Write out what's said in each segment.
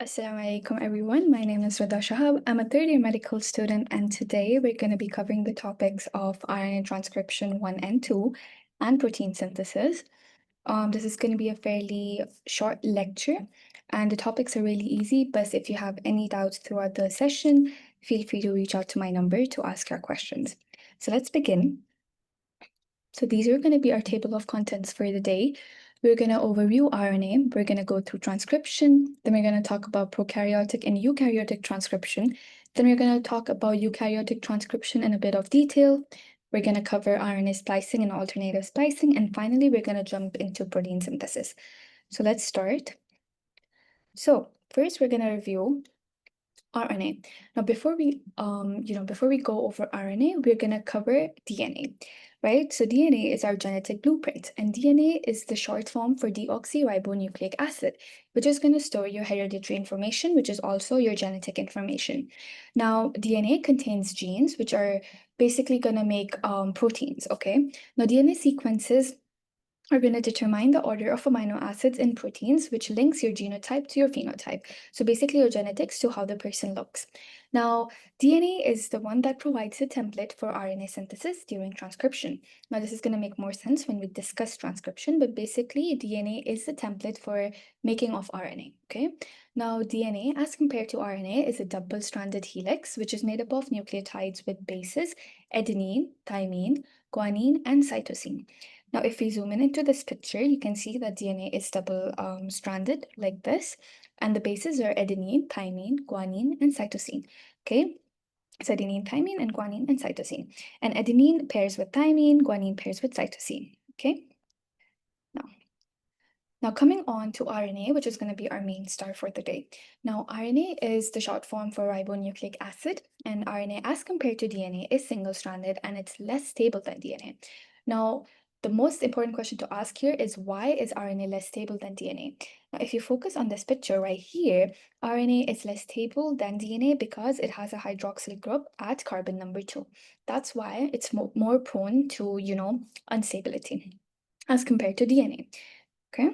Assalamu alaikum everyone. My name is Rida Shahab. I'm a third year medical student, and today we're going to be covering the topics of RNA transcription 1 and 2 and protein synthesis. This is going to be a fairly short lecture, and the topics are really easy. But if you have any doubts throughout the session, feel free to reach out to my number to ask your questions. So let's begin. So these are going to be our table of contents for the day. We're going to overview RNA. We're going to go through transcription. Then we're going to talk about prokaryotic and eukaryotic transcription. Then we're going to talk about eukaryotic transcription in a bit of detail. We're going to cover RNA splicing and alternative splicing. And finally, we're going to jump into protein synthesis. So let's start. So first, we're going to review RNA. Now, before we go over RNA, we're gonna cover DNA, right? So DNA is our genetic blueprint, and DNA is the short form for deoxyribonucleic acid, which is gonna store your hereditary information, which is also your genetic information. Now, DNA contains genes, which are basically gonna make proteins. Okay. Now, DNA sequences are going to determine the order of amino acids in proteins, which links your genotype to your phenotype. So basically, your genetics to how the person looks. Now, DNA is the one that provides the template for RNA synthesis during transcription. Now, this is going to make more sense when we discuss transcription, but basically, DNA is the template for making of RNA. Okay. Now, DNA, as compared to RNA, is a double-stranded helix, which is made up of nucleotides with bases adenine, thymine, guanine, and cytosine. Now, if we zoom in into this picture, you can see that DNA is double stranded like this, and the bases are adenine, thymine, guanine, and cytosine. Okay, it's adenine, thymine, and guanine, and cytosine. And adenine pairs with thymine, guanine pairs with cytosine. Okay, now coming on to RNA, which is going to be our main star for the day. Now, RNA is the short form for ribonucleic acid, and RNA, as compared to DNA, is single-stranded and it's less stable than DNA. Now, the most important question to ask here is, why is RNA less stable than DNA? Now, if you focus on this picture right here, RNA is less stable than DNA because it has a hydroxyl group at carbon number 2. That's why it's more prone to, instability as compared to DNA. Okay.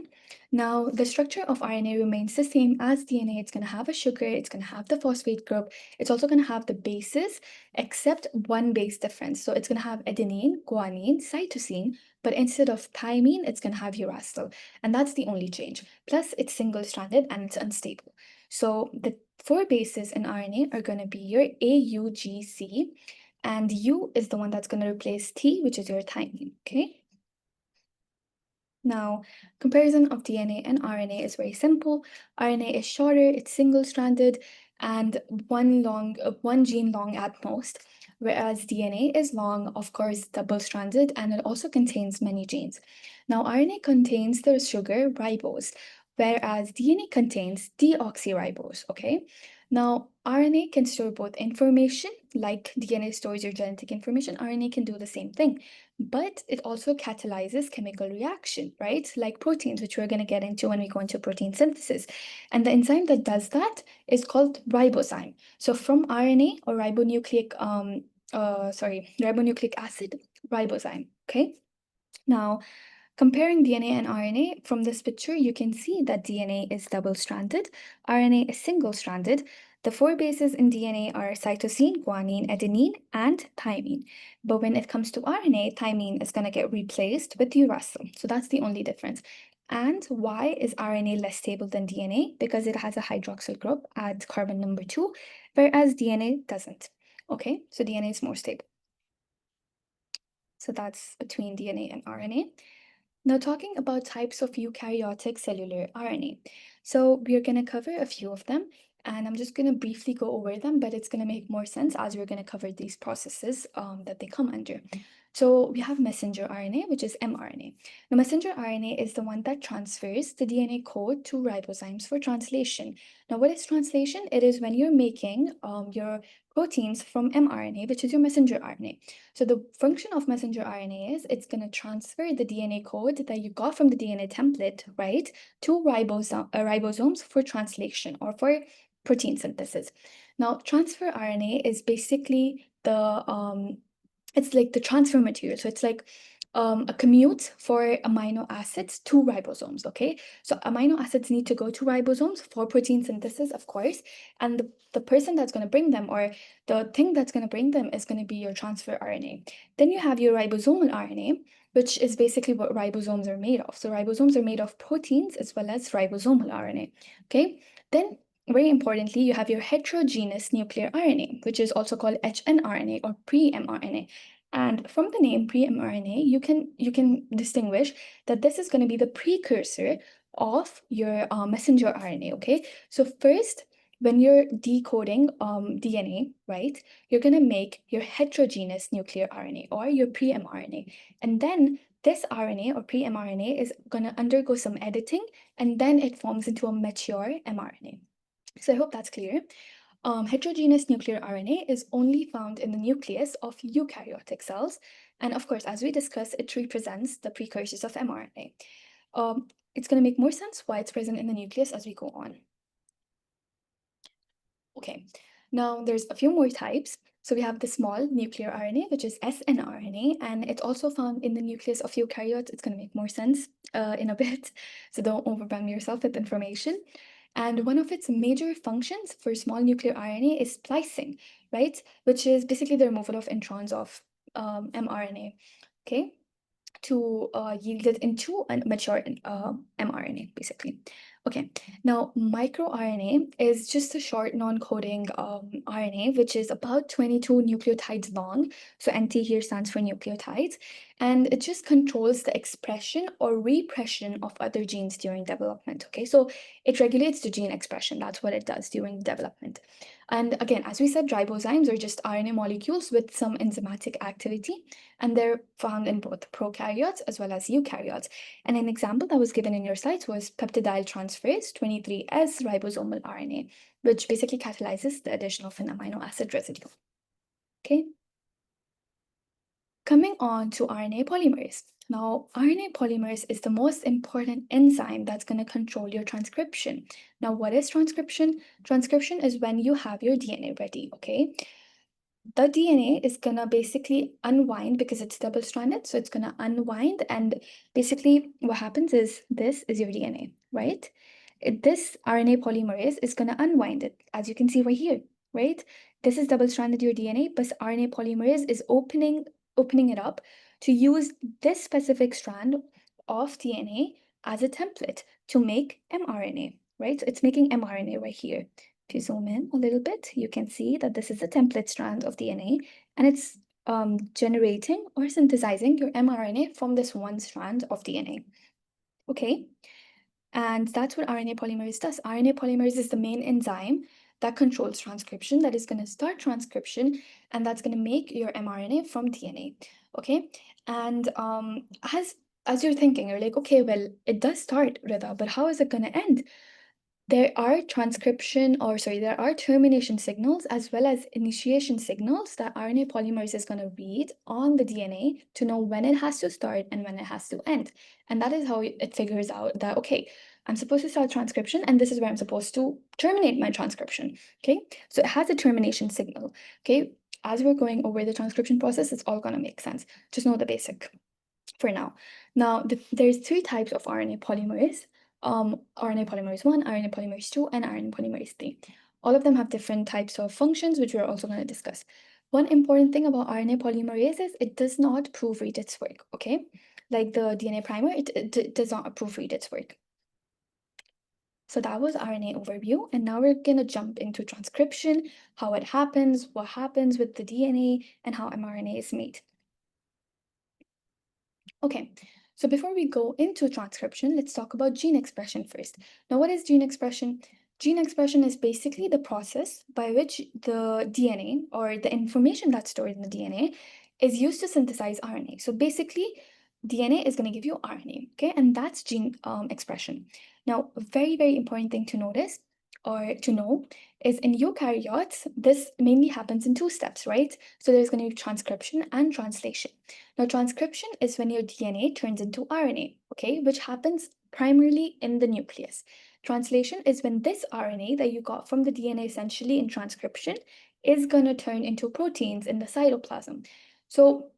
Now, the structure of RNA remains the same as DNA. It's going to have a sugar, it's going to have the phosphate group, it's also going to have the bases, except one base difference. So it's going to have adenine, guanine, cytosine, but instead of thymine, it's going to have uracil. And that's the only change. Plus, it's single-stranded and it's unstable. So the four bases in RNA are going to be your A, U, G, C, and U is the one that's going to replace T, which is your thymine. Okay. Now, comparison of DNA and RNA is very simple. RNA is shorter, it's single-stranded, and one gene long at most, whereas DNA is long, of course, double-stranded, and it also contains many genes. Now, RNA contains the sugar ribose, whereas DNA contains deoxyribose, okay? Now, RNA can store both information, like DNA stores your genetic information, RNA can do the same thing. But it also catalyzes chemical reaction, right? Like proteins, which we're going to get into when we go into protein synthesis. And the enzyme that does that is called ribozyme. So from RNA or ribonucleic acid, ribozyme. Okay. Now, comparing DNA and RNA from this picture, you can see that DNA is double-stranded, RNA is single-stranded. The four bases in DNA are cytosine, guanine, adenine, and thymine. But when it comes to RNA, thymine is going to get replaced with uracil. So that's the only difference. And why is RNA less stable than DNA? Because it has a hydroxyl group at carbon number 2, whereas DNA doesn't. Okay, so DNA is more stable. So that's between DNA and RNA. Now, talking about types of eukaryotic cellular RNA. So, we're going to cover a few of them, and I'm just going to briefly go over them, but it's going to make more sense as we're going to cover these processes that they come under. So, we have messenger RNA, which is mRNA. Now, messenger RNA is the one that transfers the DNA code to ribozymes for translation. Now, what is translation? It is when you're making your proteins from mRNA, which is your messenger RNA. So the function of messenger RNA is it's going to transfer the DNA code that you got from the DNA template, right, to ribosomes for translation or for protein synthesis. Now, transfer RNA is basically it's like the transfer material. So it's like a commute for amino acids to ribosomes, okay? So amino acids need to go to ribosomes for protein synthesis, of course, and the person that's going to bring them, or the thing that's going to bring them, is going to be your transfer RNA. Then you have your ribosomal RNA, which is basically what ribosomes are made of. So ribosomes are made of proteins as well as ribosomal RNA, okay? Then very importantly, you have your heterogeneous nuclear RNA, which is also called hnRNA or pre-mRNA. And from the name pre-mRNA, you can distinguish that this is going to be the precursor of your messenger RNA. Okay, so first, when you're decoding DNA, right, you're going to make your heterogeneous nuclear RNA or your pre-mRNA, and then this RNA or pre-mRNA is going to undergo some editing, and then it forms into a mature mRNA. So I hope that's clear. Heterogeneous nuclear RNA is only found in the nucleus of eukaryotic cells. And of course, as we discussed, it represents the precursors of mRNA. It's going to make more sense why it's present in the nucleus as we go on. Okay, now there's a few more types. So we have the small nuclear RNA, which is snRNA, and it's also found in the nucleus of eukaryotes. It's going to make more sense in a bit, so don't overwhelm yourself with information. And one of its major functions for small nuclear RNA is splicing, right? Which is basically the removal of introns of mRNA, okay, to yield it into a mature mRNA, basically. Okay, now microRNA is just a short non-coding RNA, which is about 22 nucleotides long. So NT here stands for nucleotides, and it just controls the expression or repression of other genes during development. Okay, so it regulates the gene expression. That's what it does during development. And again, as we said, ribozymes are just RNA molecules with some enzymatic activity, and they're found in both prokaryotes as well as eukaryotes. And an example that was given in your slides was peptidyl transferase 23S ribosomal RNA, which basically catalyzes the addition of an amino acid residue. Okay. Coming on to RNA polymerase. Now, RNA polymerase is the most important enzyme that's going to control your transcription. Now, what is transcription? Transcription is when you have your DNA ready, okay? The DNA is gonna basically unwind because it's double-stranded, so it's gonna unwind, and basically what happens is this is your DNA, right? This RNA polymerase is gonna unwind it, as you can see right here, right? This is double-stranded your DNA, but RNA polymerase is opening it up to use this specific strand of DNA as a template to make mRNA, right? So it's making mRNA right here. If you zoom in a little bit, you can see that this is a template strand of DNA, and it's generating or synthesizing your mRNA from this one strand of DNA. Okay, and that's what RNA polymerase does. RNA polymerase is the main enzyme that controls transcription, that is going to start transcription, and that's going to make your mRNA from DNA. Okay, and as you're thinking, you're like, okay, well, it does start, Rida, but how is it going to end? There are there are termination signals as well as initiation signals that RNA polymerase is going to read on the DNA to know when it has to start and when it has to end. And that is how it figures out that, okay, I'm supposed to start transcription and this is where I'm supposed to terminate my transcription. Okay, so it has a termination signal. Okay, as we're going over the transcription process, it's all going to make sense. Just know the basic for now. Now, there's three types of RNA polymerase. RNA polymerase 1, RNA polymerase 2, and RNA polymerase 3. All of them have different types of functions, which we're also going to discuss. One important thing about RNA polymerase is it does not proofread its work, okay? Like the DNA primer, it does not proofread its work. So that was RNA overview, and now we're going to jump into transcription, how it happens, what happens with the DNA, and how mRNA is made. Okay, so before we go into transcription, let's talk about gene expression first. Now, what is gene expression? Gene expression is basically the process by which the DNA or the information that's stored in the DNA is used to synthesize RNA. So basically, DNA is going to give you RNA, okay? And that's gene expression. Now, a very, very important thing to notice or to know is in eukaryotes, this mainly happens in two steps, right? So there's going to be transcription and translation. Now, transcription is when your DNA turns into RNA, okay, which happens primarily in the nucleus. Translation is when this RNA that you got from the DNA essentially in transcription is going to turn into proteins in the cytoplasm. So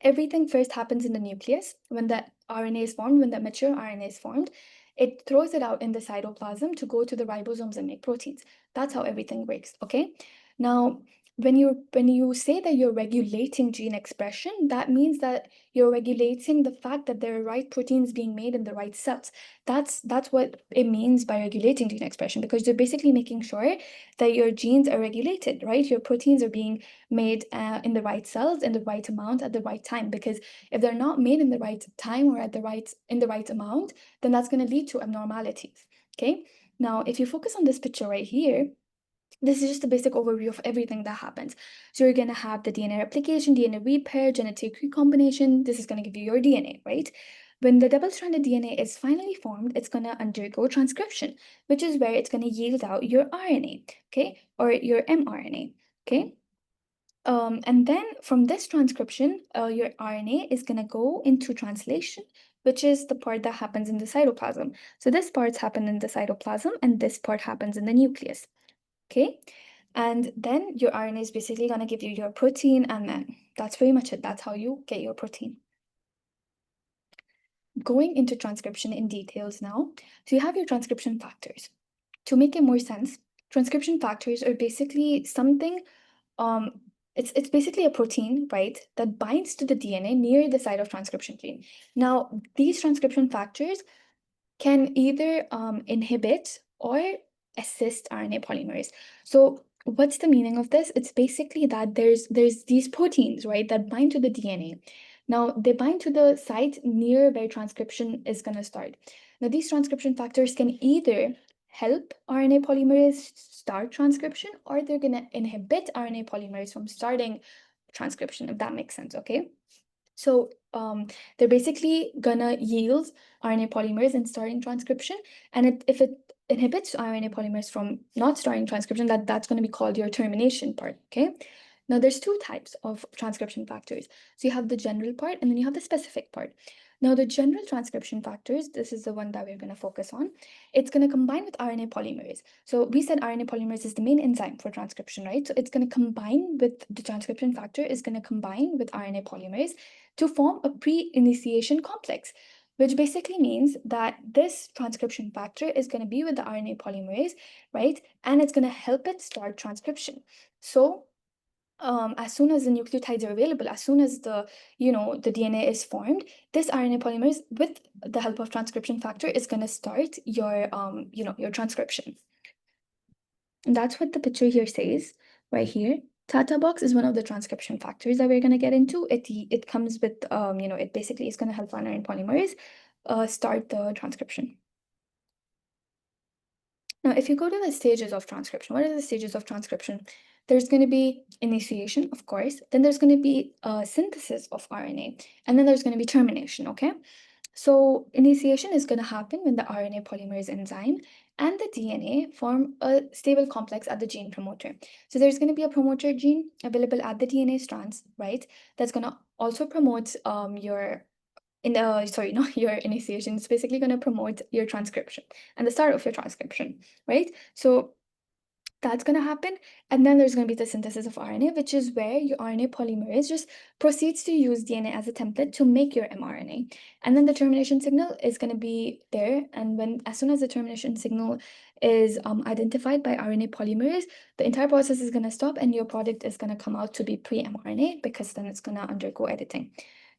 everything first happens in the nucleus. When the RNA is formed, when the mature RNA is formed, it throws it out in the cytoplasm to go to the ribosomes and make proteins. That's how everything works, okay? Now, when you say that you're regulating gene expression, that means that you're regulating the fact that there are right proteins being made in the right cells. That's what it means by regulating gene expression, because you're basically making sure that your genes are regulated, right? Your proteins are being made in the right cells, in the right amount, at the right time. Because if they're not made in the right time or in the right amount, then that's going to lead to abnormalities. Okay. Now, if you focus on this picture right here, this is just a basic overview of everything that happens. So you're going to have the DNA replication, DNA repair, genetic recombination. This is going to give you your DNA, right? When the double-stranded DNA is finally formed, it's going to undergo transcription, which is where it's going to yield out your RNA, okay, or your mRNA, okay? And then from this transcription, your RNA is going to go into translation, which is the part that happens in the cytoplasm. So this part happens in the cytoplasm, and this part happens in the nucleus. Okay, and then your RNA is basically going to give you your protein, and then that's pretty much it. That's how you get your protein. Going into transcription in details now. So you have your transcription factors. To make it more sense, transcription factors are basically something, it's basically a protein, right, that binds to the DNA near the site of transcription gene. Now, these transcription factors can either inhibit or assist RNA polymerase. So what's the meaning of this? It's basically that there's these proteins, right, that bind to the DNA. Now they bind to the site near where transcription is going to start. Now these transcription factors can either help RNA polymerase start transcription, or they're going to inhibit RNA polymerase from starting transcription, if that makes sense, okay? So they're basically gonna yield RNA polymers and starting transcription. And if it inhibits RNA polymers from not starting transcription, that's going to be called your termination part, okay? Now there's two types of transcription factors. So you have the general part and then you have the specific part. Now the general transcription factors, this is the one that we're going to focus on. It's going to combine with RNA polymerase. So we said RNA polymerase is the main enzyme for transcription, right? So it's going to combine with the transcription factor is going to combine with RNA polymerase to form a pre-initiation complex, which basically means that this transcription factor is going to be with the RNA polymerase, right? And it's going to help it start transcription. So as soon as the nucleotides are available, as soon as the DNA is formed, this RNA polymerase, with the help of transcription factor, is going to start your transcription. And that's what the picture here says right here. Tata box is one of the transcription factors that we're going to get into. It comes with it basically is going to help RNA polymerase start the transcription. Now, if you go to the stages of transcription, what are the stages of transcription? There's going to be initiation, of course. Then there's going to be synthesis of RNA, and then there's going to be termination. Okay. So initiation is going to happen when the RNA polymerase enzyme and the DNA form a stable complex at the gene promoter. So there's going to be a promoter gene available at the DNA strands, right? That's going to also promote your your initiation. It's basically going to promote your transcription and the start of your transcription, right? So that's going to happen. And then there's going to be the synthesis of RNA, which is where your RNA polymerase just proceeds to use DNA as a template to make your mRNA. And then the termination signal is going to be there. And as soon as the termination signal is identified by RNA polymerase, the entire process is going to stop and your product is going to come out to be pre-mRNA, because then it's going to undergo editing,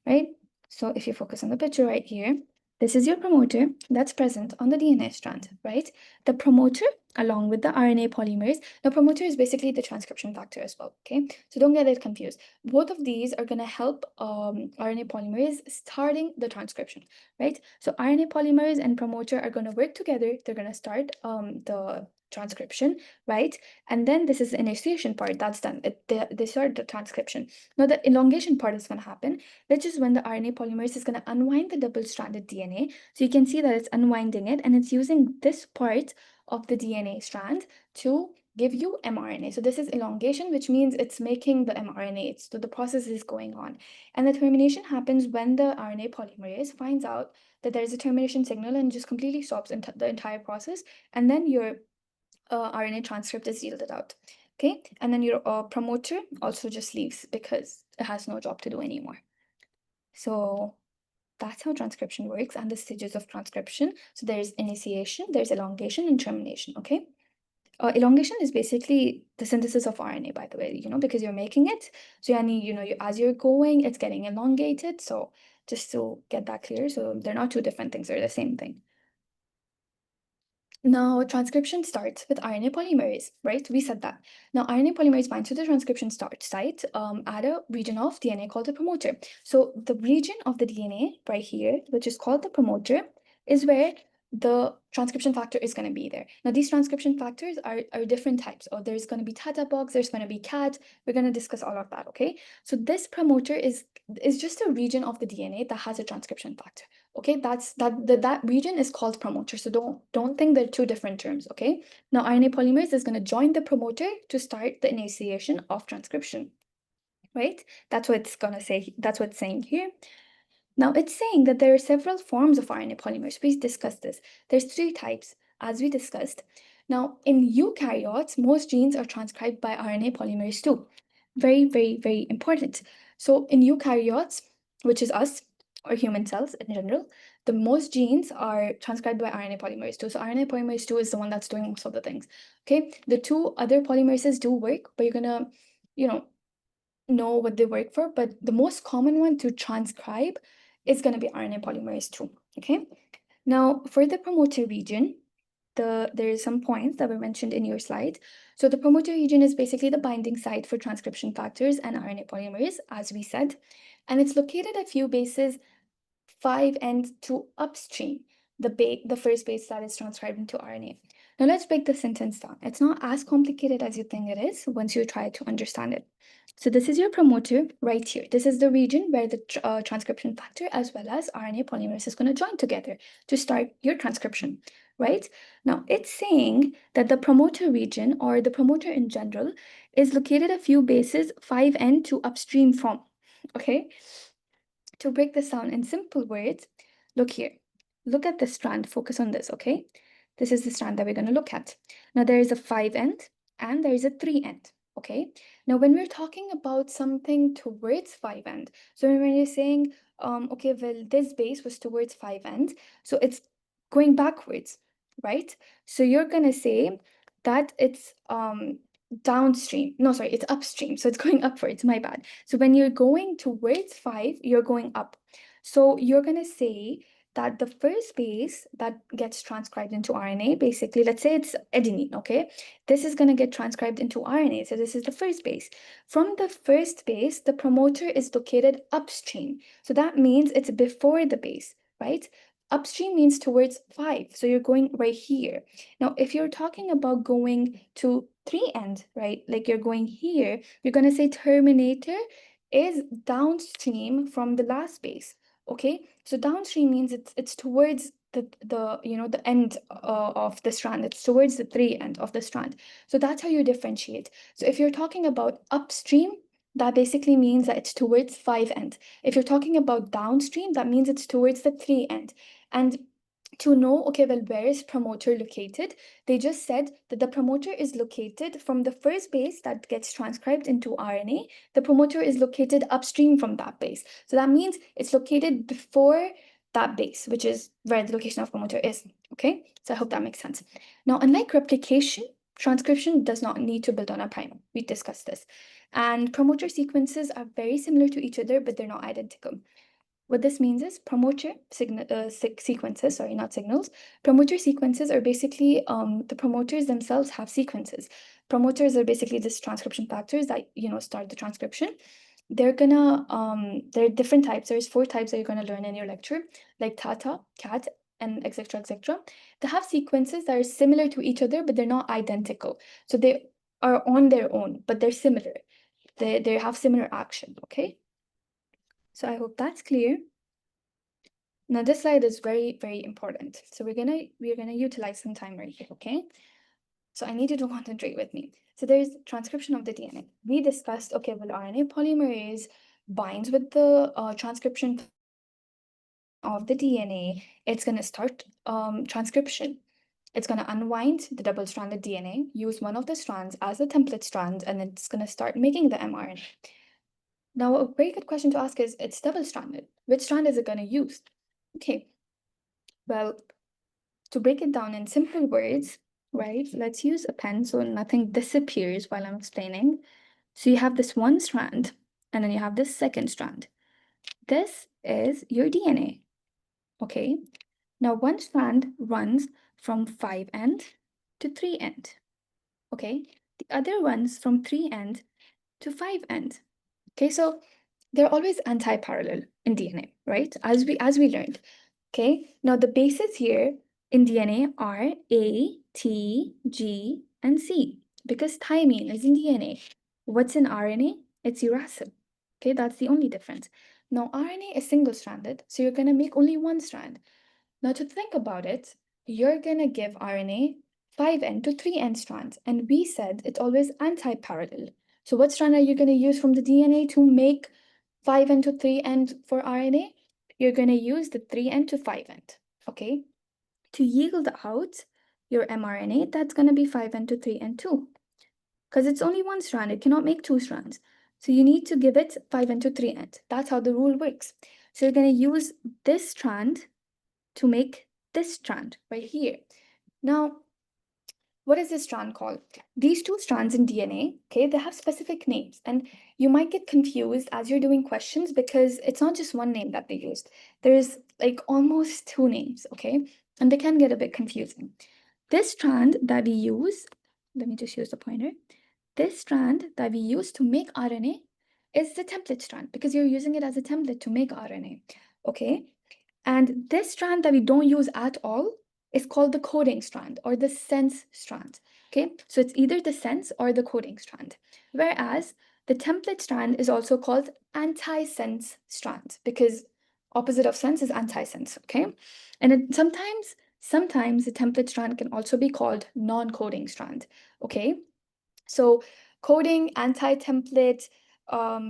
right? So if you focus on the picture right here, this is your promoter that's present on the DNA strand, right? The promoter along with the RNA polymerase. The promoter is basically the transcription factor as well, okay? So don't get it confused. Both of these are going to help RNA polymerase starting the transcription, right? So RNA polymerase and promoter are going to work together. They're going to start the transcription, right? And then this is the initiation part. That's done. They start the transcription. Now the elongation part is going to happen, which is when the RNA polymerase is going to unwind the double-stranded DNA. So you can see that it's unwinding it, and it's using this part of the DNA strand to give you mRNA. So this is elongation, which means it's making the mRNA. So the process is going on. And the termination happens when the RNA polymerase finds out that there's a termination signal and just completely stops the entire process. And then your RNA transcript is yielded out. Okay. And then your promoter also just leaves because it has no job to do anymore. So that's how transcription works and the stages of transcription. So there's initiation, there's elongation, and termination, okay? Elongation is basically the synthesis of RNA, by the way, because you're making it. So as you're going, it's getting elongated. So just to get that clear, so they're not two different things, they're the same thing. Now, transcription starts with RNA polymerase, right? We said that. Now, RNA polymerase binds to the transcription start site at a region of DNA called the promoter. So the region of the DNA right here, which is called the promoter, is where the transcription factor is going to be there. Now, these transcription factors are different types. Oh, there's going to be Tata box, there's going to be CAT. We're going to discuss all of that, okay? So this promoter is just a region of the DNA that has a transcription factor. Okay, that region is called promoter. So don't think they're two different terms. Okay, now RNA polymerase is going to join the promoter to start the initiation of transcription. Right, that's what it's going to say. That's what it's saying here. Now it's saying that there are several forms of RNA polymers. We discussed this. There's 3 types, as we discussed. Now in eukaryotes, most genes are transcribed by RNA polymerase II. Very, very, very important. So in eukaryotes, which is us, or human cells in general, the most genes are transcribed by RNA polymerase II. So RNA polymerase II is the one that's doing most of the things. Okay, the 2 other polymerases do work, but you're gonna, know what they work for. But the most common one to transcribe is gonna be RNA polymerase II. Okay, now for the promoter region, there are some points that were mentioned in your slide. So the promoter region is basically the binding site for transcription factors and RNA polymerase, as we said, and it's located a few bases 5 and 2 upstream, the first base that is transcribed into RNA. Now let's break the sentence down. It's not as complicated as you think it is once you try to understand it. So this is your promoter right here. This is the region where the transcription factor as well as RNA polymerase is going to join together to start your transcription, right? Now it's saying that the promoter region or the promoter in general is located a few bases 5 and 2 upstream from, okay? To break this down in simple words, look here. Look at the strand, focus on this, okay? This is the strand that we're going to look at. Now there is a 5 end and there is a 3 end, okay? Now when we're talking about something towards 5 end, so when you're saying, okay, well, this base was towards 5 end, so it's going backwards, right? So you're going to say that it's downstream. No, sorry, it's upstream. So it's going upwards, my bad. So when you're going towards 5, you're going up. So you're going to say that the first base that gets transcribed into RNA, basically, let's say it's adenine, okay? This is going to get transcribed into RNA. So this is the first base. From the first base, the promoter is located upstream. So that means it's before the base, right? Upstream means towards 5. So you're going right here. Now, if you're talking about going to 3 end, right? Like you're going here, you're going to say terminator is downstream from the last base. Okay, so downstream means it's towards the end of the strand. It's towards the 3 end of the strand. So that's how you differentiate. So if you're talking about upstream, that basically means that it's towards 5 end. If you're talking about downstream, that means it's towards the 3 end. And to know, okay, well, where is promoter located? They just said that the promoter is located from the first base that gets transcribed into RNA. The promoter is located upstream from that base. So that means it's located before that base, which is where the location of promoter is. Okay, so I hope that makes sense. Now, unlike replication, transcription does not need to build on a primer. We discussed this. And promoter sequences are very similar to each other, but they're not identical. What this means is promoter sequences, sorry, not signals. Promoter sequences are basically the promoters themselves have sequences. Promoters are basically just transcription factors that start the transcription. They're gonna there are different types. There's 4 types that you're gonna learn in your lecture, like Tata, Cat, and etc. etc. They have sequences that are similar to each other, but they're not identical. So they are on their own, but they're similar. They have similar action. Okay. So I hope that's clear. Now this slide is very, very important. So we're gonna utilize some time right here, okay? So I need you to concentrate with me. So there's transcription of the DNA. We discussed, okay, well, RNA polymerase binds with the transcription of the DNA. It's gonna start transcription. It's gonna unwind the double-stranded DNA, use one of the strands as a template strand, and it's gonna start making the mRNA. Now, a very good question to ask is, it's double-stranded. Which strand is it going to use? Okay, well, to break it down in simple words, right, let's use a pen so nothing disappears while I'm explaining. So you have this one strand, and then you have this second strand. This is your DNA, okay? Now, one strand runs from 5' to 3', okay? The other runs from 3' to 5'. Okay, so they're always anti-parallel in DNA, right? As we learned. Okay, now the bases here in DNA are A, T, G, and C because thymine is in DNA. What's in RNA? It's uracil. Okay, that's the only difference. Now, RNA is single-stranded, so you're going to make only one strand. Now, to think about it, you're going to give RNA 5' to 3' strands, and we said it's always anti-parallel. So what strand are you going to use from the DNA to make 5' to 3' for RNA? You're going to use the 3' to 5', okay? To yield out your mRNA, that's going to be 5' to 3' too, because it's only one strand. It cannot make two strands. So you need to give it 5' to 3'. That's how the rule works. So you're going to use this strand to make this strand right here. Now, what is this strand called? These two strands in DNA, okay, they have specific names, and you might get confused as you're doing questions because it's not just one name that they used. There's like almost two names, okay, and they can get a bit confusing. This strand that we use, let me just use the pointer. This strand that we use to make RNA is the template strand because you're using it as a template to make RNA, okay? And this strand that we don't use at all is called the coding strand or the sense strand. Okay, so it's either the sense or the coding strand. Whereas the template strand is also called anti-sense strand because opposite of sense is anti-sense. Okay, and sometimes the template strand can also be called non-coding strand. Okay, so coding, anti-template,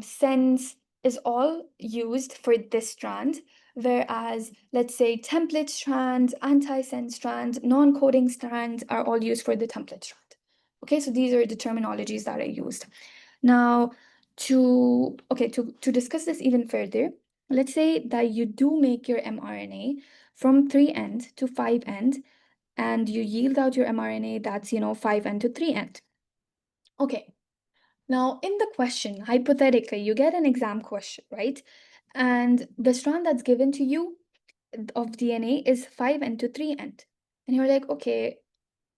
sense is all used for this strand, whereas let's say template strand, anti-sense strand, non-coding strands are all used for the template strand. Okay, so these are the terminologies that are used. Now, to discuss this even further, let's say that you do make your mRNA from 3' to 5' and you yield out your mRNA that's 5' to 3'. Okay, now in the question, hypothetically, you get an exam question, right? And the strand that's given to you of DNA is 5' to 3'. And you're like, okay,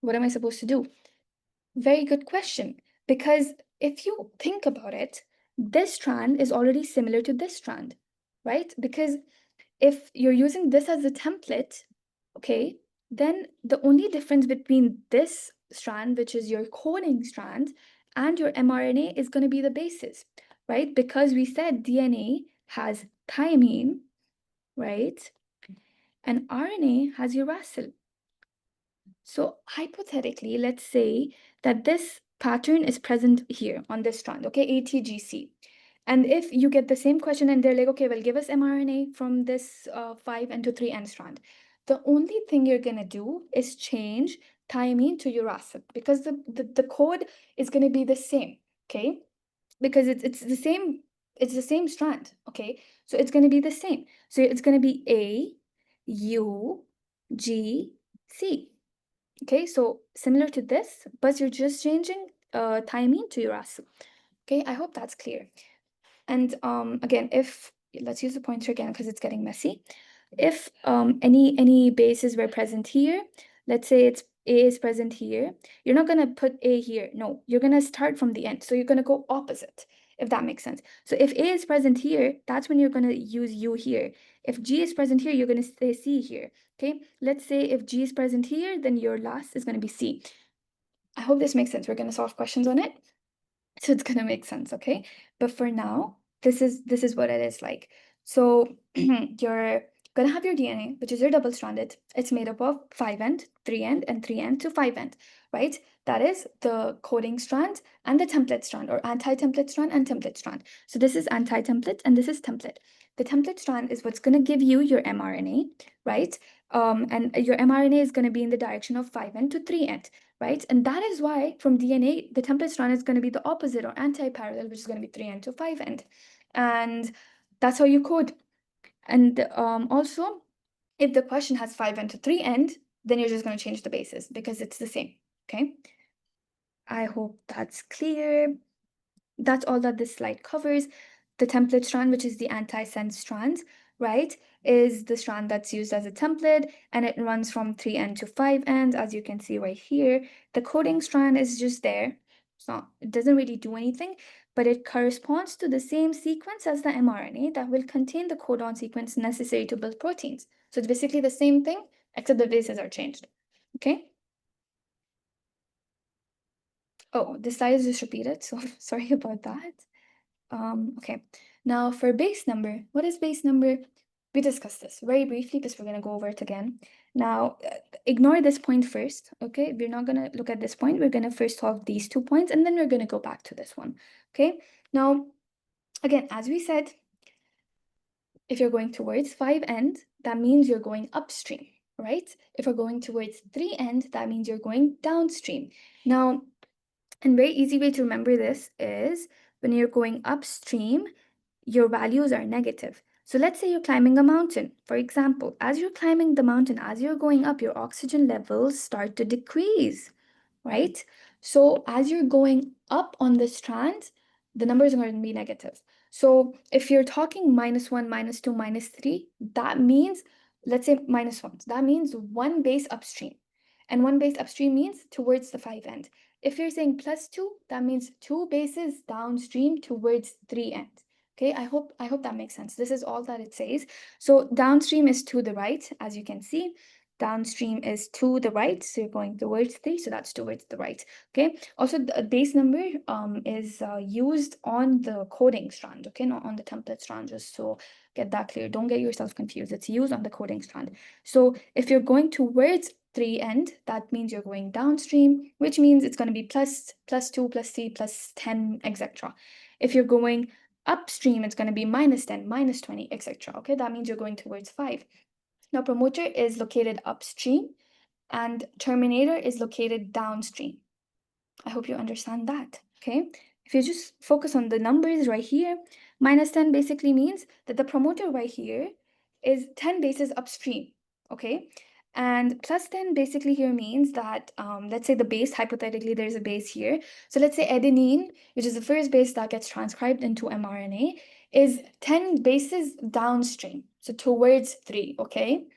what am I supposed to do? Very good question. Because if you think about it, this strand is already similar to this strand, right? Because if you're using this as a template, okay, then the only difference between this strand, which is your coding strand, and your mRNA is going to be the bases, right? Because we said DNA has thymine, right? And RNA has uracil. So hypothetically, let's say that this pattern is present here on this strand, okay, ATGC. And if you get the same question and they're like, okay, well, give us mRNA from this 5' to 3' strand, the only thing you're going to do is change thymine to uracil because the code is going to be the same, okay? Because it's the same strand, okay? So it's going to be the same. So it's going to be A, U, G, C. Okay, so similar to this, but you're just changing thymine to uracil. Okay, I hope that's clear. And again, if let's use the pointer again because it's getting messy. If any bases were present here, let's say it's A is present here, you're not gonna put A here. No, you're gonna start from the end. So you're gonna go opposite, if that makes sense. So if A is present here, that's when you're gonna use U here. If G is present here, you're gonna say C here. Okay, let's say if G is present here, then your last is gonna be C. I hope this makes sense. We're gonna solve questions on it. So it's gonna make sense, okay? But for now, this is what it is like. So you're gonna have your DNA, which is your double-stranded. It's made up of 5' 3' and 3' to 5', right? That is the coding strand and the template strand, or anti-template strand and template strand. So this is anti-template and this is template. The template strand is what's gonna give you your mRNA, right? And your mRNA is gonna be in the direction of 5' to 3', right? And that is why from DNA, the template strand is going to be the opposite or anti-parallel, which is going to be 3' to 5'. And that's how you code. And also, if the question has 5 end to 3 end, then you're just going to change the bases because it's the same. Okay. I hope that's clear. That's all that this slide covers. The template strand, which is the anti-sense strand, right, is the strand that's used as a template, and it runs from 3 end to 5 end, as you can see right here. The coding strand is just there. It doesn't really do anything, but it corresponds to the same sequence as the mRNA that will contain the codon sequence necessary to build proteins. So it's basically the same thing, except the bases are changed. Okay. Oh, the slide is just repeated, so sorry about that. Okay, now for base number, what is base number? We discussed this very briefly because we're going to go over it again. Now, ignore this point first, okay? We're not going to look at this point. We're going to first solve these 2 points, and then we're going to go back to this one, okay? Now, again, as we said, if you're going towards 5 end, that means you're going upstream, right? If we're going towards 3 end, that means you're going downstream. Now, a very easy way to remember this is when you're going upstream, your values are negative. So let's say you're climbing a mountain. For example, as you're climbing the mountain, as you're going up, your oxygen levels start to decrease, right? So as you're going up on the strand, the numbers are going to be negative. So if you're talking -1, -2, -3, that means, let's say -1. That means one base upstream. And one base upstream means towards the 5 end. If you're saying +2, that means 2 bases downstream towards 3 end. Okay, I hope that makes sense. This is all that it says. So downstream is to the right, as you can see. Downstream is to the right, so you're going towards 3, so that's towards the right. Okay, also the base number is used on the coding strand, okay, not on the template strand, just so get that clear. Don't get yourself confused. It's used on the coding strand. So if you're going towards 3 end, that means you're going downstream, which means it's going to be +2, +3, +10, etc. If you're going upstream, it's going to be -10, -20, etc. Okay, that means you're going towards 5. Now, promoter is located upstream and terminator is located downstream. I hope you understand that, okay? If you just focus on the numbers right here, -10 basically means that the promoter right here is 10 bases upstream, okay? And +10 basically here means that, let's say the base, hypothetically, there's a base here. So let's say adenine, which is the first base that gets transcribed into mRNA, is 10 bases downstream, so towards 3, okay?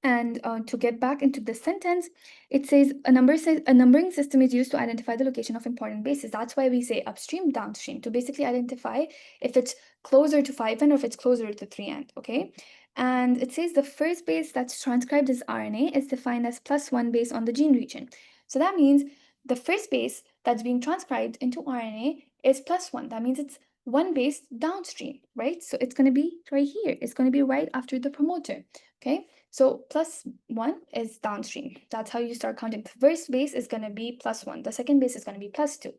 And to get back into the sentence, it says a numbering system is used to identify the location of important bases. That's why we say upstream, downstream, to basically identify if it's closer to 5 end or if it's closer to 3 end, okay? And it says the first base that's transcribed as RNA is defined as +1 base on the gene region. So that means the first base that's being transcribed into RNA is +1. That means it's one base downstream, right? So it's going to be right here. It's going to be right after the promoter, okay? So +1 is downstream. That's how you start counting. The first base is going to be +1. The second base is going to be +2.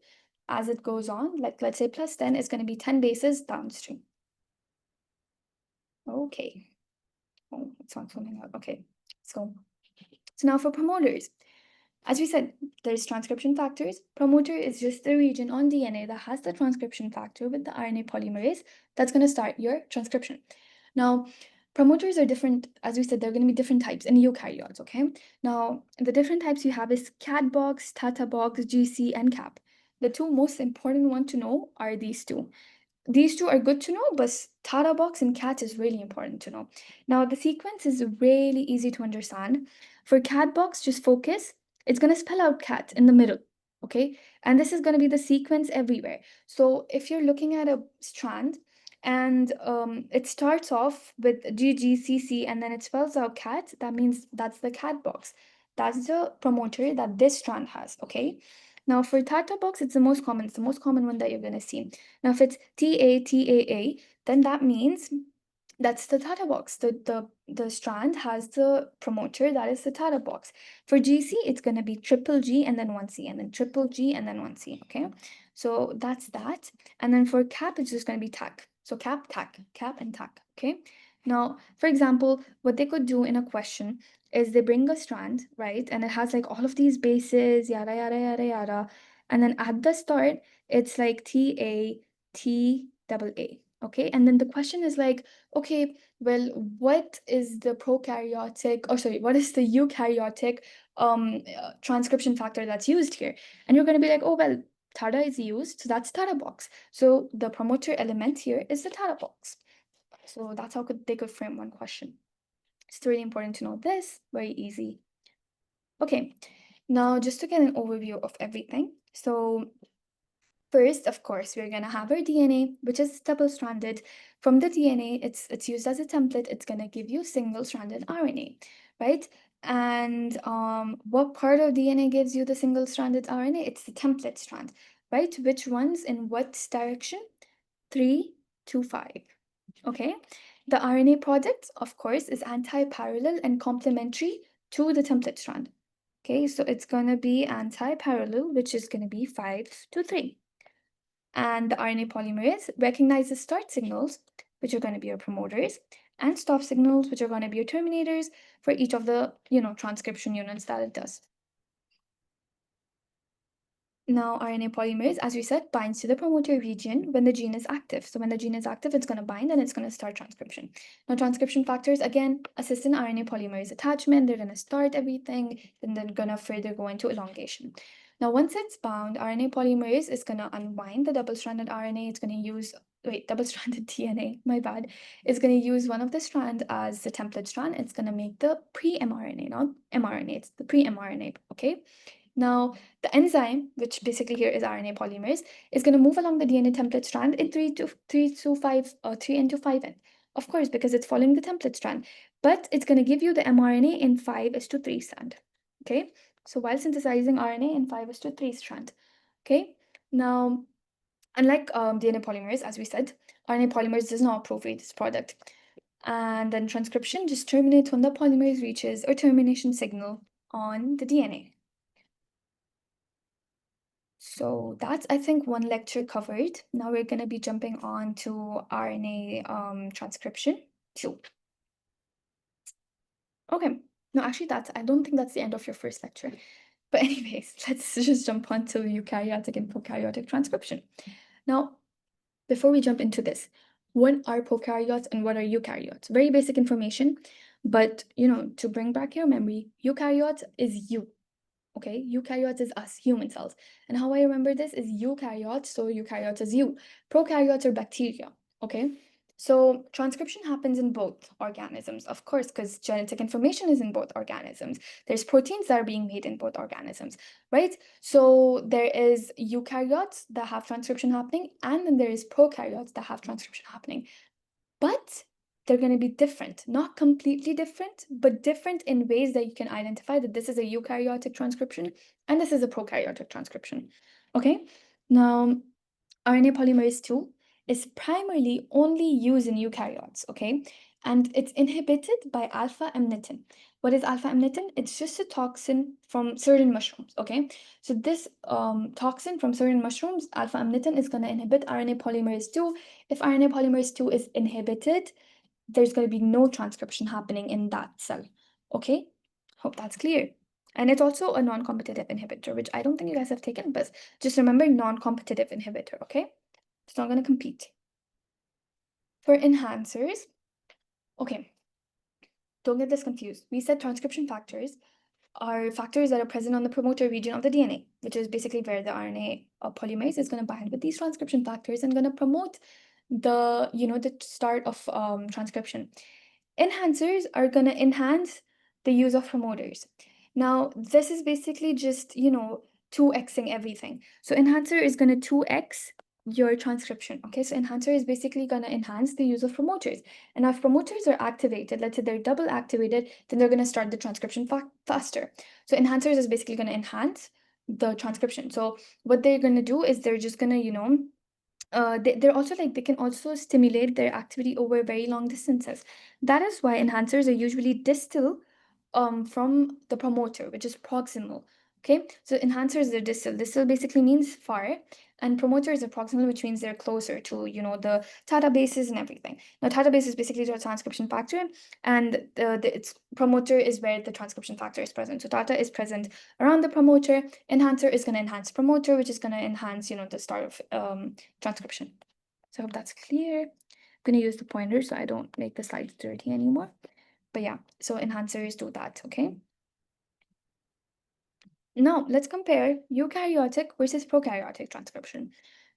As it goes on, like let's say +10 is going to be 10 bases downstream. Okay. Oh, it's not coming out. Okay, let's go. So now for promoters. As we said, there's transcription factors. Promoter is just the region on DNA that has the transcription factor with the RNA polymerase that's going to start your transcription. Now, promoters are different. As we said, they're going to be different types in eukaryotes, okay? Now, the different types you have is cat box, tata box, GC, and cap. The 2 most important ones to know are these 2. These 2 are good to know, but Tata box and cat is really important to know. Now, the sequence is really easy to understand. For cat box, just focus. It's going to spell out cat in the middle, okay? And this is going to be the sequence everywhere. So if you're looking at a strand and it starts off with GGCC and then it spells out cat, that means that's the cat box. That's the promoter that this strand has, okay? Now, for Tata box, it's the most common. It's the most common one that you're going to see. Now, if it's TATAA, then that means that's the Tata box. The strand has the promoter, that is the Tata box. For GC, it's going to be triple G and then 1C, and then triple G and then 1C, okay? So that's that. And then for cap, it's just going to be TAC. So cap, TAC, cap, and TAC, okay? Now, for example, what they could do in a question is they bring a strand, right? And it has like all of these bases, yada, yada, yada, yada. And then at the start, it's like TAT double A. Okay, and then the question is like, okay, well, what is the prokaryotic, or sorry, what is the eukaryotic transcription factor that's used here? And you're going to be like, oh, well, TADA is used, so that's TADA box. So the promoter element here is the TADA box. So that's how they could frame one question. It's really important to know this, very easy. Okay, now just to get an overview of everything. So first, of course, we're going to have our DNA, which is double-stranded. From the DNA, it's used as a template. It's going to give you single-stranded RNA, right? And what part of DNA gives you the single-stranded RNA? It's the template strand, right? Which runs in what direction? 3 to 5. Okay. The RNA product, of course, is anti-parallel and complementary to the template strand. Okay, so it's going to be anti-parallel, which is going to be 5 to 3. And the RNA polymerase recognizes start signals, which are going to be your promoters, and stop signals, which are going to be your terminators for each of the, transcription units that it does. Now, RNA polymerase, as we said, binds to the promoter region when the gene is active. So when the gene is active, it's going to bind and it's going to start transcription. Now, transcription factors, again, assist in RNA polymerase attachment. They're going to start everything, then they're going to further go into elongation. Now, once it's bound, RNA polymerase is going to unbind the double-stranded RNA. It's going to use, double-stranded DNA, my bad. It's going to use one of the strands as the template strand. It's going to make the pre-mRNA, not mRNA. It's the pre-mRNA, okay? Now, the enzyme, which basically here is RNA polymerase, is going to move along the DNA template strand in 3 to 5, 3N to 5N. Of course, because it's following the template strand. But it's going to give you the mRNA in 5:3 strand. Okay? So while synthesizing RNA in 5:3 strand. Okay? Now, unlike DNA polymerase, as we said, RNA polymerase does not proofread this product. And then transcription just terminates when the polymerase reaches a termination signal on the DNA. So that's, I think, one lecture covered. Now we're going to be jumping on to RNA transcription 2. Okay. No, actually, I don't think that's the end of your first lecture. But anyways, let's just jump on to eukaryotic and prokaryotic transcription. Now, before we jump into this, what are prokaryotes and what are eukaryotes? Very basic information, but, to bring back your memory, eukaryote is you. Okay, eukaryotes is us, human cells. And how I remember this is eukaryotes, so eukaryotes is you. Prokaryotes are bacteria, okay? So transcription happens in both organisms, of course, because genetic information is in both organisms. There's proteins that are being made in both organisms, right? So there is eukaryotes that have transcription happening, and then there is prokaryotes that have transcription happening. But they're going to be different, not completely different, but different in ways that you can identify that this is a eukaryotic transcription and this is a prokaryotic transcription. Okay, now RNA polymerase 2 is primarily only used in eukaryotes, okay? And it's inhibited by alpha-amnitin. What is alpha-amnitin? It's just a toxin from certain mushrooms, okay? So this toxin from certain mushrooms, alpha-amnitin, is going to inhibit RNA polymerase 2. If RNA polymerase 2 is inhibited, there's going to be no transcription happening in that cell, okay? Hope that's clear. And it's also a non-competitive inhibitor, which I don't think you guys have taken, but just remember non-competitive inhibitor, okay? It's not going to compete. For enhancers, okay, don't get this confused. We said transcription factors are factors that are present on the promoter region of the DNA, which is basically where the RNA polymerase is going to bind with these transcription factors and going to promote the start of transcription. Enhancers are going to enhance the use of promoters. Now, this is basically just, 2xing everything. So enhancer is going to 2x your transcription. Okay, so enhancer is basically going to enhance the use of promoters. And if promoters are activated, let's say they're double activated, then they're going to start the transcription faster. So enhancers is basically going to enhance the transcription. So what they're going to do is they're just going to, they're also they can also stimulate their activity over very long distances. That is why enhancers are usually distal from the promoter, which is proximal. Okay, so enhancers are distal. Distal basically means far, and promoters are proximal, which means they're closer to the TATA bases and everything. Now TATA base is basically the transcription factor, and its promoter is where the transcription factor is present. So TATA is present around the promoter. Enhancer is going to enhance promoter, which is going to enhance the start of transcription. So I hope that's clear. I'm gonna use the pointer so I don't make the slides dirty anymore. But yeah, so enhancers do that, okay? Now, let's compare eukaryotic versus prokaryotic transcription.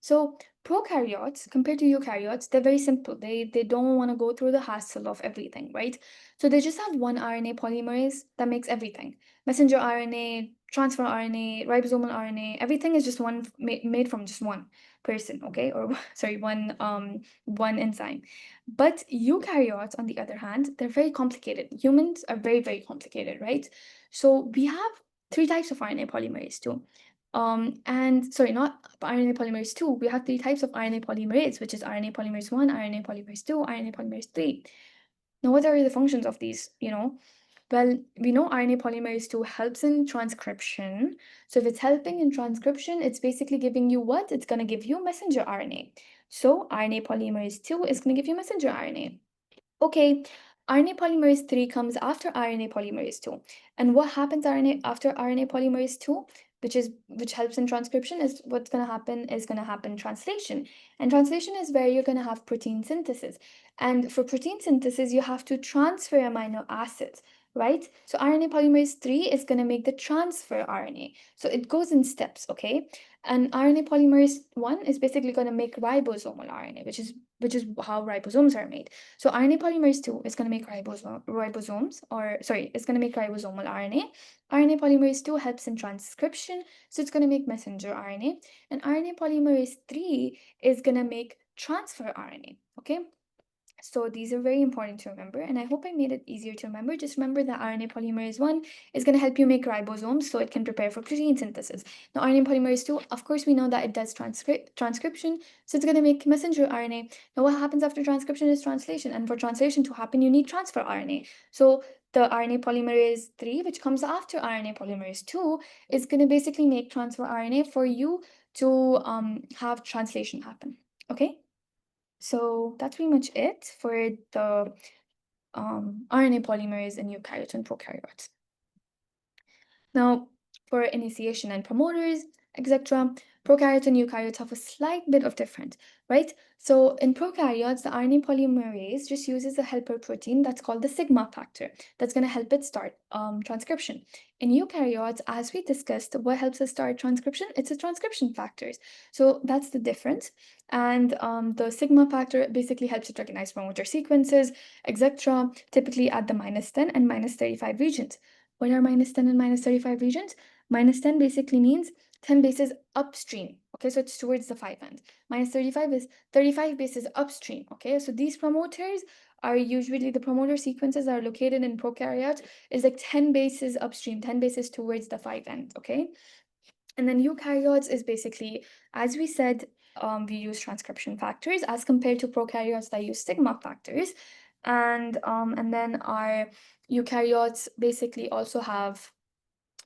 So, prokaryotes compared to eukaryotes, they're very simple. They don't want to go through the hassle of everything, right? So they just have one RNA polymerase that makes everything. Messenger RNA, transfer RNA, ribosomal RNA, everything is just made from just one person, okay? Or sorry, one enzyme. But eukaryotes, on the other hand, they're very complicated. Humans are very, very complicated, right? So we have three types of RNA polymerase too. And sorry, not RNA polymerase 2, we have three types of RNA polymerase, which is RNA polymerase 1, RNA polymerase 2, RNA polymerase 3. Now, what are the functions of these? Well, we know RNA polymerase 2 helps in transcription. So if it's helping in transcription, it's basically giving you what? It's going to give you messenger RNA. So RNA polymerase 2 is going to give you messenger RNA. Okay, RNA polymerase 3 comes after RNA polymerase 2. And what happens after RNA polymerase 2, which helps in transcription, is what's going to happen is going to happen translation. And translation is where you're going to have protein synthesis. And for protein synthesis, you have to transfer amino acids, right? So RNA polymerase 3 is going to make the transfer RNA. So it goes in steps, okay? And RNA polymerase 1 is basically going to make ribosomal RNA, which is how ribosomes are made. So RNA polymerase 2 is going to make ribosomes, or sorry, it's going to make ribosomal RNA. RNA polymerase 2 helps in transcription, so it's going to make messenger RNA. And RNA polymerase 3 is going to make transfer RNA, okay? So these are very important to remember, and I hope I made it easier to remember. Just remember that RNA polymerase 1 is going to help you make ribosomes so it can prepare for protein synthesis. Now, RNA polymerase 2, of course, we know that it does transcription, so it's going to make messenger RNA. Now, what happens after transcription is translation, and for translation to happen, you need transfer RNA. So the RNA polymerase 3, which comes after RNA polymerase 2, is going to basically make transfer RNA for you to have translation happen. Okay? So that's pretty much it for the RNA polymers in eukaryotes and prokaryotes. Now, for initiation and promoters, etc., prokaryotes and eukaryotes have a slight bit of difference, right? So in prokaryotes, the RNA polymerase just uses a helper protein that's called the sigma factor that's going to help it start transcription. In eukaryotes, as we discussed, what helps us start transcription? It's the transcription factors. So that's the difference. And the sigma factor basically helps it recognize promoter sequences, etc., typically at the -10 and -35 regions. What are -10 and -35 regions? -10 basically means 10 bases upstream. Okay, so it's towards the 5 end. -35 is 35 bases upstream. Okay, so these promoters are usually the promoter sequences are located in prokaryotes is like 10 bases upstream, 10 bases towards the 5 end. Okay, and then eukaryotes is basically, as we said, we use transcription factors as compared to prokaryotes that use sigma factors, and then our eukaryotes basically also have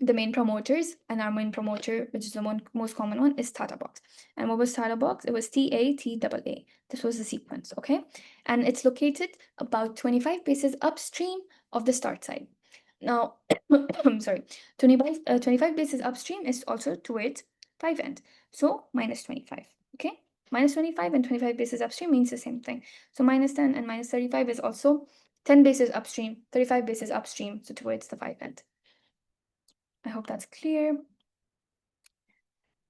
the main promoters, and our main promoter, which is the most common one, is Tata box. And what was Tata box? It was TATAA. This was the sequence, okay? And it's located about 25 bases upstream of the start site. Now, I'm sorry, 25 bases upstream is also towards 5 end. So -25, okay? -25 and 25 bases upstream means the same thing. So -10 and -35 is also 10 bases upstream, 35 bases upstream, so towards the 5 end. I hope that's clear.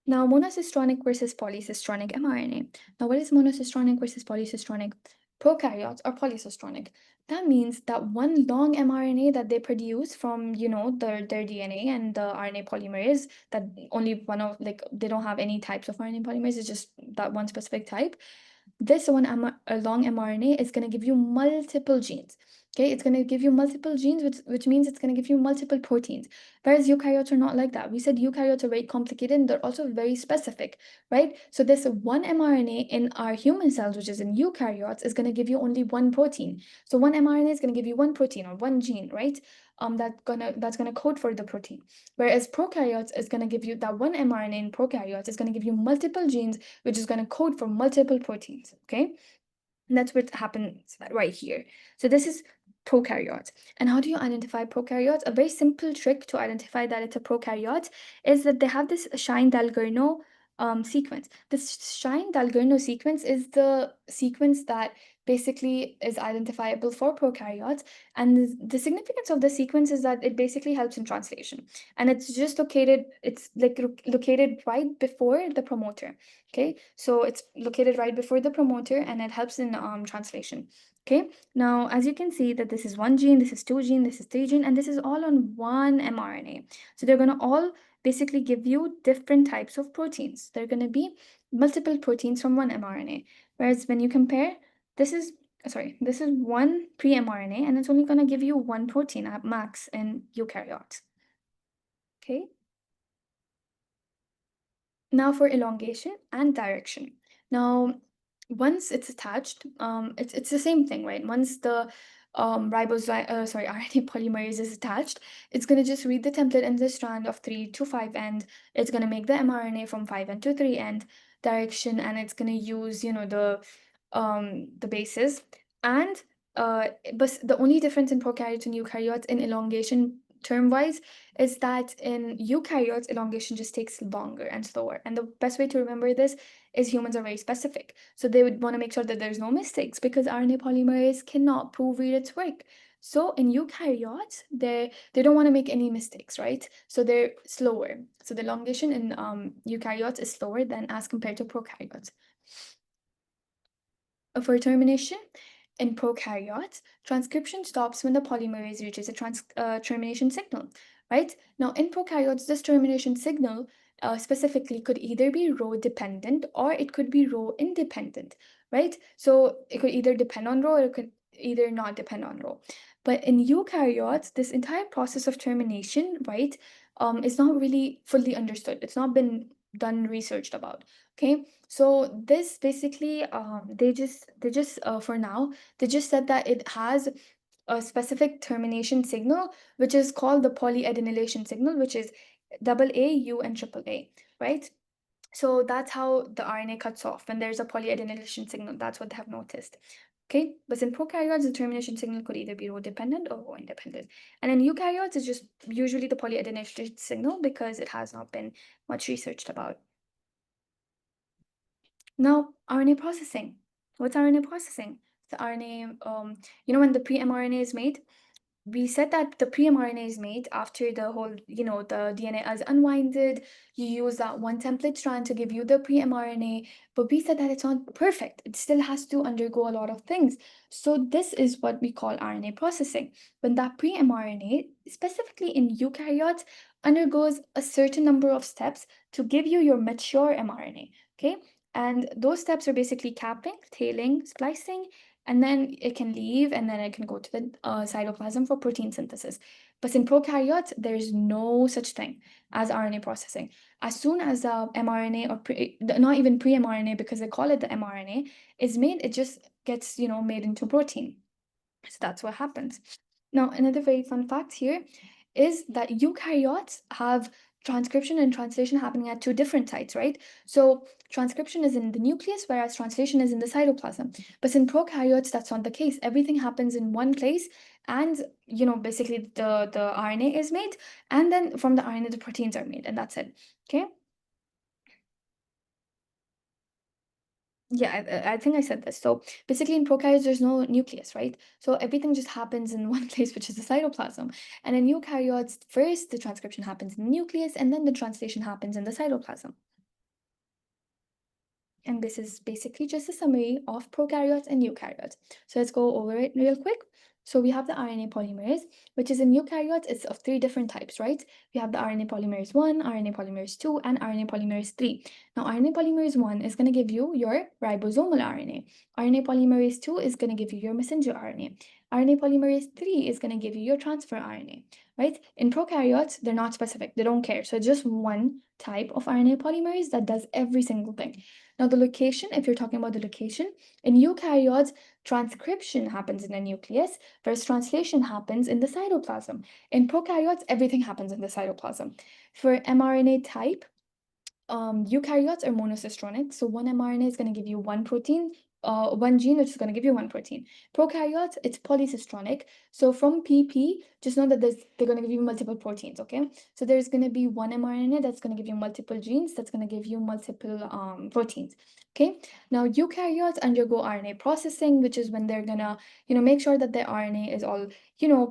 Now, monocistronic versus polycistronic mRNA. Now, what is monocistronic versus polycistronic? Prokaryotes are polycistronic. That means that one long mRNA that they produce from, their DNA and the RNA polymerase, that only one of, like, they don't have any types of RNA polymerase, it's just that one specific type. This one, a long mRNA, is going to give you multiple genes. Okay, it's going to give you multiple genes, which means it's going to give you multiple proteins. Whereas eukaryotes are not like that. We said eukaryotes are very complicated and they're also very specific, right? So this one mRNA in our human cells, which is in eukaryotes, is going to give you only one protein. So one mRNA is going to give you one protein or one gene, right? That's gonna code for the protein. Whereas prokaryotes is gonna give you that one mRNA in prokaryotes is gonna give you multiple genes, which is gonna code for multiple proteins. Okay, and that's what happens right here. So this is prokaryotes. And how do you identify prokaryotes? A very simple trick to identify that it's a prokaryote is that they have this shine Dalgarno sequence. This Shine-Dalgarno sequence is the sequence that basically is identifiable for prokaryotes, and the significance of the sequence is that it basically helps in translation, and it's just located. It's like located right before the promoter. Okay, so it's located right before the promoter, and it helps in translation. Okay, now as you can see that this is one gene, this is two gene, this is three gene, and this is all on one mRNA. So they're gonna all basically give you different types of proteins. They're going to be multiple proteins from one mRNA. Whereas when you compare, this is this is one pre-mRNA, and it's only going to give you one protein at max in eukaryotes. Okay. Now for elongation and direction. Now, once it's attached, it's the same thing, right? Once the RNA polymerase is attached, it's gonna just read the template in the strand of 3 to 5 end. It's gonna make the mRNA from 5 end to 3 end direction, and it's gonna use, the bases. And but the only difference in prokaryotes and eukaryotes in elongation term wise is that in eukaryotes, elongation just takes longer and slower. And the best way to remember this is humans are very specific. So they would want to make sure that there's no mistakes because RNA polymerase cannot prove read its work. So in eukaryotes, they don't want to make any mistakes, right? So they're slower. So the elongation in eukaryotes is slower than as compared to prokaryotes. For termination, in prokaryotes, transcription stops when the polymerase reaches a termination signal, right? Now, in prokaryotes, this termination signal specifically could either be row dependent or it could be row independent, right? So it could either depend on row or it could either not depend on row. But in eukaryotes, this entire process of termination, right, is not really fully understood. It's not been done researched about. Okay, so this basically, they just for now they just said that it has a specific termination signal, which is called the polyadenylation signal, which is double A, U, and triple A, right? So that's how the RNA cuts off when there's a polyadenylation signal. That's what they have noticed. Okay, but in prokaryotes, the termination signal could either be row dependent or row independent. And in eukaryotes, it's just usually the polyadenylation signal because it has not been much researched about. Now, RNA processing. What's RNA processing? The RNA, when the pre-mRNA is made, we said that the pre-mRNA is made after the whole, the DNA is unwinded. You use that one template strand to give you the pre-mRNA, but we said that it's not perfect. It still has to undergo a lot of things. So this is what we call RNA processing. When that pre-mRNA, specifically in eukaryotes, undergoes a certain number of steps to give you your mature mRNA, okay? And those steps are basically capping, tailing, splicing, and then it can leave and then it can go to the cytoplasm for protein synthesis. But in prokaryotes, there's no such thing as RNA processing. As soon as mRNA or not even pre-mRNA, because they call it the mRNA, is made, it just gets made into protein. So that's what happens. Now, another very fun fact here is that eukaryotes have transcription and translation happening at two different sites, right? So transcription is in the nucleus, whereas translation is in the cytoplasm. But in prokaryotes, that's not the case. Everything happens in one place, and basically the RNA is made, and then from the RNA the proteins are made, and that's it. Okay. Yeah, I think I said this. So basically, in prokaryotes, there's no nucleus, right? So everything just happens in one place, which is the cytoplasm. And in eukaryotes, first the transcription happens in the nucleus, and then the translation happens in the cytoplasm. And this is basically just a summary of prokaryotes and eukaryotes. So let's go over it real quick. So we have the RNA polymerase, which is in eukaryotes, it's of three different types, right? We have the RNA polymerase 1, RNA polymerase 2, and RNA polymerase 3. Now, RNA polymerase 1 is going to give you your ribosomal RNA. RNA polymerase 2 is going to give you your messenger RNA. RNA polymerase 3 is going to give you your transfer RNA, right? In prokaryotes, they're not specific. They don't care. So it's just one type of RNA polymerase that does every single thing. Now, the location, if you're talking about the location, in eukaryotes, transcription happens in the nucleus, whereas translation happens in the cytoplasm. In prokaryotes, everything happens in the cytoplasm. For mRNA type, eukaryotes are monocistronic, so one mRNA is going to give you one protein one gene, which is going to give you one protein. Prokaryotes, it's polycistronic. So from PP, just know that they're going to give you multiple proteins, okay? So there's going to be one mRNA that's going to give you multiple genes, that's going to give you multiple proteins, okay? Now, eukaryotes undergo RNA processing, which is when they're going to, make sure that their RNA is all,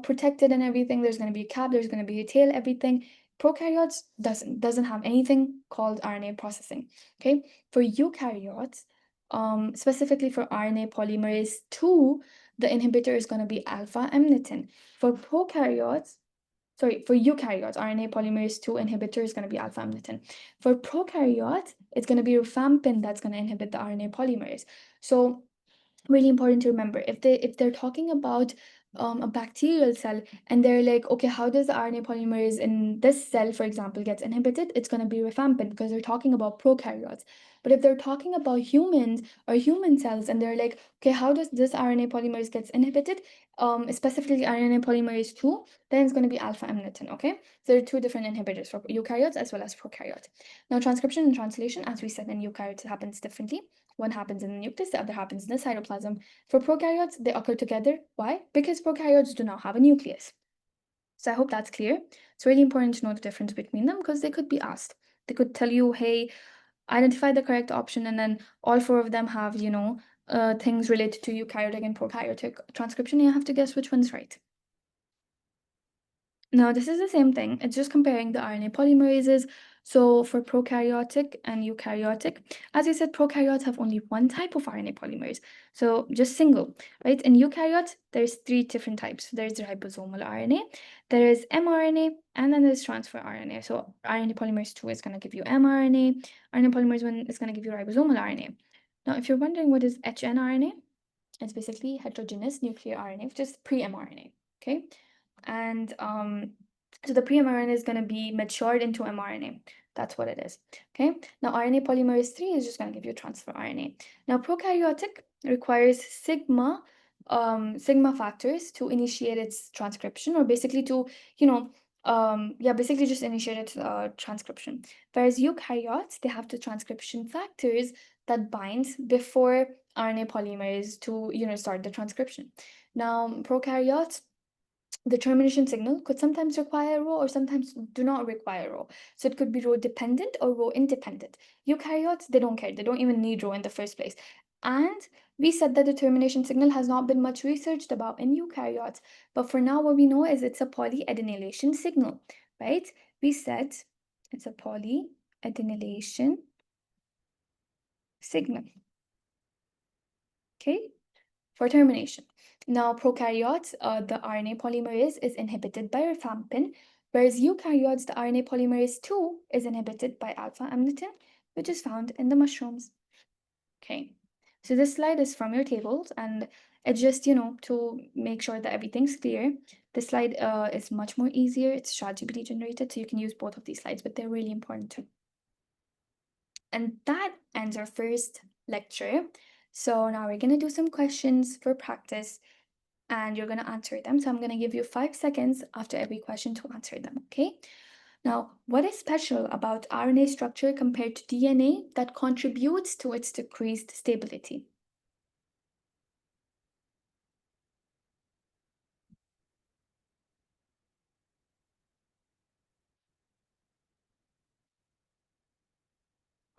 protected and everything. There's going to be a cap, there's going to be a tail, everything. Prokaryotes doesn't have anything called RNA processing, okay? For eukaryotes, specifically for RNA polymerase 2, the inhibitor is going to be alpha amnitin. For eukaryotes, RNA polymerase 2 inhibitor is going to be alpha amnitin. For prokaryotes, it's going to be rifampin that's going to inhibit the RNA polymerase. So really important to remember, if they're talking about a bacterial cell and they're like, okay, how does the RNA polymerase in this cell, for example, gets inhibited, it's going to be rifampin, because they're talking about prokaryotes. But if they're talking about humans or human cells and they're like, okay, how does this RNA polymerase gets inhibited, specifically RNA polymerase 2, then it's going to be alpha amnitin, okay? So there are two different inhibitors for eukaryotes as well as prokaryotes. Now, transcription and translation, as we said, in eukaryotes happens differently. One happens in the nucleus, the other happens in the cytoplasm. For prokaryotes, they occur together. Why? Because prokaryotes do not have a nucleus. So I hope that's clear. It's really important to know the difference between them because they could be asked. They could tell you, hey, identify the correct option, and then all four of them have, things related to eukaryotic and prokaryotic transcription. You have to guess which one's right. Now, this is the same thing. It's just comparing the RNA polymerases. So for prokaryotic and eukaryotic, as you said, prokaryotes have only one type of RNA polymerase. So just single, right? In eukaryotes, there's three different types. There's ribosomal RNA, there is mRNA, and then there's transfer RNA. So RNA polymerase 2 is going to give you mRNA. RNA polymerase 1 is going to give you ribosomal RNA. Now, if you're wondering what is hnRNA, it's basically heterogeneous nuclear RNA, which is pre-mRNA, okay? And so the pre-mRNA is going to be matured into mRNA. That's what it is, okay? Now, RNA polymerase 3 is just going to give you transfer RNA. Now, prokaryotic requires sigma factors to initiate its transcription, or basically to, basically just initiate its transcription. Whereas eukaryotes, they have the transcription factors that binds before RNA polymerase to, start the transcription. Now, prokaryotes, the termination signal could sometimes require Rho or sometimes do not require Rho. So it could be Rho dependent or Rho independent. Eukaryotes, they don't care. They don't even need Rho in the first place. And we said that the termination signal has not been much researched about in eukaryotes. But for now, what we know is it's a polyadenylation signal, right? We said it's a polyadenylation signal, okay, for termination. Now, prokaryotes, the RNA polymerase is inhibited by rifampin, whereas eukaryotes, the RNA polymerase 2 is inhibited by alpha amnitin, which is found in the mushrooms. Okay, so this slide is from your tables, and it's just, to make sure that everything's clear. This slide is much more easier. It's ChatGPT generated, so you can use both of these slides, but they're really important too. And that ends our first lecture. So now we're going to do some questions for practice, and you're going to answer them. So I'm going to give you 5 seconds after every question to answer them, okay? Now, what is special about RNA structure compared to DNA that contributes to its decreased stability?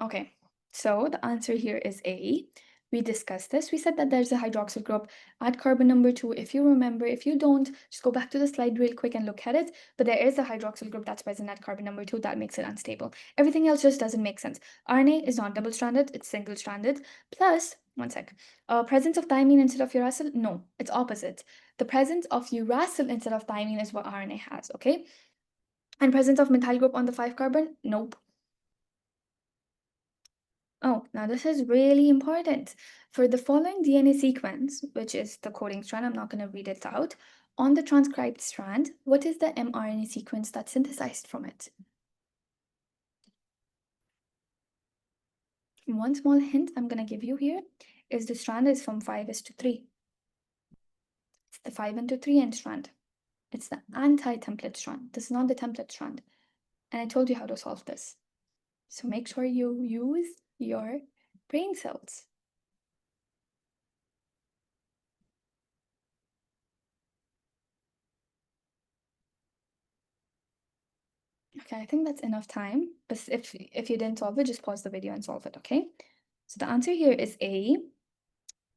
Okay, so the answer here is A. We discussed this. We said that there's a hydroxyl group at carbon number 2. If you remember, if you don't, just go back to the slide real quick and look at it. But there is a hydroxyl group that's present at carbon number 2 that makes it unstable. Everything else just doesn't make sense. RNA is not double-stranded, it's single-stranded. Plus, one sec, presence of thymine instead of uracil? No, it's opposite. The presence of uracil instead of thymine is what RNA has, okay? And presence of methyl group on the 5 carbon? Nope. Oh, now this is really important. For the following DNA sequence, which is the coding strand, I'm not going to read it out. On the transcribed strand, what is the mRNA sequence that's synthesized from it? One small hint I'm going to give you here is the strand is from 5:3. It's the 5:3 end strand. It's the anti-template strand. This is not the template strand. And I told you how to solve this. So make sure you use your brain cells. Okay, I think that's enough time. But if you didn't solve it, just pause the video and solve it, okay? So the answer here is A.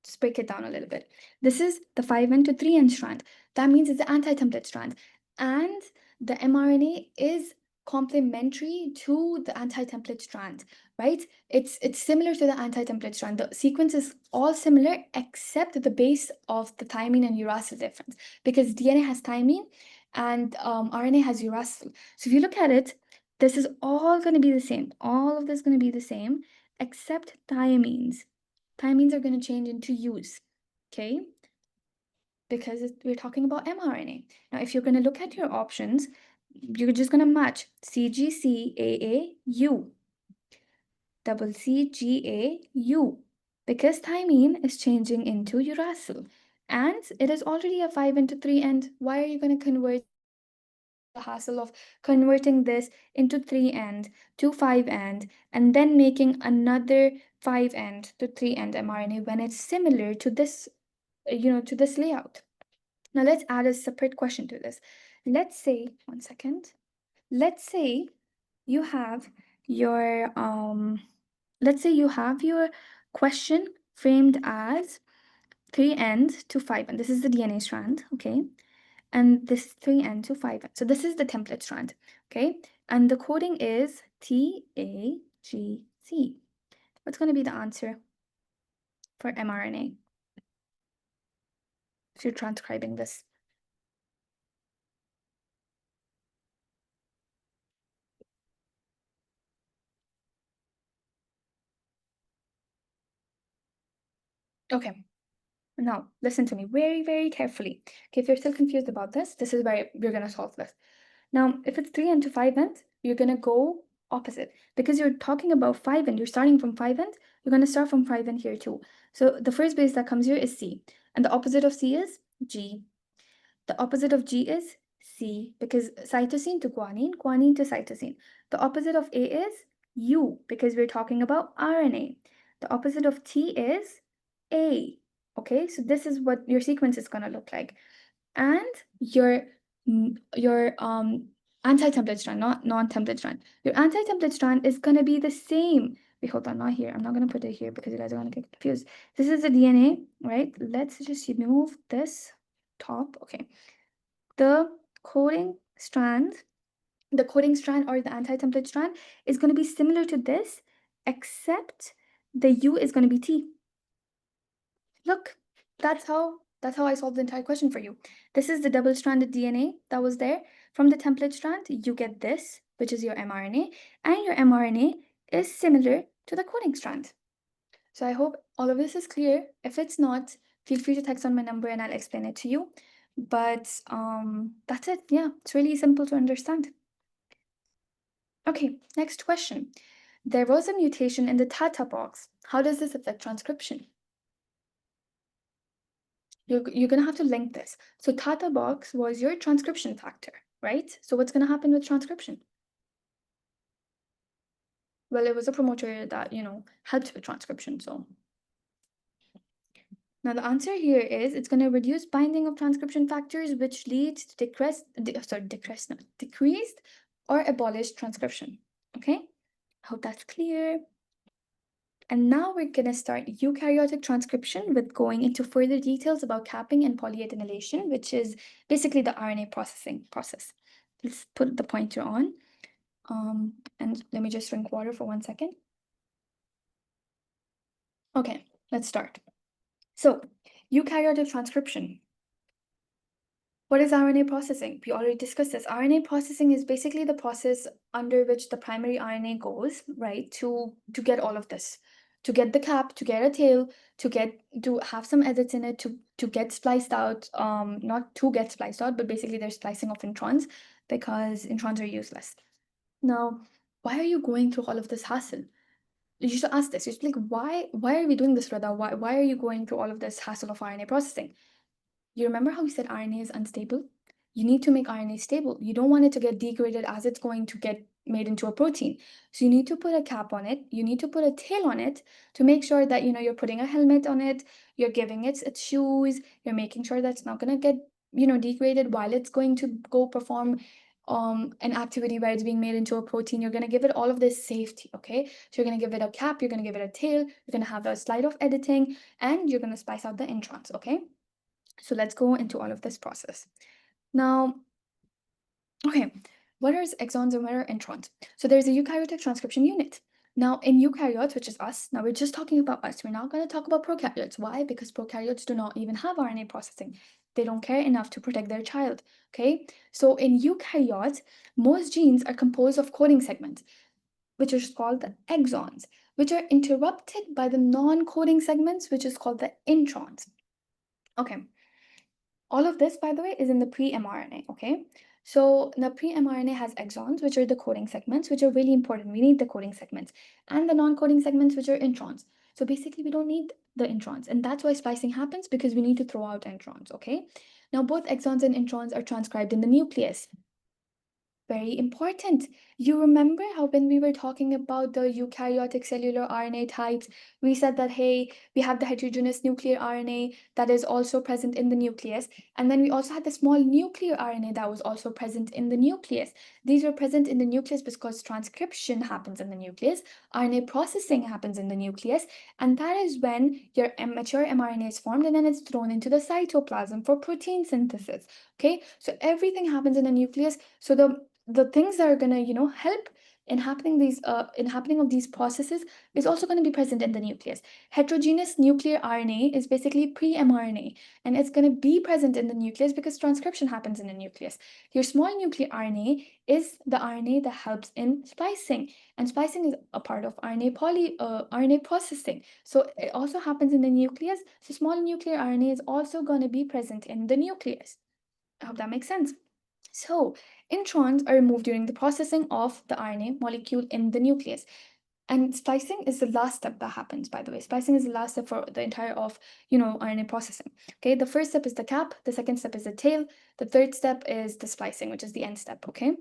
Just break it down a little bit. This is the 5' to 3' strand. That means it's the anti-template strand. And the mRNA is complementary to the anti-template strand, right? It's similar to the anti-template strand. The sequence is all similar except the base of the thymine and uracil difference, because DNA has thymine and RNA has uracil. So if you look at it, this is all going to be the same. All of this is going to be the same except thymines. Thymines are going to change into U's, okay? Because we're talking about mRNA. Now, if you're going to look at your options, you're just going to match CGCAAU, double CGAU, because thymine is changing into uracil. And it is already a 5' to 3'. Why are you going to convert the hassle of converting this into 3' to 5' and then making another 5' to 3' mRNA when it's similar to this, to this layout? Now let's add a separate question to this. Let's say, one second. Let's say you have your let's say you have your question framed as 3' to 5'. This is the DNA strand, okay? And this 3' to 5'. So this is the template strand, okay? And the coding is TAGC. What's going to be the answer for mRNA if you're transcribing this? Okay, now listen to me very, very carefully. Okay, if you're still confused about this, this is where we're going to solve this. Now, if it's 3' to 5', you're going to go opposite. Because you're talking about 5', you're starting from 5', you're going to start from 5' here too. So the first base that comes here is C. And the opposite of C is G. The opposite of G is C, because cytosine to guanine, guanine to cytosine. The opposite of A is U, because we're talking about RNA. The opposite of T is A. Okay, so this is what your sequence is going to look like. And your anti-template strand, not non-template strand. Your anti-template strand is going to be the same. Wait, hold on, not here. I'm not going to put it here because you guys are going to get confused. This is the DNA, right? Let's just remove this top. Okay. The coding strand, the coding strand or the anti-template strand is going to be similar to this, except the U is going to be T. Look, that's how I solved the entire question for you. This is the double-stranded DNA that was there. From the template strand, you get this, which is your mRNA, and your mRNA is similar to the coding strand. So I hope all of this is clear. If it's not, feel free to text on my number and I'll explain it to you. But that's it. Yeah, it's really simple to understand. Okay, next question. There was a mutation in the Tata box. How does this affect transcription? You're going to have to link this. So Tata box was your transcription factor, right? So what's going to happen with transcription? Well, it was a promoter that, helped with transcription. So now the answer here is it's going to reduce binding of transcription factors, which leads to decreased or abolished transcription. Okay, I hope that's clear. And now we're going to start eukaryotic transcription with going into further details about capping and polyadenylation, which is basically the RNA processing process. Let's put the pointer on. And let me just drink water for 1 second. Okay, let's start. So, eukaryotic transcription. What is RNA processing? We already discussed this. RNA processing is basically the process under which the primary RNA goes, right, to get all of this, to get the cap, to get a tail, to have some edits in it, to get spliced out. Not to get spliced out, but basically they're splicing off introns because introns are useless. Now, why are you going through all of this hassle? You should ask this. You should be like, why are we doing this, Rida? Why are you going through all of this hassle of RNA processing? You remember how we said RNA is unstable? You need to make RNA stable. You don't want it to get degraded as it's going to get made into a protein. So you need to put a cap on it. You need to put a tail on it to make sure that, you're putting a helmet on it. You're giving it its shoes. You're making sure that it's not going to get, degraded while it's going to go perform an activity where it's being made into a protein, you're going to give it all of this safety, okay? So you're going to give it a cap, you're going to give it a tail, you're going to have a slide of editing, and you're going to spice out the introns, okay? So let's go into all of this process. Now, okay, what are exons and what are introns? So there's a eukaryotic transcription unit. Now, in eukaryotes, which is us, now we're just talking about us. We're not going to talk about prokaryotes. Why? Because prokaryotes do not even have RNA processing. They don't care enough to protect their child. Okay? So in eukaryotes, most genes are composed of coding segments, which is called the exons, which are interrupted by the non-coding segments, which is called the introns. Okay. All of this, by the way, is in the pre-mRNA, okay? So the pre-mRNA has exons, which are the coding segments, which are really important. We need the coding segments, and the non-coding segments, which are introns. So basically, we don't need the introns, and that's why splicing happens, because we need to throw out introns, okay? Now, both exons and introns are transcribed in the nucleus. Very important. You remember how when we were talking about the eukaryotic cellular RNA types, we said that, hey, we have the heterogeneous nuclear RNA that is also present in the nucleus. And then we also had the small nuclear RNA that was also present in the nucleus. These are present in the nucleus because transcription happens in the nucleus, RNA processing happens in the nucleus, and that is when your mature mRNA is formed and then it's thrown into the cytoplasm for protein synthesis. Okay, so everything happens in the nucleus. So the things that are gonna, help in happening of these processes is also going to be present in the nucleus. Heterogeneous nuclear RNA is basically pre-mRNA, and it's going to be present in the nucleus because transcription happens in the nucleus. Your small nuclear RNA is the RNA that helps in splicing, and splicing is a part of RNA processing. So it also happens in the nucleus. So small nuclear RNA is also going to be present in the nucleus. I hope that makes sense. So, introns are removed during the processing of the RNA molecule in the nucleus. And splicing is the last step that happens, by the way. Splicing is the last step for the entire of, RNA processing. Okay, the first step is the cap, the second step is the tail, the third step is the splicing, which is the end step, okay?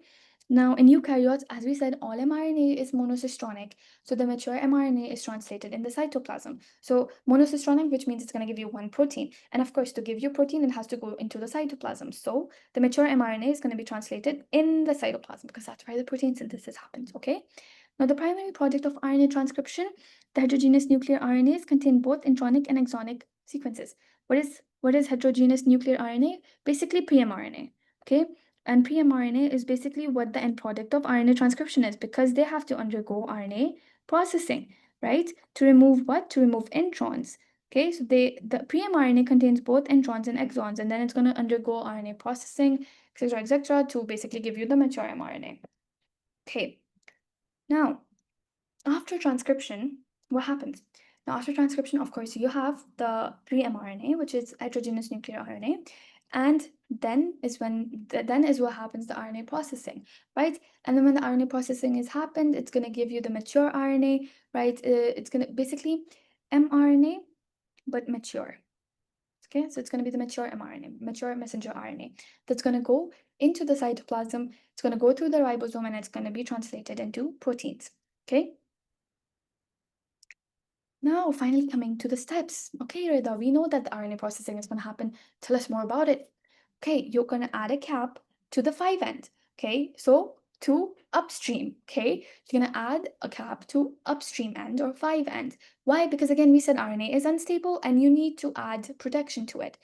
Now, in eukaryotes, as we said, all mRNA is monocistronic, so the mature mRNA is translated in the cytoplasm. So, monocistronic, which means it's going to give you one protein. And of course, to give you protein, it has to go into the cytoplasm. So, the mature mRNA is going to be translated in the cytoplasm because that's where the protein synthesis happens, okay? Now, the primary project of RNA transcription, the heterogeneous nuclear RNAs contain both intronic and exonic sequences. What is heterogeneous nuclear RNA? Basically, pre-mRNA, okay? And pre-mRNA is basically what the end product of RNA transcription is, because they have to undergo RNA processing, right? To remove what? To remove introns. Okay, so the pre-mRNA contains both introns and exons, and then it's going to undergo RNA processing, etc., to basically give you the mature mRNA. Okay, now after transcription, what happens? Now, after transcription, of course, you have the pre-mRNA, which is heterogeneous nuclear RNA, and then is what happens, the RNA processing, right? And then when the RNA processing is happened, it's going to give you the mature RNA, right? It's going to basically mRNA, but mature. Okay, so it's going to be the mature mRNA, mature messenger RNA, that's going to go into the cytoplasm. It's going to go through the ribosome, and it's going to be translated into proteins. Okay. Now, finally coming to the steps. Okay, Rida, we know that the RNA processing is going to happen. Tell us more about it. Okay, you're going to add a cap to the 5' end. Okay, so to upstream. Okay, you're going to add a cap to upstream end or 5' end. Why? Because again, we said RNA is unstable and you need to add protection to it.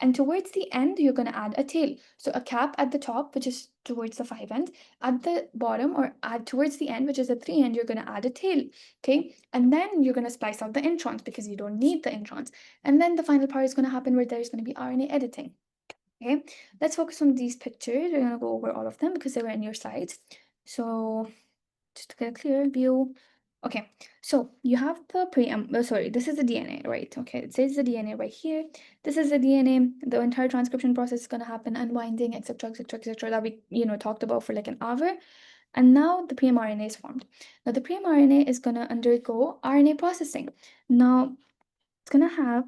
And towards the end, you're going to add a tail. So a cap at the top, which is towards the 5' end. At the bottom, or add towards the end, which is the 3' end, you're going to add a tail. Okay. And then you're going to splice out the introns because you don't need the introns. And then the final part is going to happen where there's going to be RNA editing. Okay. Let's focus on these pictures. We're going to go over all of them because they were in your slides. So just to get a clear view. Okay, so you have the this is the DNA, right? Okay, it says the DNA right here. This is the DNA. The entire transcription process is going to happen, unwinding, etc., that we, talked about for like an hour. And now the pre-mRNA is formed. Now the pre-mRNA is going to undergo RNA processing. Now it's going to have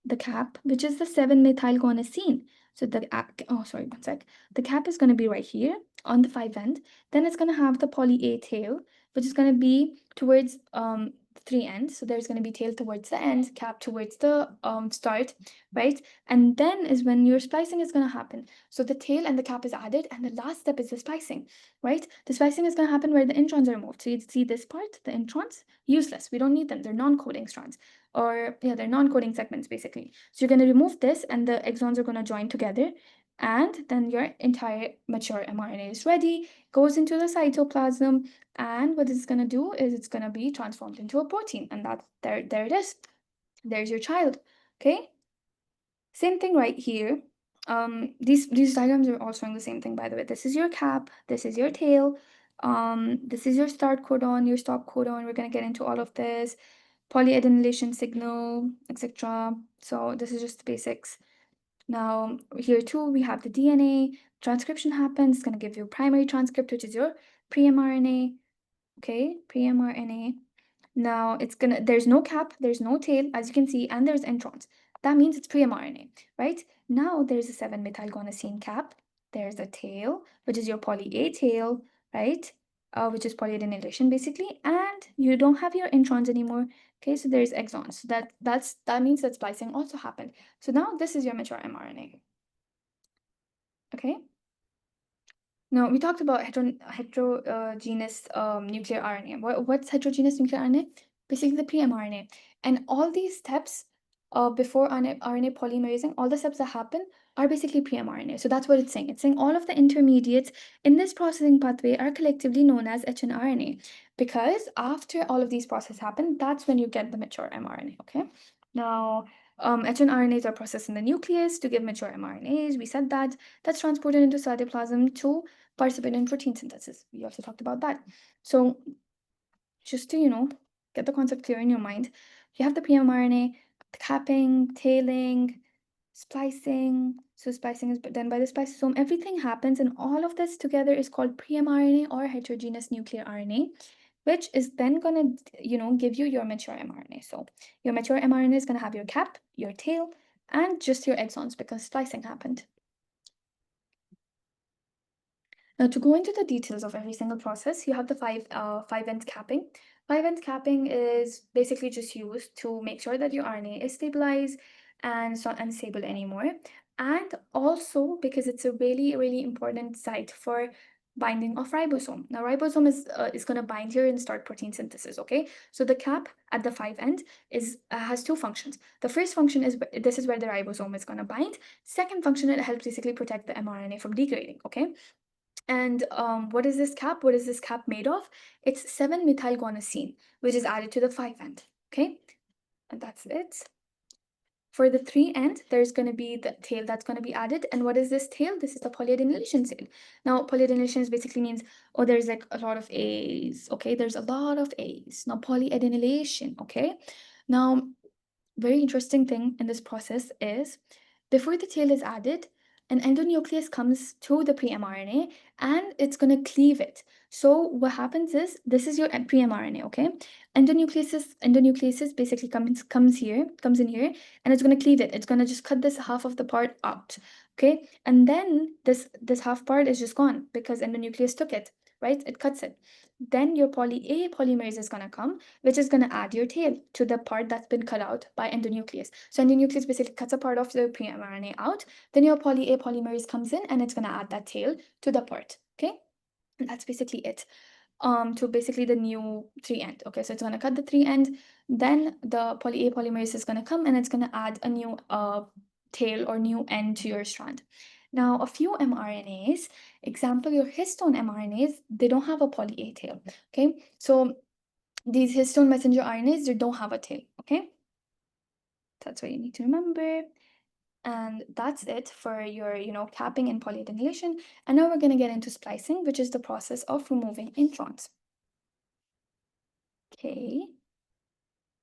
the cap, which is the 7-methylguanosine. So one sec. The cap is going to be right here on the 5' end. Then it's going to have the poly A tail, which is going to be towards three ends. So there's going to be tail towards the end, cap towards the start, right? And then is when your splicing is going to happen. So the tail and the cap is added, and the last step is the splicing, right? The splicing is going to happen where the introns are removed. So you see this part, the introns, useless. We don't need them. They're non-coding strands, or yeah, they're non-coding segments basically. So you're going to remove this, and the exons are going to join together, and then your entire mature mRNA is ready, goes into the cytoplasm, and what it's going to do is it's going to be transformed into a protein, and there it is. There's your child. Okay, same thing right here. These diagrams are all showing the same thing, by the way. This is your cap, this is your tail, this is your start codon, your stop codon. We're going to get into all of this, polyadenylation signal, etc. So this is just the basics. Now here too we have the DNA. Transcription happens. It's going to give you primary transcript, which is your pre-mRNA. Okay, pre-mRNA. Now there's no cap, there's no tail, as you can see, and there's introns. That means it's pre-mRNA, right? Now there's a 7-methylguanosine cap. There's a tail, which is your poly A tail, right? Which is polyadenylation basically, and you don't have your introns anymore. Okay, so there's exons. So that means that splicing also happened. So now this is your mature mRNA. Okay. Now, we talked about heterogeneous nuclear RNA. What's heterogeneous nuclear RNA? Basically, the pre-mRNA. And all these steps before RNA polymerizing, all the steps that happen are basically pre-mRNA. So that's what it's saying. It's saying all of the intermediates in this processing pathway are collectively known as hnRNA. Because after all of these processes happen, that's when you get the mature mRNA, okay? Now, hnRNAs are processed in the nucleus to give mature mRNAs. We said that. That's transported into cytoplasm to participate in protein synthesis. We also talked about that. So just to, get the concept clear in your mind, you have the pre-mRNA, the capping, tailing, splicing. So splicing is done by the spliceosome. Everything happens, and all of this together is called pre-mRNA or heterogeneous nuclear RNA, which is then going to, give you your mature mRNA. So your mature mRNA is going to have your cap, your tail, and just your exons because splicing happened. Now, to go into the details of every single process, you have the five-end capping. Five-end capping is basically just used to make sure that your RNA is stabilized and it's not unstable anymore. And also because it's a really, really important site for binding of ribosome. Now, ribosome is going to bind here and start protein synthesis, okay? So the cap at the five end has two functions. The first function is this is where the ribosome is going to bind. Second function, it helps basically protect the mRNA from degrading, okay? And what is this cap? What is this cap made of? It's 7-methylguanosine, which is added to the 5-end, okay? And that's it. For the 3-end, there's going to be the tail that's going to be added. And what is this tail? This is the polyadenylation tail. Now, polyadenylation basically means, oh, there's like a lot of A's, okay? There's a lot of A's. Now, polyadenylation, okay? Now, very interesting thing in this process is before the tail is added, an endonuclease comes to the pre-mRNA and it's going to cleave it. So what happens is this is your pre-mRNA, okay? Endonucleases basically comes in here, and it's going to cleave it. It's going to just cut this half of the part out, okay? And then this half part is just gone because endonuclease took it, right? It cuts it. Then your poly A polymerase is going to come, which is going to add your tail to the part that's been cut out by endonuclease. So endonuclease basically cuts a part of the pre-mRNA out. Then your poly A polymerase comes in and it's going to add that tail to the part, okay? And that's basically it. To basically the new 3-end. Okay, so it's going to cut the 3-end. Then the poly A polymerase is going to come and it's going to add a new tail or new end to your strand. Now, a few mRNAs, example, your histone mRNAs, they don't have a poly A tail. Okay, so these histone messenger RNAs, they don't have a tail. Okay, that's what you need to remember. And that's it for your, capping and polyadenylation. And now we're going to get into splicing, which is the process of removing introns.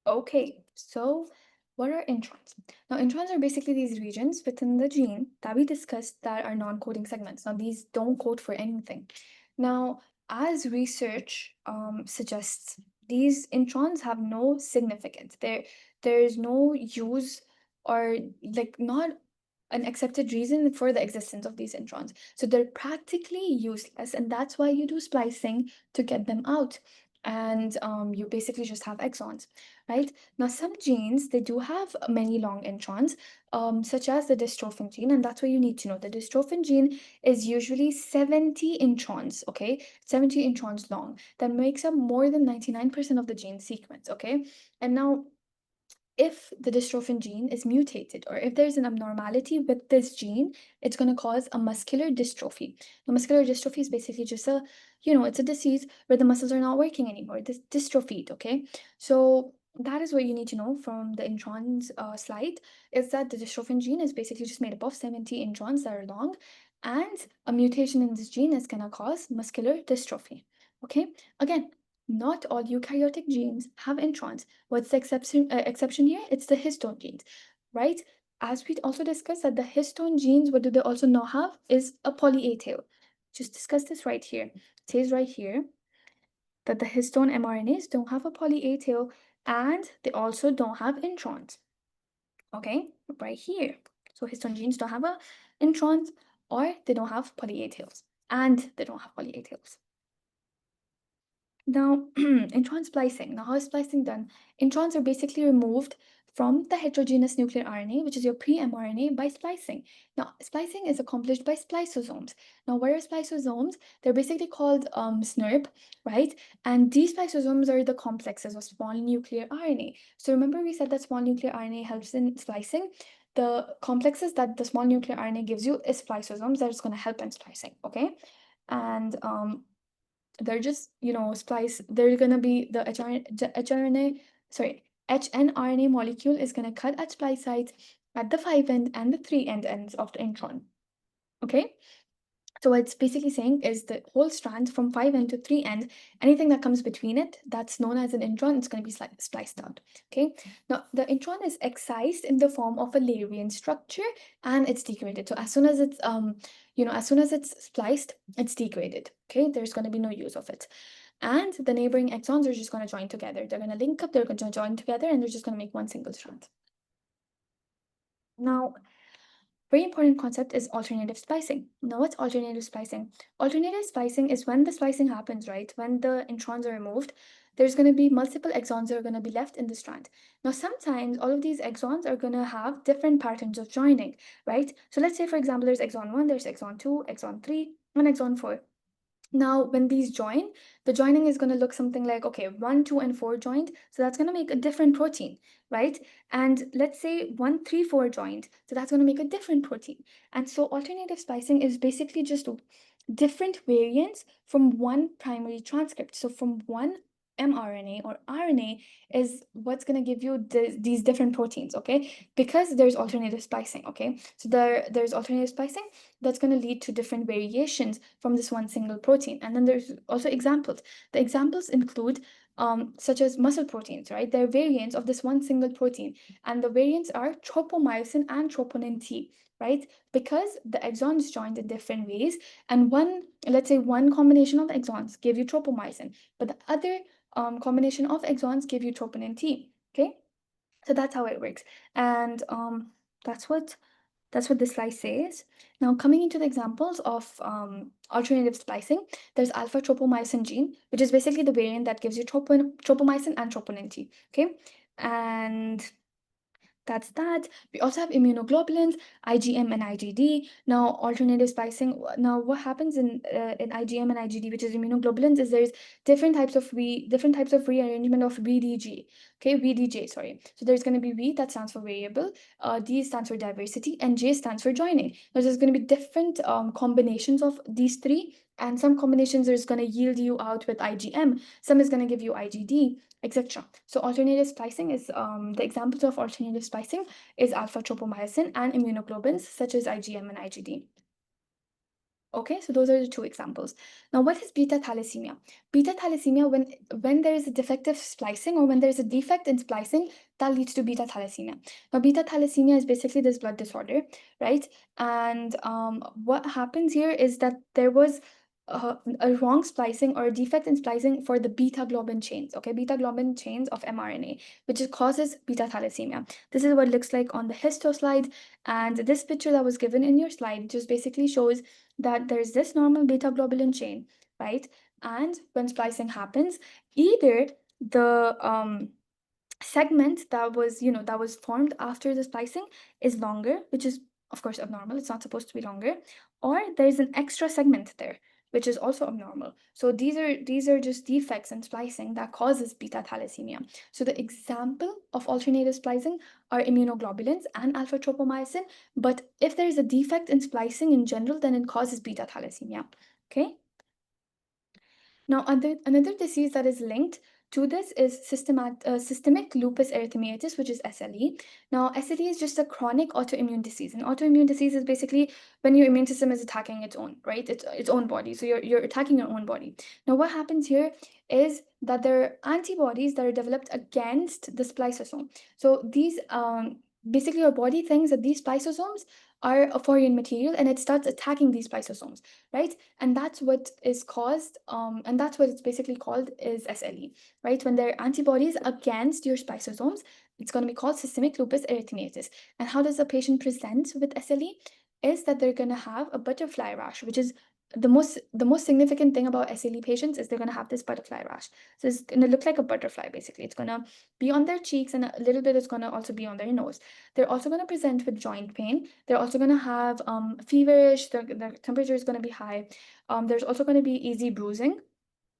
Okay, so what are introns? Now, introns are basically these regions within the gene that we discussed that are non-coding segments. Now, these don't code for anything. Now, as research suggests, these introns have no significance. There is no use or like not an accepted reason for the existence of these introns. So they're practically useless, and that's why you do splicing to get them out. and you basically just have exons, right? Now, some genes, they do have many long introns, such as the dystrophin gene, and that's what you need to know. The dystrophin gene is usually 70 introns, okay? 70 introns long. That makes up more than 99% of the gene sequence, okay? And now, if the dystrophin gene is mutated or if there's an abnormality with this gene, it's going to cause a muscular dystrophy. The muscular dystrophy is basically just a, it's a disease where the muscles are not working anymore. This dystrophy, okay? So that is what you need to know from the introns slide, is that the dystrophin gene is basically just made up of 70 introns that are long, and a mutation in this gene is going to cause muscular dystrophy. Okay, again, not all eukaryotic genes have introns. What's the exception here? It's the histone genes, right? As we also discussed that the histone genes, what do they also not have is a poly A tail. Just discuss this right here. It says right here that the histone mRNAs don't have a poly A tail and they also don't have introns. Okay, right here. So histone genes don't have a introns or they don't have poly A tails and they don't have poly A tails. Now, intron splicing. Now, how is splicing done? Introns are basically removed from the heterogeneous nuclear RNA, which is your pre-mRNA, by splicing. Now, splicing is accomplished by spliceosomes. Now, what are spliceosomes? They're basically called SNRP, right? And these spliceosomes are the complexes of small nuclear RNA. So remember we said that small nuclear RNA helps in splicing. The complexes that the small nuclear RNA gives you is spliceosomes that is going to help in splicing, okay? And they're just splice, they're gonna be the hrna sorry hnRNA molecule is gonna cut at splice sites at the 5 end and the 3 ends of the intron. Okay, so what it's basically saying is the whole strand from 5 end to 3 end, anything that comes between it that's known as an intron, it's going to be spliced out. Okay, now the intron is excised in the form of a Leyrian structure and it's degraded. So as soon as it's as soon as it's spliced, it's degraded. Okay, there's going to be no use of it. And the neighboring exons are just going to join together. They're going to link up, they're going to join together, and they're just going to make one single strand. Now, very important concept is alternative splicing. Now, what's alternative splicing? Alternative splicing is when the splicing happens, right? When the introns are removed, there's going to be multiple exons that are going to be left in the strand. Now, sometimes all of these exons are going to have different patterns of joining, right? So let's say, for example, there's exon 1, there's exon 2, exon 3, and exon 4. Now, when these join, the joining is going to look something like, okay, 1, 2, and 4 joined. So that's going to make a different protein, right? And let's say 1, 3, 4 joined. So that's going to make a different protein. And so alternative splicing is basically just different variants from one primary transcript. So from one mRNA or RNA is what's going to give you these different proteins, okay? Because there's alternative splicing, okay? So there's alternative splicing that's going to lead to different variations from this one single protein. And then there's also examples. The examples include such as muscle proteins, right? They're variants of this one single protein. And the variants are tropomyosin and troponin T, right? Because the exons joined in different ways. And let's say one combination of exons gave you tropomyosin, but the other combination of exons give you troponin T, okay? So that's how it works. And that's what this slide says. Now, coming into the examples of alternative splicing, there's alpha tropomyosin gene, which is basically the variant that gives you tropomyosin and troponin T. Okay, and that's that. We also have immunoglobulins, IgM and IgD. Now, alternative splicing. Now, what happens in IgM and IgD, which is immunoglobulins, is there's different types of rearrangement of VDG. Okay, VDJ. Sorry. So there's going to be V that stands for variable, D stands for diversity, and J stands for joining. Now, there's going to be different combinations of these three, and some combinations is going to yield you out with IgM. Some is going to give you IgD, etc. So alternative splicing is the examples of alternative splicing is alpha tropomyosin and immunoglobulins such as IgM and IgD. Okay, so those are the two examples. Now, what is beta thalassemia? Beta thalassemia, when there is a defective splicing or when there is a defect in splicing, that leads to beta thalassemia. Now, beta thalassemia is basically this blood disorder, right? And what happens here is that there was a wrong splicing or a defect in splicing for the beta globin chains, okay? Beta globin chains of mRNA, which causes beta thalassemia. This is what it looks like on the histo slide. And this picture that was given in your slide just basically shows that there's this normal beta globulin chain, right? And when splicing happens, either the segment that was, that was formed after the splicing is longer, which is of course abnormal, it's not supposed to be longer, or there's an extra segment there, which is also abnormal. So these are just defects in splicing that causes beta thalassemia. So the example of alternative splicing are immunoglobulins and alpha tropomyosin, but if there's a defect in splicing in general, then it causes beta thalassemia. Okay. Now, another disease that is linked to this is systemic lupus erythematosus, which is SLE. Now, SLE is just a chronic autoimmune disease. And autoimmune disease is basically when your immune system is attacking its own, right? Its own body. So you're attacking your own body. Now, what happens here is that there are antibodies that are developed against the spliceosome. So these basically your body thinks that these spliceosomes are a foreign material and it starts attacking these spliceosomes, right? And that's what is caused, and that's what it's basically called is SLE, right? When there are antibodies against your spliceosomes, it's going to be called systemic lupus erythematosus. And how does a patient present with SLE? Is that they're going to have a butterfly rash, which is the most significant thing about SLE patients is they're going to have this butterfly rash. So it's going to look like a butterfly, basically. It's going to be on their cheeks, and a little bit is going to also be on their nose. They're also going to present with joint pain. They're also going to have feverish. Their temperature is going to be high. There's also going to be easy bruising,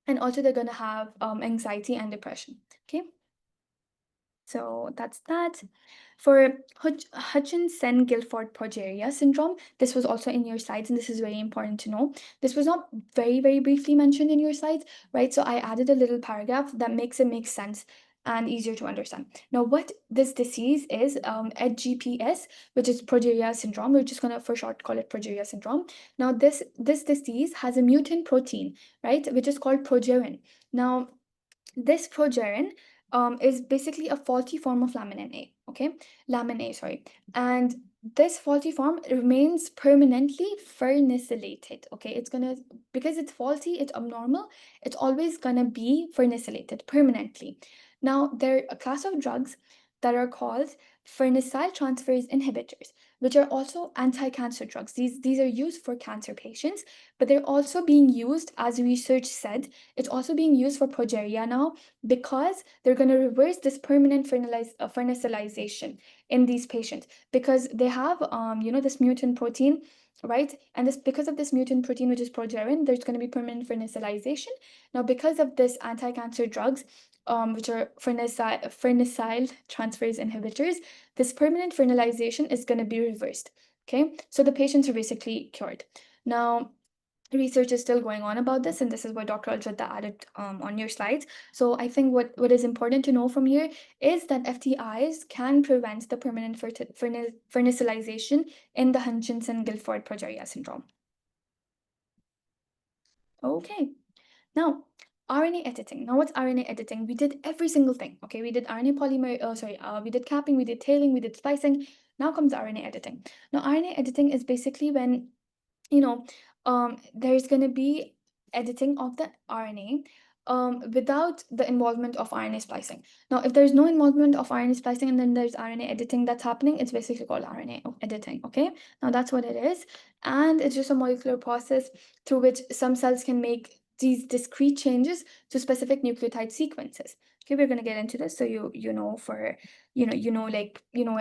and also they're going to have anxiety and depression. Okay. So that's that. For Hutchinson-Gilford progeria syndrome, this was also in your slides, and this is very important to know. This was not very, very briefly mentioned in your slides, right? So I added a little paragraph that makes it make sense and easier to understand. Now, what this disease is, HGPS, which is progeria syndrome, we're just going to for short call it progeria syndrome. Now, this disease has a mutant protein, right, which is called progerin. Now, this progerin is basically a faulty form of laminin A, okay? Lamin A, sorry. And this faulty form remains permanently fernicylated, okay? It's gonna, because it's faulty, it's abnormal, it's always gonna be fernicylated permanently. Now, there are a class of drugs that are called farnesyl transferase inhibitors, which are also anti-cancer drugs. These are used for cancer patients, but they're also being used, as research said, it's also being used for progeria now because they're going to reverse this permanent fernicylization in these patients because they have, this mutant protein, right? And this because of this mutant protein, which is progerin, there's going to be permanent fernicylization. Now, because of this anti-cancer drugs, which are farnesyl transferase inhibitors, this permanent fertilization is going to be reversed. Okay, so the patients are basically cured. Now, research is still going on about this, and this is what Dr. Al-Jadda added on your slides. So I think what is important to know from here is that FTIs can prevent the permanent fernicylization in the Hutchinson-Gilford progeria syndrome. Okay, now RNA editing. Now, what's RNA editing? We did every single thing. Okay, we did RNA polymer. We did capping, we did tailing, we did splicing. Now comes RNA editing. Now, RNA editing is basically when there's going to be editing of the RNA without the involvement of RNA splicing. Now, if there's no involvement of RNA splicing and then there's RNA editing that's happening, it's basically called RNA editing. Okay, now that's what it is. And it's just a molecular process through which some cells can make these discrete changes to specific nucleotide sequences. Okay, we're going to get into this so you know it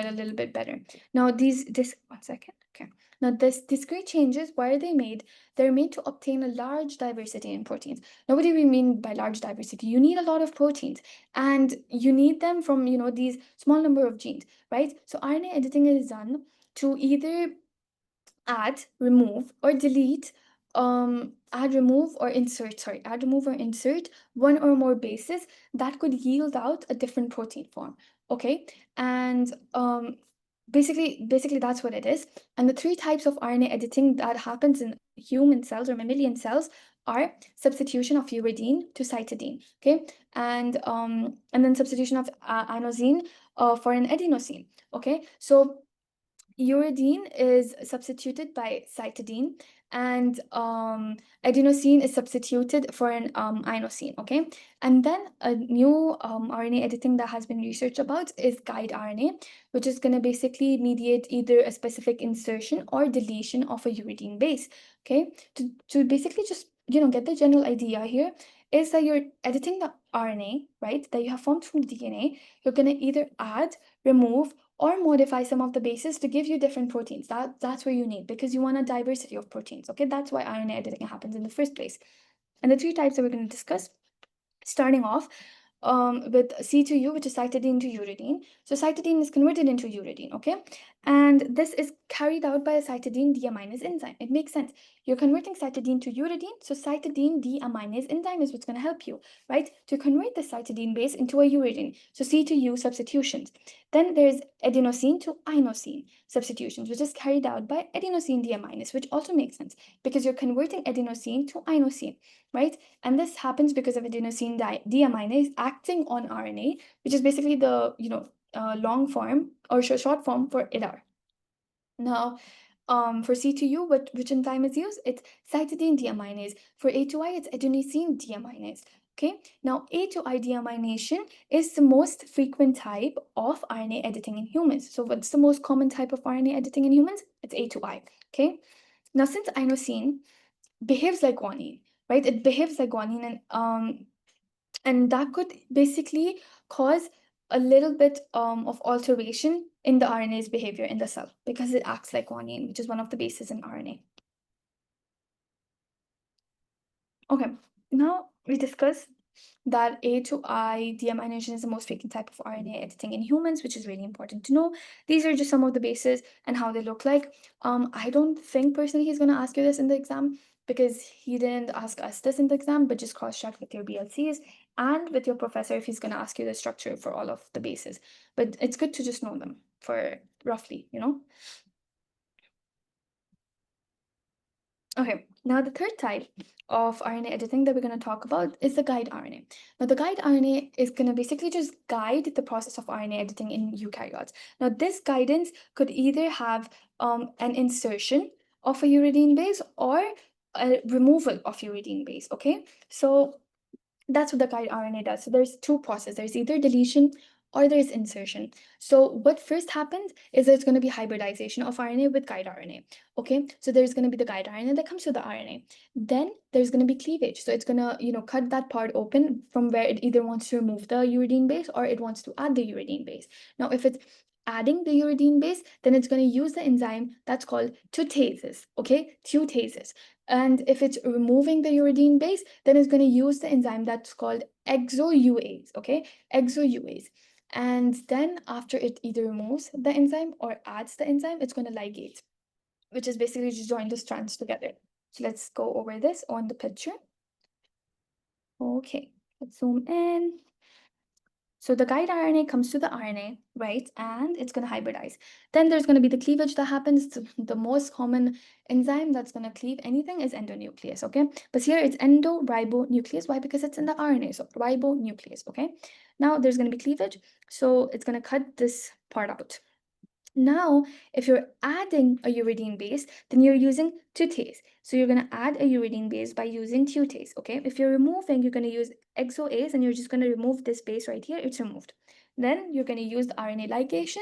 a little bit better. Now, this 1 second. Okay. Now, this discrete changes, why are they made? They're made to obtain a large diversity in proteins. Now, what do we mean by large diversity? You need a lot of proteins, and you need them from, these small number of genes, right? So RNA editing is done to either add, remove, or delete, add, remove, or insert one or more bases that could yield out a different protein form. Okay, and basically that's what it is. And the three types of RNA editing that happens in human cells or mammalian cells are substitution of uridine to cytidine, okay, and then substitution of inosine for an adenosine. Okay, so uridine is substituted by cytidine, and adenosine is substituted for an inosine. Okay, and then a new RNA editing that has been researched about is guide RNA, which is going to basically mediate either a specific insertion or deletion of a uridine base. Okay, to basically just get the general idea here is that you're editing the RNA, right, that you have formed from the DNA. You're going to either add, remove, or modify some of the bases to give you different proteins. That's where you need, because you want a diversity of proteins, okay? That's why RNA editing happens in the first place. And the three types that we're going to discuss, starting off with C2U, which is cytidine to uridine. So cytidine is converted into uridine, okay? And this is carried out by a cytidine deaminase enzyme. It makes sense. You're converting cytidine to uridine, so cytidine deaminase enzyme is what's going to help you, right? To convert the cytidine base into a uridine. So C2U substitutions. Then there's adenosine to inosine substitutions, which is carried out by adenosine deaminase, which also makes sense because you're converting adenosine to inosine, right? And this happens because of adenosine deaminase acting on RNA, which is basically the long form or short form for IDAR. Now, for C2U, which enzyme is used? It's cytidine deaminase. For A2I, it's adenosine deaminase. Okay. Now, A2I deamination is the most frequent type of RNA editing in humans. So, what's the most common type of RNA editing in humans? It's A2I. Okay. Now, since inosine behaves like guanine, right? It behaves like guanine, and that could basically cause a little bit of alteration in the RNA's behavior in the cell because it acts like guanine, which is one of the bases in RNA. Okay, now we discuss that A to I deamination is the most frequent type of RNA editing in humans, which is really important to know. These are just some of the bases and how they look like. I don't think personally he's going to ask you this in the exam because he didn't ask us this in the exam, but just cross-check with your BLCs and with your professor if he's going to ask you the structure for all of the bases. But it's good to just know them for roughly, Okay, now the third type of RNA editing that we're going to talk about is the guide RNA. Now, the guide RNA is going to basically just guide the process of RNA editing in eukaryotes. Now, this guidance could either have an insertion of a uridine base or a removal of uridine base, okay? So that's what the guide RNA does. So there's two processes. There's either deletion or there's insertion. So what first happens is there's going to be hybridization of RNA with guide RNA. Okay, so there's going to be the guide RNA that comes to the RNA. Then there's going to be cleavage. So it's going to, cut that part open from where it either wants to remove the uridine base or it wants to add the uridine base. Now, if it's adding the uridine base, then it's going to use the enzyme that's called tutases, okay? Tutases. And if it's removing the uridine base, then it's going to use the enzyme that's called exouase, okay? Exouase. And then after it either removes the enzyme or adds the enzyme, it's going to ligate, which is basically just join the strands together. So let's go over this on the picture. Okay, let's zoom in. So the guide RNA comes to the RNA, right? And it's going to hybridize. Then there's going to be the cleavage that happens. The most common enzyme that's going to cleave anything is endonuclease, okay? But here it's endoribonuclease. Why? Because it's in the RNA, so ribonuclease, okay? Now there's going to be cleavage. So it's going to cut this part out. Now, if you're adding a uridine base, then you're using tutase. So you're going to add a uridine base by using tutase, okay? If you're removing, you're going to use exoase, and you're just going to remove this base right here. It's removed. Then you're going to use the RNA ligase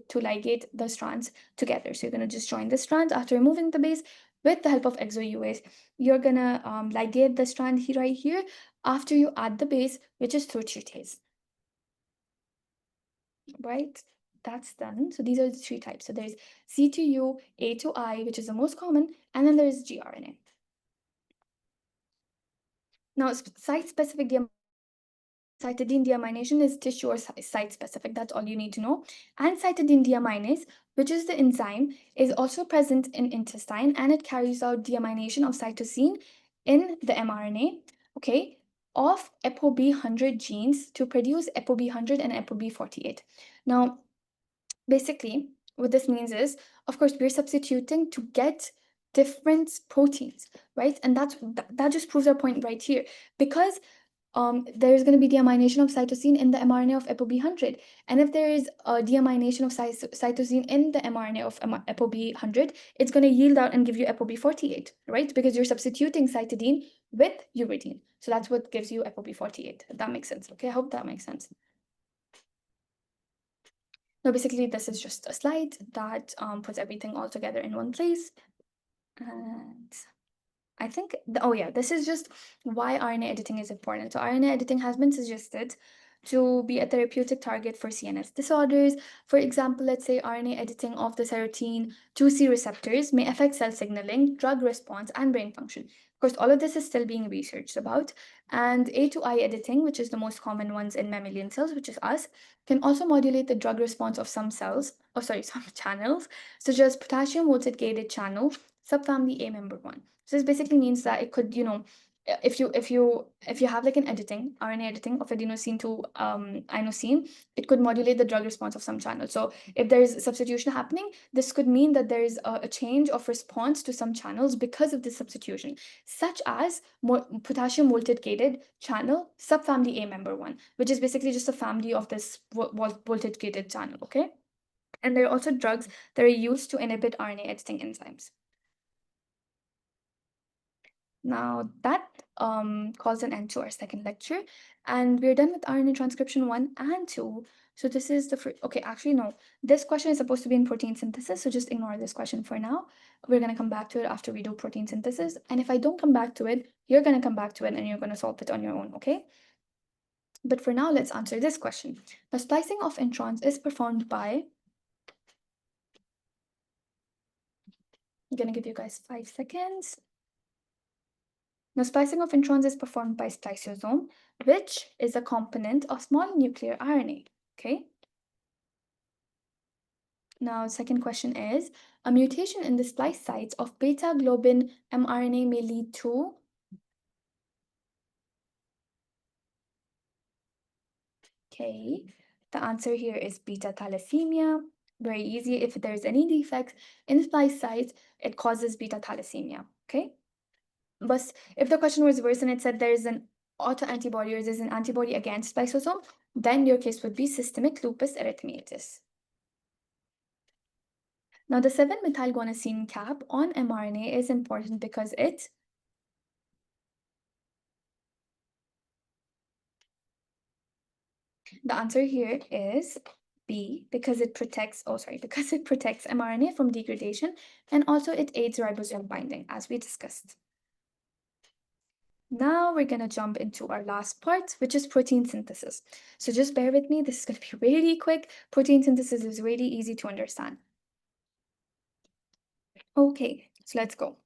to ligate the strands together. So you're going to just join the strands after removing the base with the help of exouase. You're going to ligate the strand right here after you add the base, which is through tutase, right? That's done. So these are the three types. So there's C2U, A2I, which is the most common, and then there's gRNA. Now, site-specific cytidine deamination is tissue or site-specific. That's all you need to know. And cytidine deaminase, which is the enzyme, is also present in intestine, and it carries out deamination of cytosine in the mRNA, okay, of ApoB100 genes to produce ApoB100 and ApoB48. Now, basically, what this means is, of course, we're substituting to get different proteins, right? And that just proves our point right here, because there's going to be deamination of cytosine in the mRNA of ApoB100. And if there is a deamination of cytosine in the mRNA of ApoB100, it's going to yield out and give you ApoB48, right? Because you're substituting cytidine with uridine. So that's what gives you ApoB48. If that makes sense. Okay, I hope that makes sense. Now, basically, this is just a slide that puts everything all together in one place. And I think, oh yeah, this is just why RNA editing is important. So RNA editing has been suggested to be a therapeutic target for CNS disorders. For example, let's say RNA editing of the serotonin 2C receptors may affect cell signaling, drug response, and brain function. Of course, all of this is still being researched about. And A to I editing, which is the most common ones in mammalian cells, which is us, can also modulate the drug response of some cells, oh sorry, some channels, such as potassium voltage gated channel, subfamily A member 1. So this basically means that it could, if you have like an editing, RNA editing of adenosine to inosine, it could modulate the drug response of some channel. So if there's substitution happening, this could mean that there is a change of response to some channels because of this substitution, such as potassium voltage gated channel subfamily A member 1, which is basically just a family of this voltage gated channel, okay? And there are also drugs that are used to inhibit RNA editing enzymes. Now that calls an end to our second lecture, and we're done with RNA transcription 1 and 2. So this is the first, okay, actually no, this question is supposed to be in protein synthesis, so just ignore this question for now. We're gonna come back to it after we do protein synthesis, and if I don't come back to it, you're gonna come back to it and you're gonna solve it on your own, okay? But for now, let's answer this question. The splicing of introns is performed by, I'm gonna give you guys 5 seconds. Now, splicing of introns is performed by spliceosome, which is a component of small nuclear RNA. Okay. Now, second question is, a mutation in the splice sites of beta globin mRNA may lead to. Okay, the answer here is beta thalassemia. Very easy. If there's any defects in the splice sites, it causes beta thalassemia. Okay. But if the question was worse and it said there's an autoantibody or there's an antibody against spliceosome, then your case would be systemic lupus erythematosus. Now, the 7-methylguanosine cap on mRNA is important because it. The answer here is B, because it protects, because it protects mRNA from degradation, and also it aids ribosome binding, as we discussed. Now we're gonna jump into our last part, which is protein synthesis. So just bear with me, this is gonna be really quick. Protein synthesis is really easy to understand. Okay, so let's go.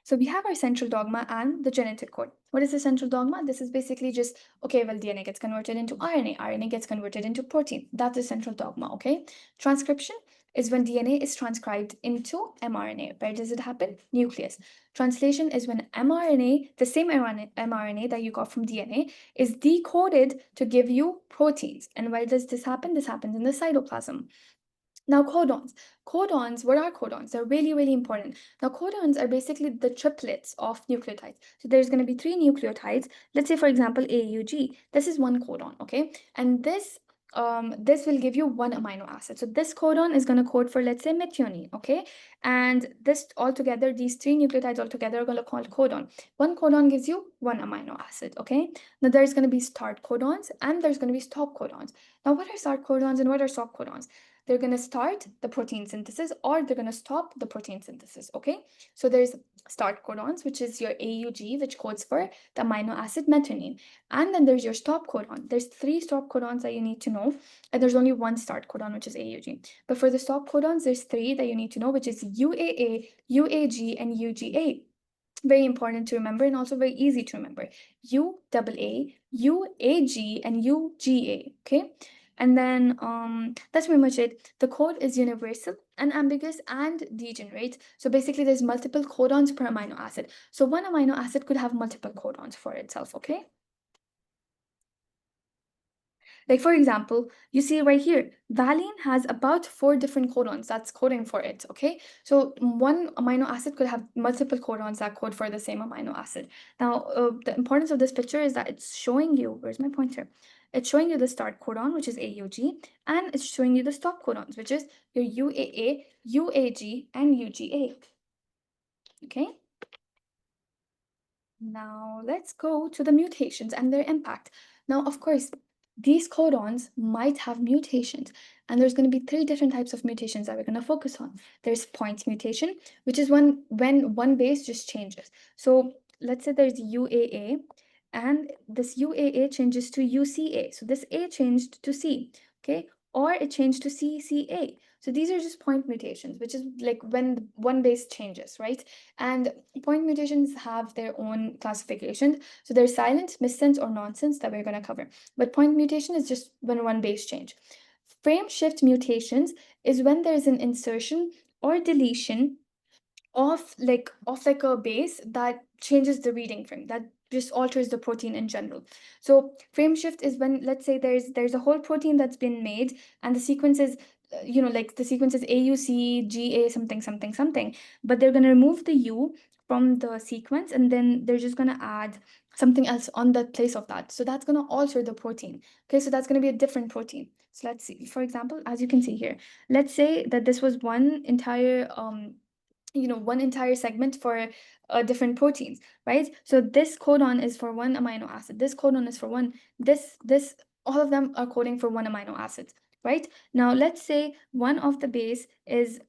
So we have our central dogma and the genetic code. What is the central dogma? This is basically just, okay, well, DNA gets converted into RNA, RNA gets converted into protein. That's the central dogma, okay? Transcription is when DNA is transcribed into mRNA. Where does it happen? Nucleus. Translation is when mRNA, the same mRNA that you got from DNA, is decoded to give you proteins. And where does this happen? This happens in the cytoplasm. Now, codons. Codons, what are codons? They're really, really important. Now, codons are basically the triplets of nucleotides. So there's going to be 3 nucleotides. Let's say, for example, AUG. This is one codon, okay? And this will give you one amino acid. So this codon is going to code for, let's say, methionine, okay? And this altogether, these 3 nucleotides altogether are going to call codon. One codon gives you one amino acid, okay? Now, there's going to be start codons and there's going to be stop codons. Now, what are start codons and what are stop codons? They're going to start the protein synthesis or they're going to stop the protein synthesis, okay? So there's start codons, which is your AUG, which codes for the amino acid methionine. And then there's your stop codon. There's 3 stop codons that you need to know, and there's only one start codon, which is AUG. But for the stop codons, there's 3 that you need to know, which is UAA, UAG, and UGA. Very important to remember and also very easy to remember. UAA, UAG, and UGA, okay? And then that's pretty much it. The code is universal, unambiguous, and degenerate. So basically, there's multiple codons per amino acid. So one amino acid could have multiple codons for itself, okay? Like for example, you see right here, valine has about 4 different codons that's coding for it, okay? So one amino acid could have multiple codons that code for the same amino acid. Now, the importance of this picture is that it's showing you, where's my pointer? It's showing you the start codon, which is AUG, and it's showing you the stop codons, which is your UAA, UAG, and UGA. Okay? Now, let's go to the mutations and their impact. Now, of course, these codons might have mutations, and there's going to be three different types of mutations that we're going to focus on. There's point mutation, which is when one base just changes. So let's say there's UAA, and this UAA changes to UCA. So this A changed to C, okay? Or it changed to CCA. So these are just point mutations, which is like when one base changes, right? And point mutations have their own classifications. So there's silent, missense, or nonsense that we're going to cover. But point mutation is just when one base change. Frame shift mutations is when there's an insertion or deletion of like a base that changes the reading frame, that just alters the protein in general. So frame shift is when, let's say, there's a whole protein that's been made, and the sequence is like the sequence is AUCGA something something something, but they're going to remove the U from the sequence, and then they're just going to add something else on the place of that. So that's going to alter the protein. Okay, so that's going to be a different protein. So let's see, for example, as you can see here, let's say that this was one entire segment for different proteins, right? So this codon is for one amino acid, this codon is for one, this all of them are coding for one amino acid, right? Now let's say one of the base is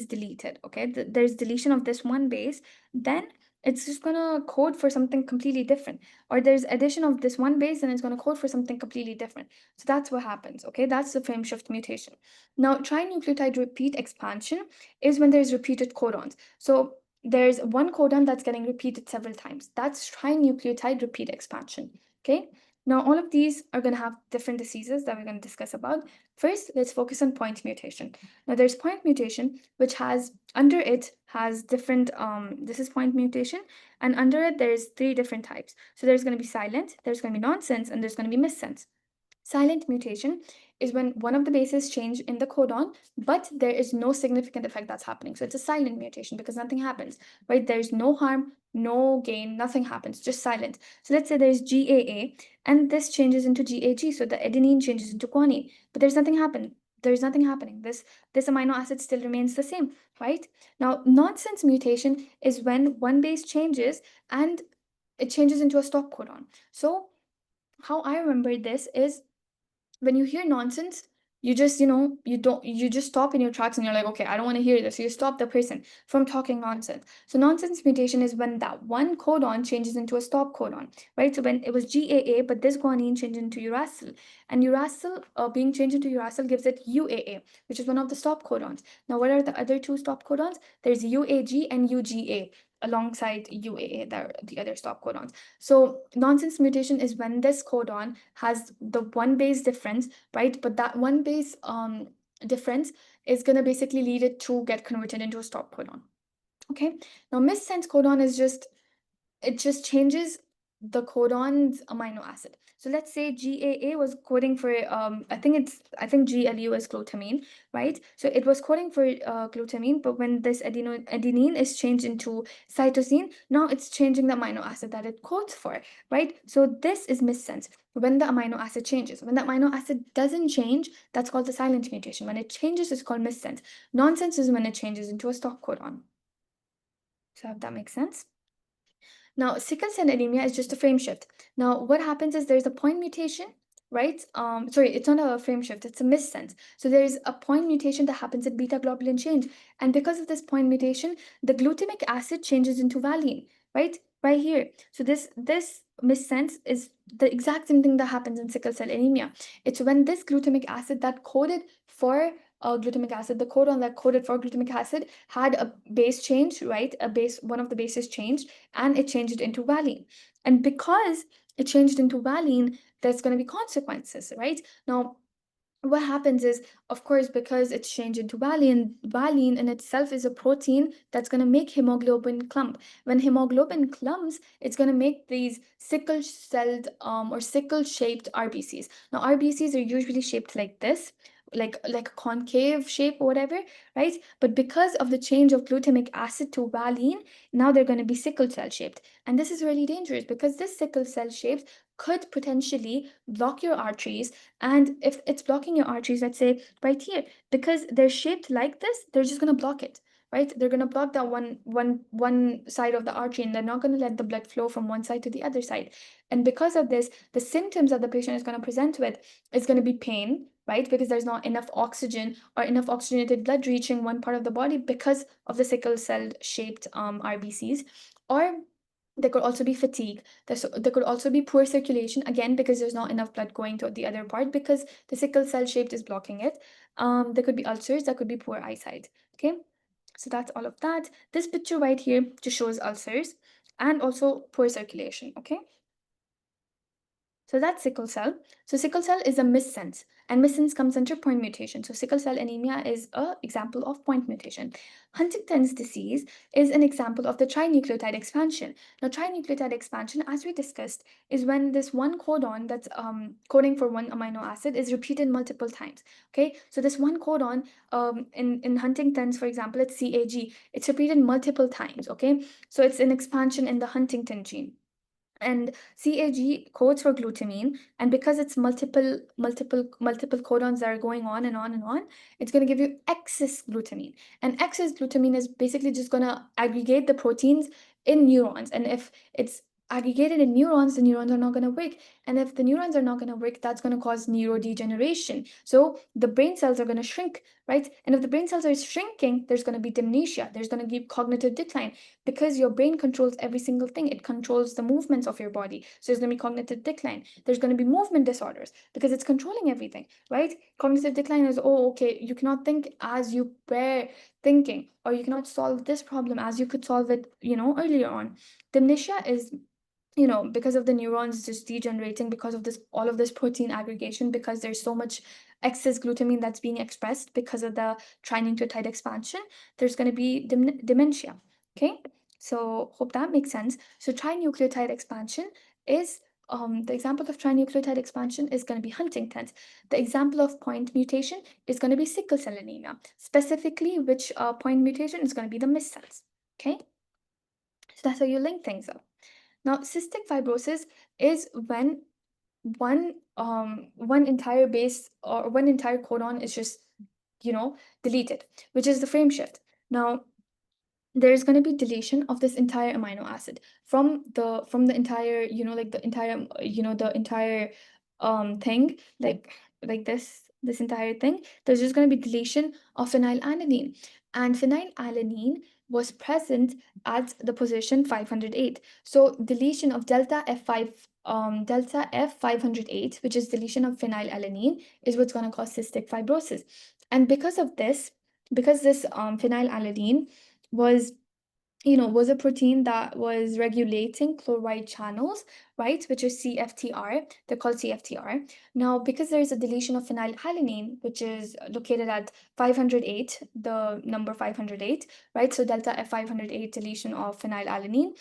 deleted. Okay, there's deletion of this one base, then it's just gonna code for something completely different. Or there's addition of this one base, and it's gonna code for something completely different. So that's what happens. Okay, that's the frame shift mutation. Now trinucleotide repeat expansion is when there's repeated codons. So there's one codon that's getting repeated several times. That's trinucleotide repeat expansion. Okay. Now all of these are going to have different diseases that we're going to discuss about. First, let's focus on point mutation. Now there's point mutation, which has under it has different. This is point mutation, and under it there's three different types. So there's going to be silent, there's going to be nonsense, and there's going to be missense. Silent mutation is when one of the bases change in the codon, but there is no significant effect that's happening. So it's a silent mutation because nothing happens, right? There's no harm, no gain, nothing happens, just silent. So let's say there's GAA, and this changes into GAG, so the adenine changes into guanine, but there's nothing happen. There's nothing happening. This amino acid still remains the same, right? Now, nonsense mutation is when one base changes and it changes into a stop codon. So how I remember this is when you hear nonsense, you just you just stop in your tracks, and you're like, okay, I don't want to hear this. So you stop the person from talking nonsense. So nonsense mutation is when that one codon changes into a stop codon, right? So when it was GAA, but this guanine changed into uracil, and uracil being changed into uracil gives it UAA, which is one of the stop codons. Now what are the other two stop codons? There's UAG and UGA alongside UAA, the other stop codons. So nonsense mutation is when this codon has the one base difference, right? But that one base difference is going to basically lead it to get converted into a stop codon. Okay. Now missense codon is just, it just changes the codon's amino acid. So let's say GAA was coding for I think GLU is glutamine, right? So it was coding for glutamine, but when this adenine is changed into cytosine, now it's changing the amino acid that it codes for, right? So this is missense when the amino acid changes. When the amino acid doesn't change, that's called the silent mutation. When it changes, it's called missense. Nonsense is when it changes into a stop codon. So if that makes sense. Now, sickle cell anemia is just a frame shift. Now, what happens is there's a point mutation, right? Sorry, it's not a frame shift, it's a missense. So there's a point mutation that happens at beta globulin change. And because of this point mutation, the glutamic acid changes into valine, right? Right here. So this missense is the exact same thing that happens in sickle cell anemia. It's when this glutamic acid that coded for glutamic acid, the codon that coded for glutamic acid had a base change, right? One of the bases changed, and it changed it into valine. And because it changed into valine, there's going to be consequences, right? Now, what happens is, of course, because it's changed into valine in itself is a protein that's going to make hemoglobin clump. When hemoglobin clumps, it's going to make these sickle-celled or sickle-shaped RBCs. Now, RBCs are usually shaped like this, like a concave shape or whatever, right? But because of the change of glutamic acid to valine, now they're going to be sickle cell shaped. And this is really dangerous because this sickle cell shapes could potentially block your arteries. And if it's blocking your arteries, let's say right here, because they're shaped like this, they're just going to block it, right? They're going to block that one side of the artery, and they're not going to let the blood flow from one side to the other side. And because of this, the symptoms that the patient is going to present with is going to be pain, right? Because there's not enough oxygen or enough oxygenated blood reaching one part of the body because of the sickle cell shaped RBCs. Or there could also be fatigue. There could also be poor circulation, again, because there's not enough blood going to the other part because the sickle cell shaped is blocking it. There could be ulcers, there could be poor eyesight. Okay, so that's all of that. This picture right here just shows ulcers and also poor circulation. Okay. So that's sickle cell. So sickle cell is a missense, and missense comes under point mutation. So sickle cell anemia is an example of point mutation. Huntington's disease is an example of the trinucleotide expansion. Now, trinucleotide expansion, as we discussed, is when this one codon that's coding for one amino acid is repeated multiple times. Okay, so this one codon in Huntington's, for example, it's CAG. It's repeated multiple times. Okay, so it's an expansion in the Huntington gene. And CAG codes for glutamine, and because it's multiple codons that are going on and on and on, it's going to give you excess glutamine. And excess glutamine is basically just going to aggregate the proteins in neurons. And if it's aggregated in neurons, the neurons are not going to work. And if the neurons are not going to work, that's going to cause neurodegeneration. So the brain cells are going to shrink, right? And if the brain cells are shrinking, there's going to be dementia, there's going to be cognitive decline, because your brain controls every single thing. It controls the movements of your body. So there's going to be cognitive decline. There's going to be movement disorders because it's controlling everything, right? Cognitive decline is, oh, okay, you cannot think as you were thinking, or you cannot solve this problem as you could solve it, earlier on. Dementia is, because of the neurons just degenerating, because of this, all of this protein aggregation, because there's so much excess glutamine that's being expressed because of the trinucleotide expansion, there's going to be dementia. Okay, so hope that makes sense. So trinucleotide expansion is the example of trinucleotide expansion is going to be Huntington's. The example of point mutation is going to be sickle cell anemia. Specifically, which point mutation is going to be the missense. Okay, so that's how you link things up. Now, cystic fibrosis is when one entire base or one entire codon is just deleted, which is the frame shift. Now, there's going to be deletion of this entire amino acid from the entire, like the entire, the entire thing, like this entire thing. There's just going to be deletion of phenylalanine, and phenylalanine was present at the position 508. So deletion of delta F508, which is deletion of phenylalanine, is what's going to cause cystic fibrosis. And because of this, because this phenylalanine was was a protein that was regulating chloride channels, right, which is CFTR. They're called CFTR. Now, because there is a deletion of phenylalanine, which is located at 508, the number 508, right? So delta F508 deletion of phenylalanine,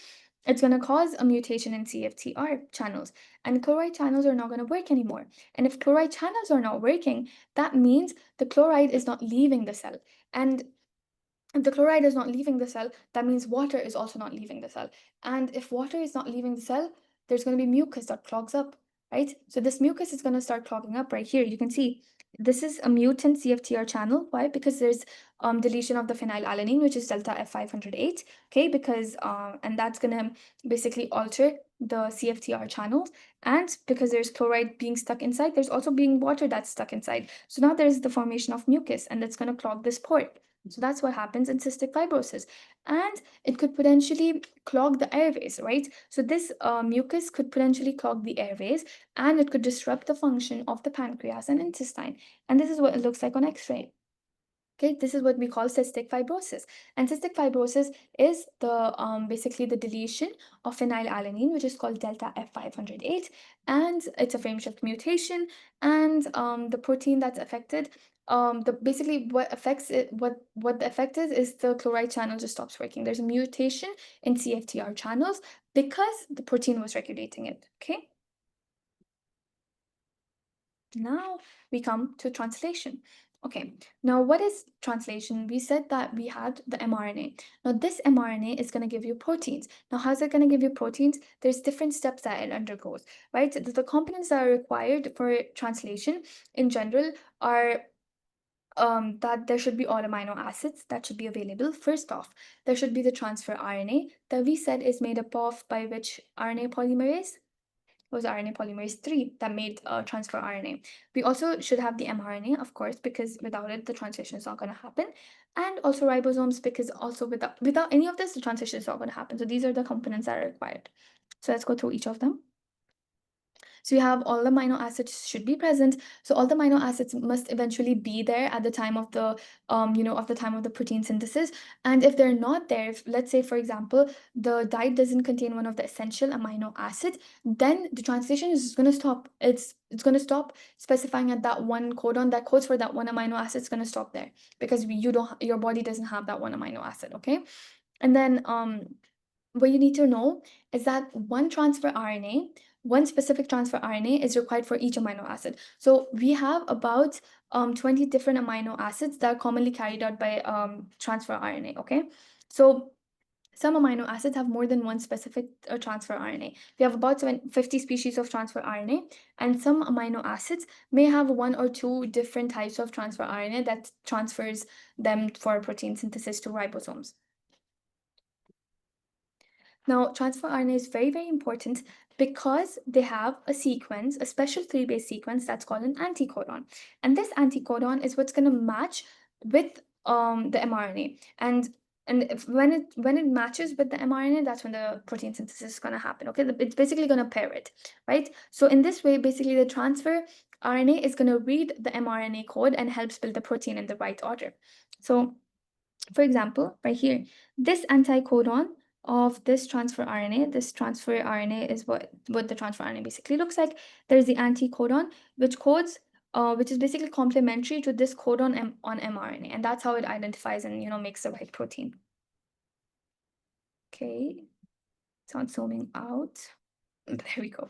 it's going to cause a mutation in CFTR channels, and chloride channels are not going to work anymore. And if chloride channels are not working, that means the chloride is not leaving the cell. And if the chloride is not leaving the cell, that means water is also not leaving the cell. And if water is not leaving the cell, there's going to be mucus that clogs up, right? So this mucus is going to start clogging up right here. You can see this is a mutant CFTR channel. Why? Because there's deletion of the phenylalanine, which is delta F508. Okay, because and that's going to basically alter the CFTR channels. And because there's chloride being stuck inside, there's also being water that's stuck inside. So now there's the formation of mucus, and that's going to clog this port. So that's what happens in cystic fibrosis. And it could potentially clog the airways, right? So this mucus could potentially clog the airways, and it could disrupt the function of the pancreas and intestine. And this is what it looks like on X-ray. Okay, this is what we call cystic fibrosis. And cystic fibrosis is the basically the deletion of phenylalanine, which is called delta F508, and it's a frame shift mutation. And the protein that's affected, the basically what affects it, what the effect is the chloride channel just stops working. There's a mutation in CFTR channels because the protein was regulating it. Okay. Now we come to translation. Okay, now what is translation? We said that we had the mRNA. Now this mRNA is going to give you proteins. Now how's it going to give you proteins? There's different steps that it undergoes, right? The components that are required for translation in general are that there should be all amino acids that should be available. First off, there should be the transfer RNA that we said is made up of by which RNA polymerase? It was RNA polymerase 3 that made transfer RNA. We also should have the mRNA, of course, because without it, the translation is not going to happen. And also ribosomes, because also without any of this, the translation is not going to happen. So these are the components that are required. So let's go through each of them. So you have all the amino acids should be present. So all the amino acids must eventually be there at the time of the time of the protein synthesis. And if they're not there, if, let's say for example, the diet doesn't contain one of the essential amino acids, then the translation is going to stop. It's going to stop specifying at that one codon that codes for that one amino acid. It's going to stop there because your body doesn't have that one amino acid. Okay, and then what you need to know is that one specific transfer RNA is required for each amino acid. So we have about 20 different amino acids that are commonly carried out by transfer RNA, okay? So some amino acids have more than one specific transfer RNA. We have about 50 species of transfer RNA, and some amino acids may have one or two different types of transfer RNA that transfers them for protein synthesis to ribosomes. Now, transfer RNA is very, very important because they have a sequence, a special 3-base sequence that's called an anticodon. And this anticodon is what's going to match with the mRNA. And when it matches with the mRNA, that's when the protein synthesis is going to happen. Okay, it's basically going to pair it, right? So in this way, basically the transfer RNA is going to read the mRNA code and helps build the protein in the right order. So for example, right here, this anticodon of this transfer RNA is what the transfer RNA basically looks like. There's the anticodon, which is basically complementary to this codon on mRNA, and that's how it identifies and makes the right protein. Okay, so I'm zooming out. There we go.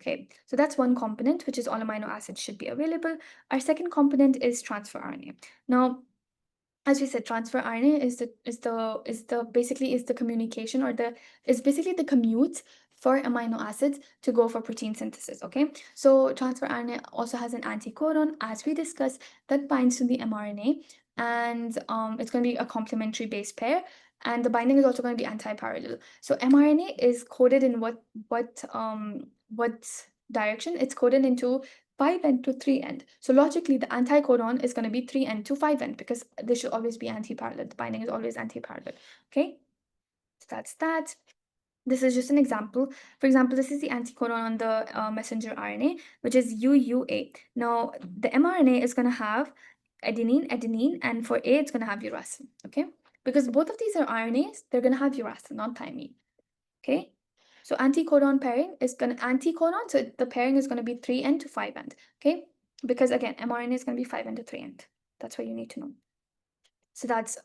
Okay, so that's one component, which is all amino acids should be available. Our second component is transfer RNA. Now, as we said, transfer RNA is the communication, or is basically the commute for amino acids to go for protein synthesis. Okay, so transfer RNA also has an anticodon, as we discussed, that binds to the mRNA, and it's going to be a complementary base pair, and the binding is also going to be anti-parallel. So mRNA is coded in what direction? It's coded into 5' to 3'. So logically, the anticodon is going to be 3' to 5' because this should always be anti-parallel. The binding is always anti-parallel. Okay, so that's that. This is just an example. For example, this is the anticodon on the messenger RNA, which is UUA. Now, the mRNA is going to have adenine, and for A, it's going to have uracil. Okay, because both of these are RNAs, they're going to have uracil, not thymine. Okay, so anticodon pairing is going to anticodon, so the pairing is going to be 3' to 5'. Okay, because again, mRNA is going to be 5' to 3'. That's what you need to know. So that's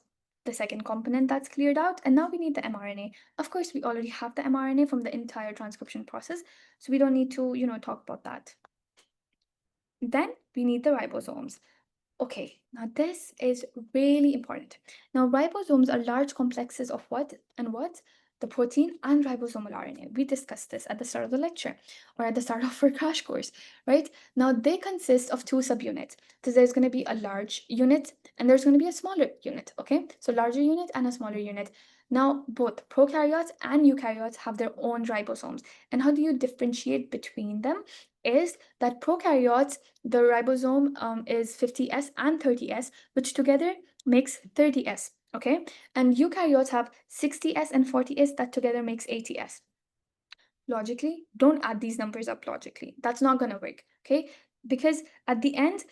the second component that's cleared out, and now we need the mRNA. Of course, we already have the mRNA from the entire transcription process, so we don't need to talk about that. Then we need the ribosomes. Okay, now this is really important. Now, ribosomes are large complexes of what and what? The protein and ribosomal RNA. We discussed this at the start of the lecture, or at the start of our crash course, right? Now, they consist of two subunits. So there's going to be a large unit and there's going to be a smaller unit, okay? So larger unit and a smaller unit. Now, both prokaryotes and eukaryotes have their own ribosomes. And how do you differentiate between them? Is that prokaryotes, the ribosome is 50S and 30S, which together makes 30S, okay? And eukaryotes have 60S and 40S, that together makes 80S. Logically, don't add these numbers up logically. That's not going to work, okay? Because at the end,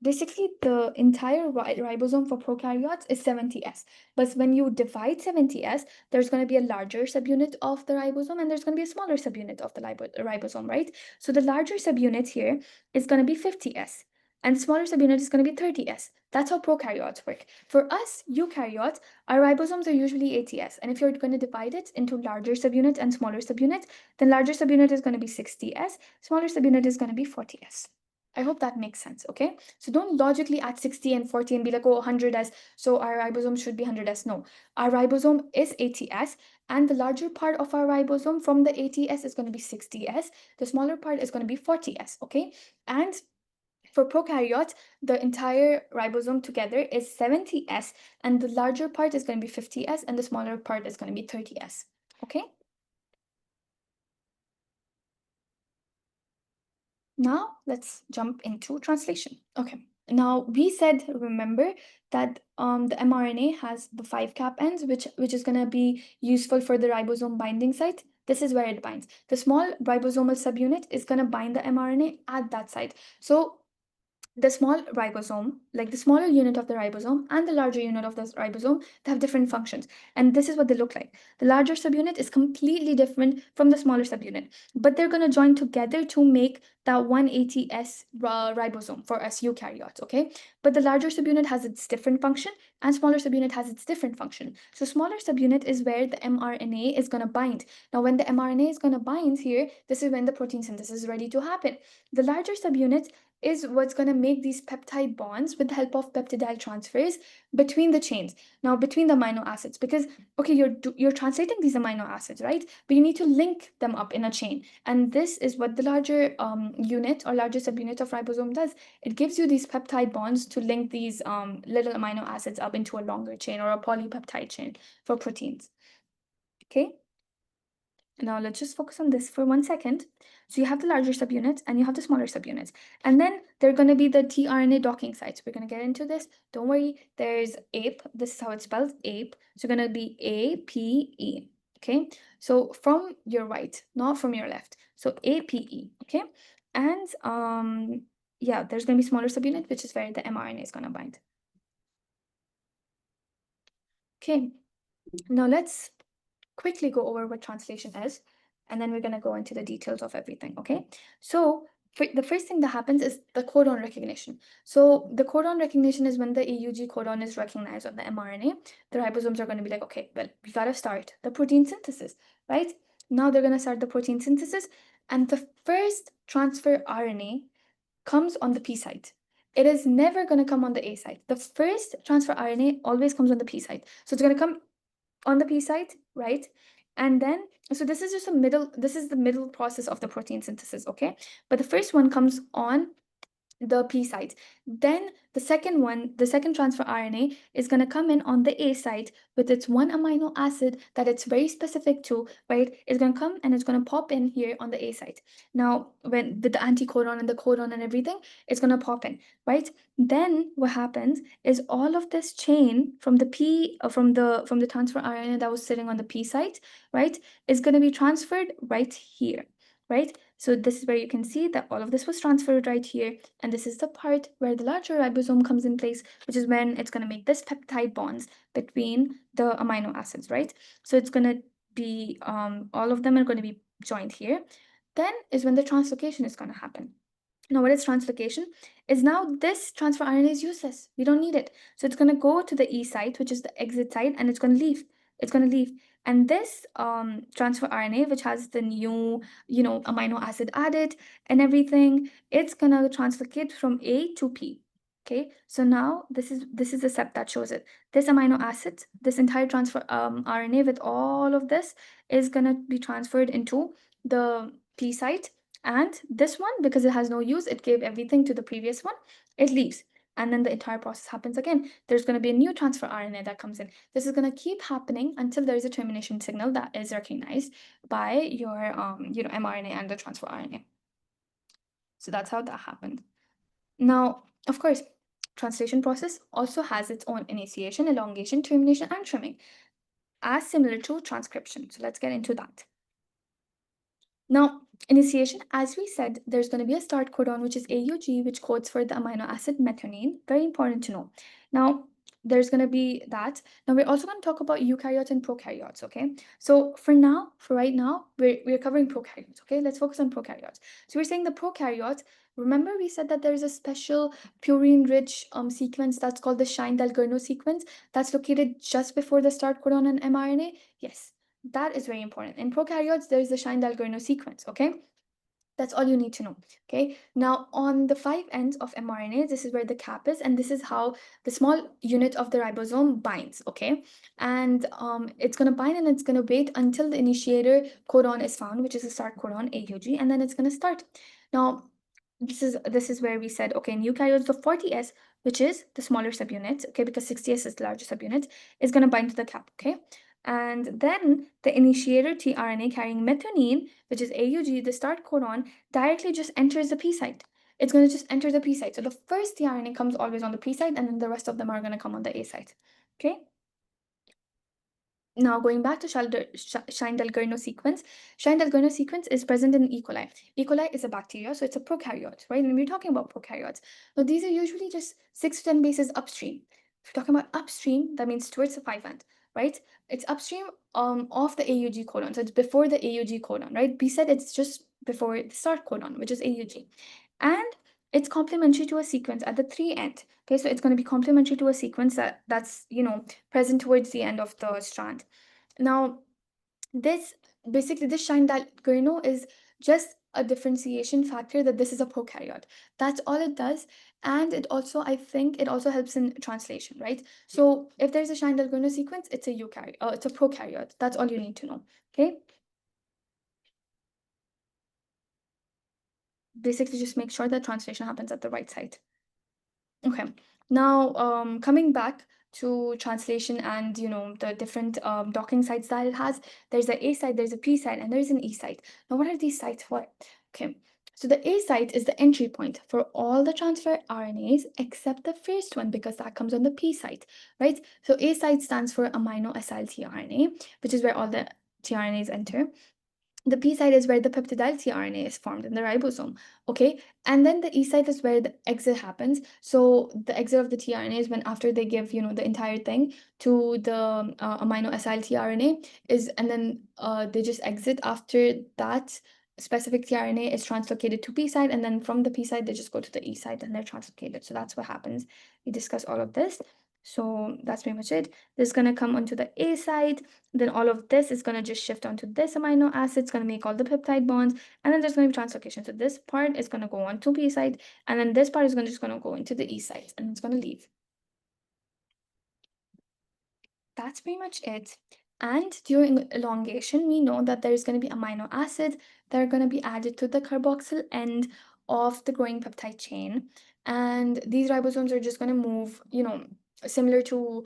basically the entire ribosome for prokaryotes is 70S. But when you divide 70S, there's going to be a larger subunit of the ribosome and there's going to be a smaller subunit of the ribosome, right? So the larger subunit here is going to be 50S and smaller subunit is going to be 30S. That's how prokaryotes work. For us, eukaryotes, our ribosomes are usually 80S. And if you're going to divide it into larger subunits and smaller subunits, then larger subunit is going to be 60S, smaller subunit is going to be 40S. I hope that makes sense, okay? So don't logically add 60 and 40 and be like, oh, 100S, so our ribosome should be 100S. No, our ribosome is 80S, and the larger part of our ribosome from the 80S is going to be 60S. The smaller part is going to be 40S, okay? And For prokaryotes, the entire ribosome together is 70S, and the larger part is going to be 50S, and the smaller part is going to be 30S. Okay? Now let's jump into translation. Okay. Now we said, remember that the mRNA has the 5 cap ends, which is gonna be useful for the ribosome binding site. This is where it binds. The small ribosomal subunit is gonna bind the mRNA at that site. So the small ribosome, like the smaller unit of the ribosome and the larger unit of the ribosome, they have different functions. And this is what they look like. The larger subunit is completely different from the smaller subunit, but they're going to join together to make that 180S ribosome for us eukaryotes, okay? But the larger subunit has its different function and smaller subunit has its different function. So smaller subunit is where the mRNA is going to bind. Now, when the mRNA is going to bind here, this is when the protein synthesis is ready to happen. The larger subunit is what's going to make these peptide bonds with the help of peptidyl transfers between the chains, now between the amino acids, because okay, you're translating these amino acids, right? But you need to link them up in a chain, and this is what the larger unit or larger subunit of ribosome does. It gives you these peptide bonds to link these little amino acids up into a longer chain or a polypeptide chain for proteins. Okay. Now let's just focus on this for 1 second. So you have the larger subunits and you have the smaller subunits. And then there are going to be the tRNA docking sites. We're going to get into this. Don't worry. There's APE. This is how it's spelled, APE. So going to be APE. Okay. So from your right, not from your left. So APE. Okay. And yeah, there's going to be smaller subunit, which is where the mRNA is going to bind. Okay. Now let's quickly go over what translation is, and then we're going to go into the details of everything, okay? So the first thing that happens is the codon recognition. So the codon recognition is when the AUG codon is recognized on the mRNA, the ribosomes are going to be like, okay, well, we got to start the protein synthesis, right? Now they're going to start the protein synthesis, and the first transfer RNA comes on the P site. It is never going to come on the A site. The first transfer RNA always comes on the P site. So it's going to come on the P site, right? And then, so this is just this is the middle process of the protein synthesis, okay? But the first one comes on the P site. Then the second one, the second transfer RNA is going to come in on the A site with its one amino acid that it's very specific to, right? It's going to come and it's going to pop in here on the A site. Now, when with the anticodon and the codon and everything, it's going to pop in, right? Then what happens is all of this chain from the from the transfer RNA that was sitting on the P site, right, is going to be transferred right here, right? So this is where you can see that all of this was transferred right here. And this is the part where the larger ribosome comes in place, which is when it's going to make this peptide bonds between the amino acids, right? So it's going to be, all of them are going to be joined here. Then is when the translocation is going to happen. Now, what is translocation? Is now this transfer RNA is useless. We don't need it. So it's going to go to the E site, which is the exit site, and it's going to leave. It's going to leave. And this transfer RNA, which has the new, amino acid added and everything, it's going to translocate from A to P. Okay, so now this is the step that shows it. This amino acid, this entire transfer RNA with all of this is going to be transferred into the P site. And this one, because it has no use, it gave everything to the previous one, it leaves. And then the entire process happens again. There's going to be a new transfer RNA that comes in. This is going to keep happening until there is a termination signal that is recognized by your mRNA and the transfer RNA. So that's how that happened. Now, of course, translation process also has its own initiation, elongation, termination, and trimming, as similar to transcription. So let's get into that. Now, initiation, as we said, there's going to be a start codon, which is AUG, which codes for the amino acid methionine. Very important to know. Now, there's going to be that. Now, we're also going to talk about eukaryotes and prokaryotes, okay? So for right now, we're covering prokaryotes, okay? Let's focus on prokaryotes. So we're saying the prokaryotes, remember we said that there is a special purine-rich sequence that's called the Shine-Dalgano sequence that's located just before the start codon and mRNA? Yes. That is very important. In prokaryotes, there is the Shine-Dalgano sequence, okay? That's all you need to know, okay? Now, on the 5 ends of mRNA, this is where the cap is, and this is how the small unit of the ribosome binds, okay? And it's going to bind and it's going to wait until the initiator codon is found, which is the start codon, AUG, and then it's going to start. Now, this is where we said, okay, in eukaryotes, the 40S, which is the smaller subunit, okay, because 60S is the larger subunit, is going to bind to the cap, okay? And then the initiator tRNA carrying methionine, which is AUG, the start codon, directly just enters the P site. It's going to just enter the P site. So the first tRNA comes always on the P site, and then the rest of them are going to come on the A site, okay? Now, going back to Shine-Dalgarno sequence, Shine-Dalgarno sequence is present in E. coli. E. coli is a bacteria, so it's a prokaryote, right? And we're talking about prokaryotes. Now, these are usually just 6 to 10 bases upstream. If you're talking about upstream, that means towards the 5 end, right? It's upstream of the AUG codon, so it's before the AUG codon, right? B said it's just before the start codon, which is AUG. And it's complementary to a sequence at the 3 end. Okay, so it's going to be complementary to a sequence that's present towards the end of the strand. Now, this basically this shine that Gurno is just a differentiation factor that this is a prokaryote. That's all it does, and it also, I think, it also helps in translation, right? So if there's a shine Dalgona sequence, it's a eukaryote, it's a prokaryote. That's all you need to know. Okay, basically just make sure that translation happens at the right site. Okay. Now, coming back to translation and the different docking sites that it has, there's a A site, there's a P site, and there's an E site. Now, what are these sites for? Okay. So the A site is the entry point for all the transfer RNAs except the first one because that comes on the P site, right? So A site stands for amino acyl tRNA, which is where all the tRNAs enter. The P site is where the peptidyl tRNA is formed in the ribosome, okay? And then the E site is where the exit happens. So the exit of the tRNA is when after they give, the entire thing to the amino acyl tRNA is, and then they just exit after that specific tRNA is translocated to P site, and then from the P site they just go to the E site and they're translocated. So that's what happens. We discuss all of this. So that's pretty much it. This is gonna come onto the A site, then all of this is going to just shift onto this amino acid. It's going to make all the peptide bonds, and then there's going to be translocation. So this part is going to go on to P site, and then this part is just going to go into the E site, and it's going to leave. That's pretty much it. And during elongation, we know that there's going to be amino acids that are going to be added to the carboxyl end of the growing peptide chain. And these ribosomes are just going to move, similar to,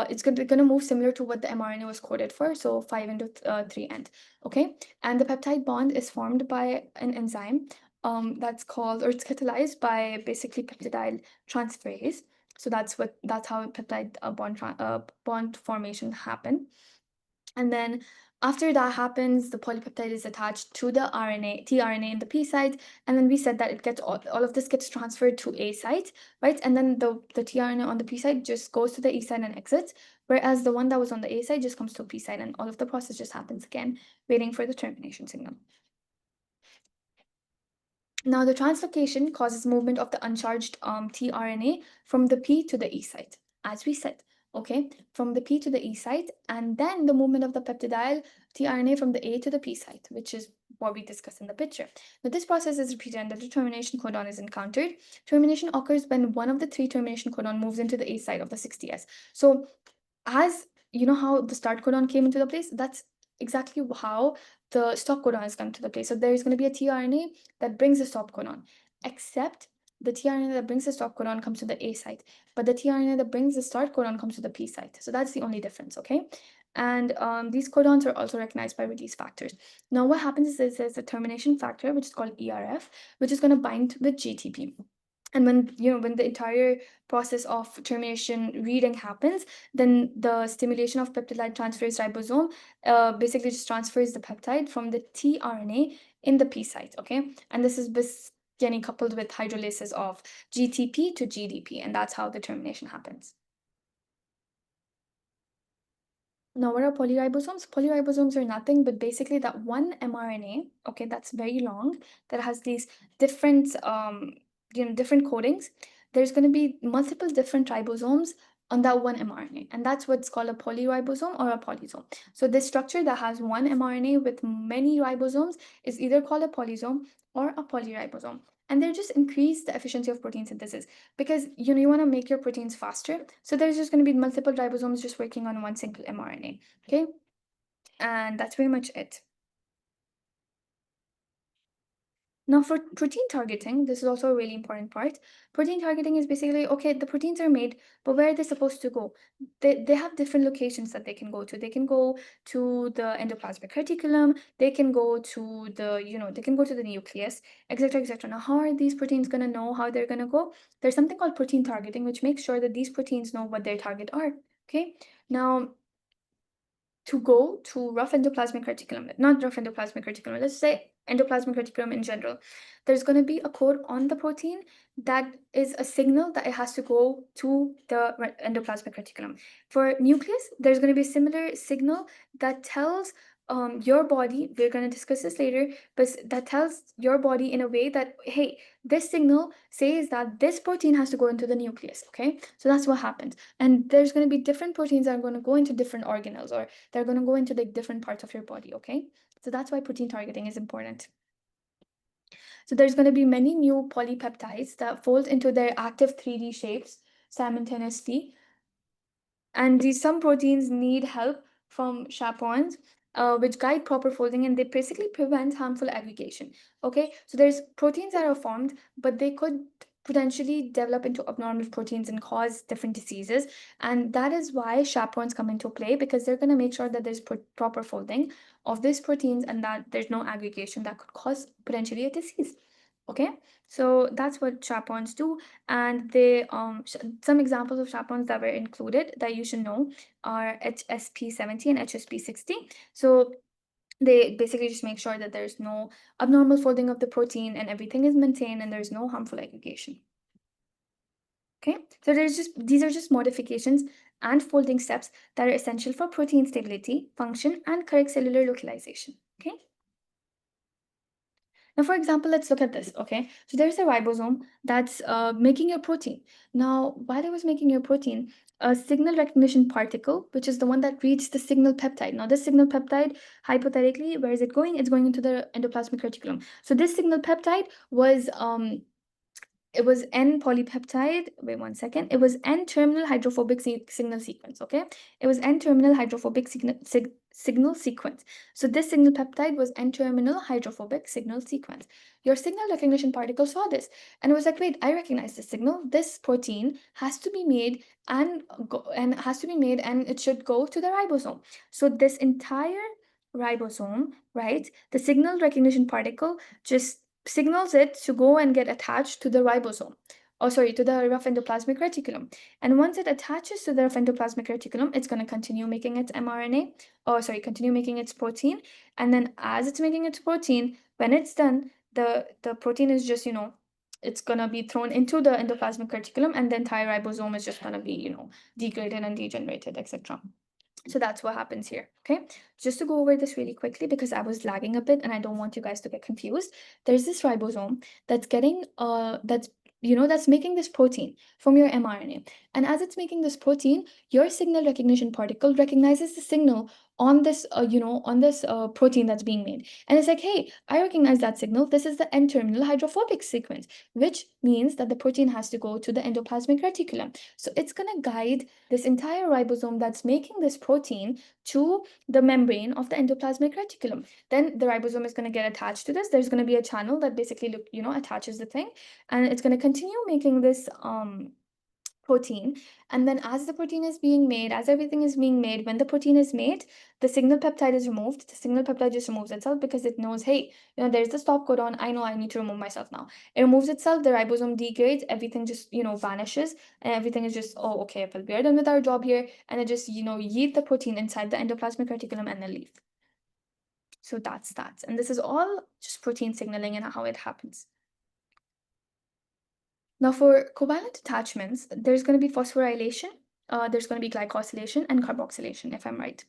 it's going to move similar to what the mRNA was coded for. So 5 into 3 end. Okay. And the peptide bond is formed by an enzyme that's called, or it's catalyzed by basically peptidyl transferase. So that's how peptide bond formation happen. And then after that happens, the polypeptide is attached to the tRNA in the P site, and then we said that it gets all of this gets transferred to A site, right? And then the tRNA on the P site just goes to the E site and exits, whereas the one that was on the A site just comes to P site, and all of the process just happens again, waiting for the termination signal. Now, the translocation causes movement of the uncharged tRNA from the P to the E site, as we said, okay, from the P to the E site, and then the movement of the peptidyl tRNA from the A to the P site, which is what we discussed in the picture. Now, this process is repeated and the termination codon is encountered. Termination occurs when one of the 3 termination codon moves into the A site of the 60S. So, as you know how the start codon came into the place, that's exactly how the stop codon is come to the place. So there's going to be a tRNA that brings the stop codon, except the tRNA that brings the stop codon comes to the A site, but the tRNA that brings the start codon comes to the P site. So that's the only difference, okay? And these codons are also recognized by release factors. Now, what happens is there's a termination factor, which is called ERF, which is going to bind with GTP. And when the entire process of termination reading happens, then the stimulation of peptide transferase ribosome basically just transfers the peptide from the tRNA in the P site, okay? And this is getting coupled with hydrolysis of GTP to GDP, and that's how the termination happens. Now, what are polyribosomes? Polyribosomes are nothing but basically that one mRNA, okay, that's very long, that has these different, different codings. There's going to be multiple different ribosomes on that one mRNA, and that's what's called a polyribosome or a polysome. So this structure that has one mRNA with many ribosomes is either called a polysome or a polyribosome. And they just increase the efficiency of protein synthesis because you want to make your proteins faster. So there's just going to be multiple ribosomes just working on one single mRNA. Okay, and that's pretty much it. Now, for protein targeting, this is also a really important part. Protein targeting is basically, okay, the proteins are made, but where are they supposed to go? They have different locations that they can go to. They can go to the endoplasmic reticulum, they can go to they can go to the nucleus, etc., etc. Now, how are these proteins going to know how they're going to go? There's something called protein targeting, which makes sure that these proteins know what their target are. Okay. Now, to go to rough endoplasmic reticulum, not rough endoplasmic reticulum, let's say endoplasmic reticulum in general, there's going to be a code on the protein that is a signal that it has to go to the endoplasmic reticulum. For nucleus, there's going to be a similar signal that tells your body, we're going to discuss this later, but that tells your body in a way that, hey, this signal says that this protein has to go into the nucleus. Okay, so that's what happens. And there's going to be different proteins that are going to go into different organelles, or they're going to go into like different parts of your body. Okay, so that's why protein targeting is important. So there's going to be many new polypeptides that fold into their active 3D shapes simultaneously, and these some proteins need help from chaperones, which guide proper folding, and they basically prevent harmful aggregation. Okay, so there's proteins that are formed, but they could potentially develop into abnormal proteins and cause different diseases. And that is why chaperones come into play, because they're going to make sure that there's proper folding of these proteins and that there's no aggregation that could cause potentially a disease. Okay, so that's what chaperones do. And they some examples of chaperones that were included that you should know are HSP70 and HSP60. So they basically just make sure that there's no abnormal folding of the protein and everything is maintained and there's no harmful aggregation. Okay, so these are just modifications and folding steps that are essential for protein stability, function, and correct cellular localization. Okay. Now, for example, let's look at this. Okay, so there's a ribosome that's making your protein. Now, while it was making your protein, a signal recognition particle, which is the one that reads the signal peptide. Now, this signal peptide, hypothetically, where is it going? It's going into the endoplasmic reticulum. So this signal peptide was it was N polypeptide. Wait one second. It was N terminal hydrophobic signal sequence. Okay, it was N terminal hydrophobic signal sequence. So this signal peptide was N terminal hydrophobic signal sequence. Your signal recognition particle saw this and it was like, wait, I recognize this signal. This protein has to be made and it should go to the ribosome. So this entire ribosome, right? The signal recognition particle just signals it to go and get attached to the ribosome. Oh, sorry, to the rough endoplasmic reticulum. And once it attaches to the rough endoplasmic reticulum, it's going to continue making its mRNA. Oh, sorry, continue making its protein. And then as it's making its protein, when it's done, the protein is just, it's going to be thrown into the endoplasmic reticulum, and the entire ribosome is just going to be, degraded and degenerated, etc. So that's what happens here. Okay, just to go over this really quickly because I was lagging a bit and I don't want you guys to get confused. There's this ribosome that's getting that's making this protein from your mRNA. And as it's making this protein, your signal recognition particle recognizes the signal on this protein that's being made. And it's like, hey, I recognize that signal. This is the N-terminal hydrophobic sequence, which means that the protein has to go to the endoplasmic reticulum. So it's going to guide this entire ribosome that's making this protein to the membrane of the endoplasmic reticulum. Then the ribosome is going to get attached to this. There's going to be a channel that basically attaches the thing, and it's going to continue making this protein. And then as the protein is being made, as everything is being made, when the protein is made, the signal peptide is removed. The signal peptide just removes itself because it knows, hey, there's the stop codon. I know I need to remove myself now. It removes itself, the ribosome degrades, everything just, vanishes, and everything is just, oh, okay, well, we're done with our job here. And it just, yeet the protein inside the endoplasmic reticulum and then leave. So that's that. And this is all just protein signaling and how it happens. Now, for covalent attachments, there's going to be phosphorylation, there's going to be glycosylation and carboxylation, if I'm right.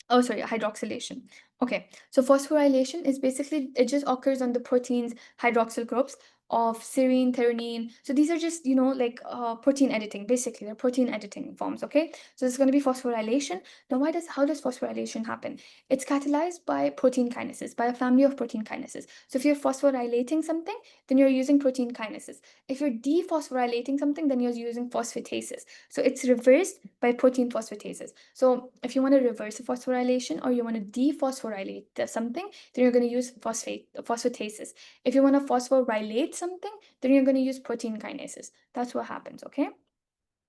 Oh, sorry, hydroxylation. Okay, so phosphorylation is basically, it just occurs on the protein's hydroxyl groups of serine, threonine. So these are just, like protein editing. Basically, they're protein editing forms, okay? So it's going to be phosphorylation. Now, how does phosphorylation happen? It's catalyzed by protein kinases, by a family of protein kinases. So if you're phosphorylating something, then you're using protein kinases. If you're dephosphorylating something, then you're using phosphatases. So it's reversed by protein phosphatases. So if you want to reverse a phosphorylation or you want to dephosphorylate something, then you're going to use phosphatases. If you want to phosphorylate something, then you're going to use protein kinases. That's what happens, okay?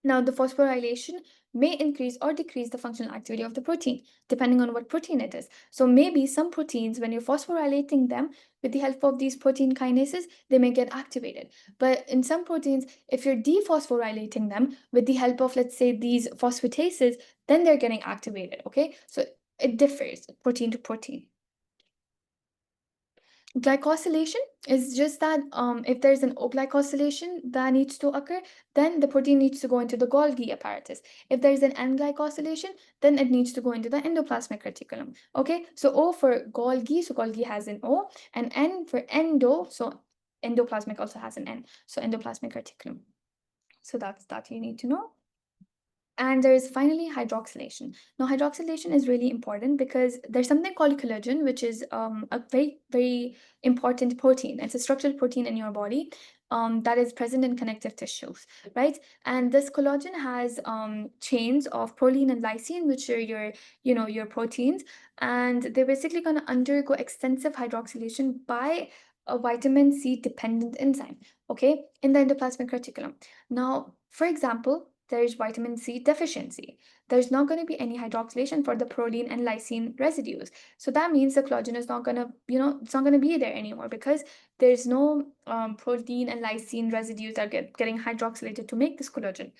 Now, the phosphorylation may increase or decrease the functional activity of the protein, depending on what protein it is. So maybe some proteins, when you're phosphorylating them with the help of these protein kinases, they may get activated. But in some proteins, if you're dephosphorylating them with the help of, let's say, these phosphatases, then they're getting activated, okay? So it differs protein to protein. Glycosylation is just that if there's an O-glycosylation that needs to occur, then the protein needs to go into the Golgi apparatus. If there's an N-glycosylation, then it needs to go into the endoplasmic reticulum. Okay, so O for Golgi, so Golgi has an O, and N for endo, so endoplasmic also has an N, so endoplasmic reticulum. So that's that you need to know. And there's finally hydroxylation. Now, hydroxylation is really important because there's something called collagen, which is a very, very important protein. It's a structural protein in your body that is present in connective tissues, right? And this collagen has chains of proline and lysine, which are your proteins, and they're basically going to undergo extensive hydroxylation by a vitamin C dependent enzyme, okay, in the endoplasmic reticulum. Now, for example, there's vitamin C deficiency. There's not going to be any hydroxylation for the proline and lysine residues. So that means the collagen is not going to, it's not going to be there anymore because there's no protein and lysine residues that are getting hydroxylated to make this collagen.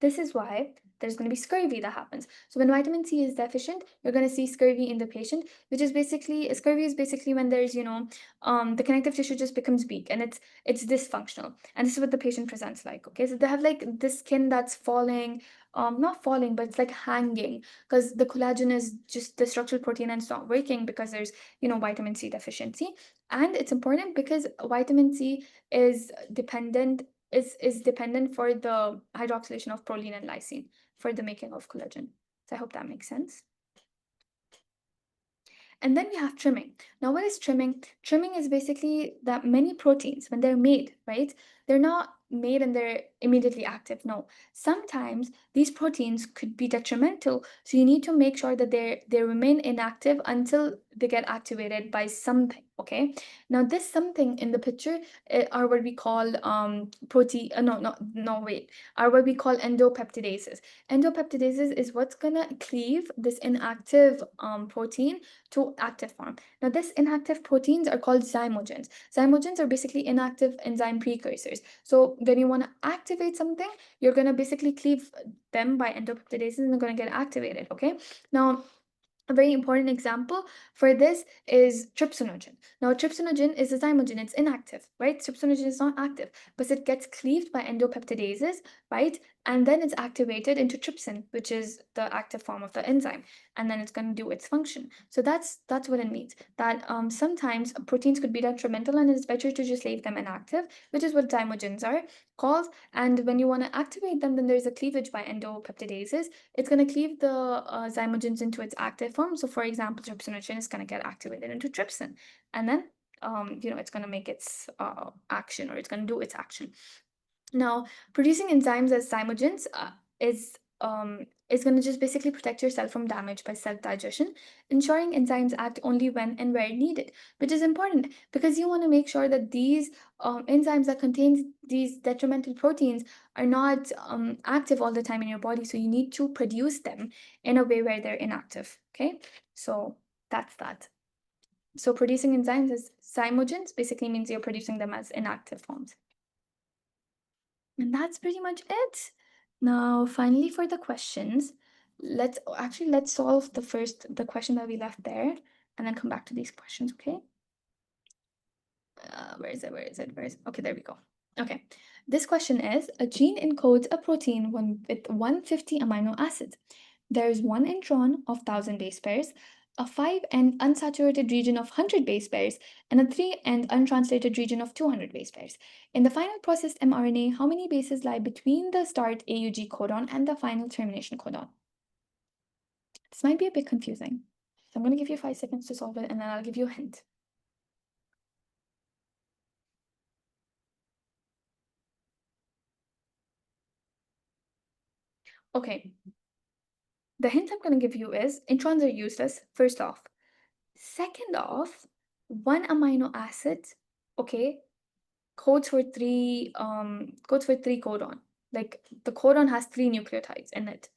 This is why there's going to be scurvy that happens. So when vitamin C is deficient, you're going to see scurvy in the patient, which is basically scurvy is basically when there's the connective tissue just becomes weak and it's dysfunctional, and this is what the patient presents like. Okay, so they have like this skin that's falling, not falling, but it's like hanging because the collagen is just the structural protein and it's not working because there's vitamin C deficiency. And it's important because vitamin C is dependent is dependent for the hydroxylation of proline and lysine for the making of collagen. So I hope that makes sense. And then we have trimming. Now, what is trimming? Trimming is basically that many proteins, when they're made, right, they're not made and they're immediately active. No, sometimes these proteins could be detrimental. So you need to make sure that they remain inactive until they get activated by something. Okay. Now, this something in the picture are what we call protein. Are what we call endopeptidases. Endopeptidases is what's gonna cleave this inactive protein to active form. Now, this inactive proteins are called zymogens. Zymogens are basically inactive enzyme precursors. So when you want to activate something, you're going to basically cleave them by endopeptidases and they're going to get activated, okay? Now, a very important example for this is trypsinogen. Now, trypsinogen is a zymogen, it's inactive, right? Trypsinogen is not active, but it gets cleaved by endopeptidases, right? And then it's activated into trypsin, which is the active form of the enzyme, and then it's going to do its function. So that's what it means. That sometimes proteins could be detrimental, and it's better to just leave them inactive, which is what zymogens are called. And when you want to activate them, then there's a cleavage by endopeptidases. It's going to cleave the zymogens into its active form. So, for example, trypsinogen is going to get activated into trypsin, and then it's going to make its action, or it's going to do its action. Now, producing enzymes as zymogens is going to just basically protect your cell from damage by self-digestion, ensuring enzymes act only when and where needed, which is important because you want to make sure that these enzymes that contain these detrimental proteins are not active all the time in your body. So you need to produce them in a way where they're inactive. Okay, so that's that. So producing enzymes as zymogens basically means you're producing them as inactive forms. And that's pretty much it. Now, finally, for the questions, let's solve the question that we left there and then come back to these questions, okay? Where is it? Okay, there we go. Okay, this question is, a gene encodes a protein with 150 amino acids. There is one intron of 1,000 base pairs. a 5-end unsaturated region of 100 base pairs, and a 3-end untranslated region of 200 base pairs. In the final processed mRNA, how many bases lie between the start AUG codon and the final termination codon? This might be a bit confusing. So I'm going to give you 5 seconds to solve it, and then I'll give you a hint. Okay. The hint I'm going to give you is introns are useless, first off. Second off, one amino acid, okay, codes for three codon. Like the codon has 3 nucleotides in it.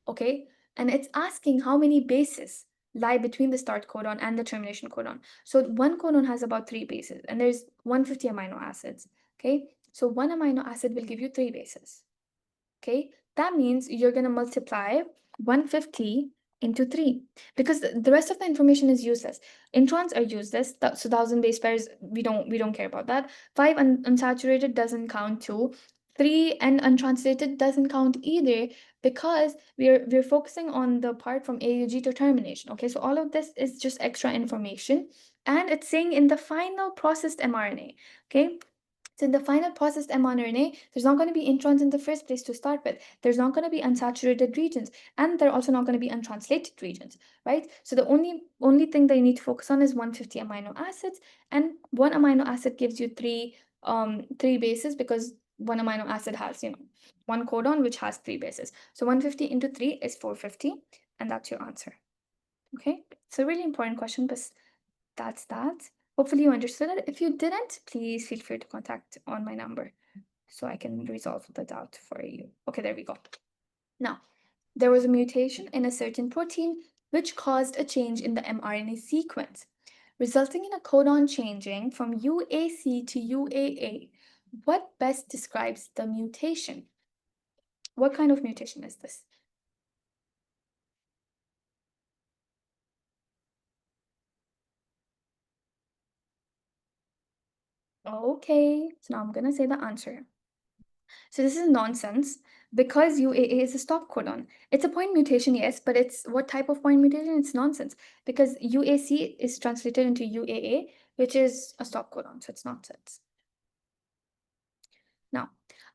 Okay? And it's asking how many bases lie between the start codon and the termination codon. So one codon has about 3 bases, and there's 150 amino acids. Okay? So one amino acid will give you 3 bases. Okay? That means you're going to multiply 150 into 3 because the rest of the information is useless. Introns are useless, so 1000 base pairs, we don't care about that. 5 unsaturated doesn't count too. 3 and untranslated doesn't count either because we're focusing on the part from AUG to termination. Okay, so all of this is just extra information, and it's saying in the final processed mRNA. Okay, so in the final processed mRNA, there's not going to be introns in the first place to start with. There's not going to be unsaturated regions, and there are also not going to be untranslated regions, right? So the only thing that you need to focus on is 150 amino acids, and one amino acid gives you three bases because one amino acid has one codon which has 3 bases. So 150 into 3 is 450, and that's your answer. Okay, it's a really important question, but that's that. Hopefully you understood it. If you didn't, please feel free to contact on my number so I can resolve the doubt for you. Okay, there we go. Now, there was a mutation in a certain protein which caused a change in the mRNA sequence, resulting in a codon changing from UAC to UAA. What best describes the mutation? What kind of mutation is this? Okay, so now I'm gonna say the answer. So this is nonsense because UAA is a stop codon. It's a point mutation, yes, but it's what type of point mutation? It's nonsense because UAC is translated into UAA, which is a stop codon, so it's nonsense. Now,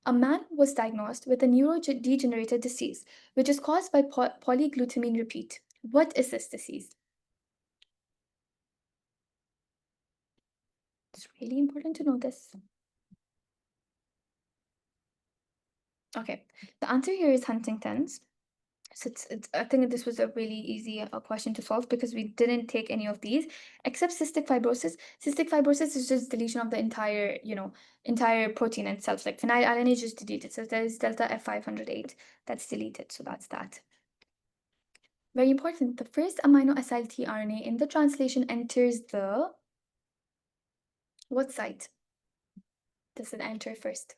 a man was diagnosed with a neurodegenerative disease, which is caused by polyglutamine repeat. What is this disease? It's really important to know this. Okay, the answer here is Huntington's. So I think this was a really easy question to solve because we didn't take any of these except cystic fibrosis. Cystic fibrosis is just deletion of the entire protein itself. Like phenylalanine is just deleted. So there's delta F508 that's deleted. So that's that. Very important. The first amino acyl tRNA in the translation enters the what site does it enter first?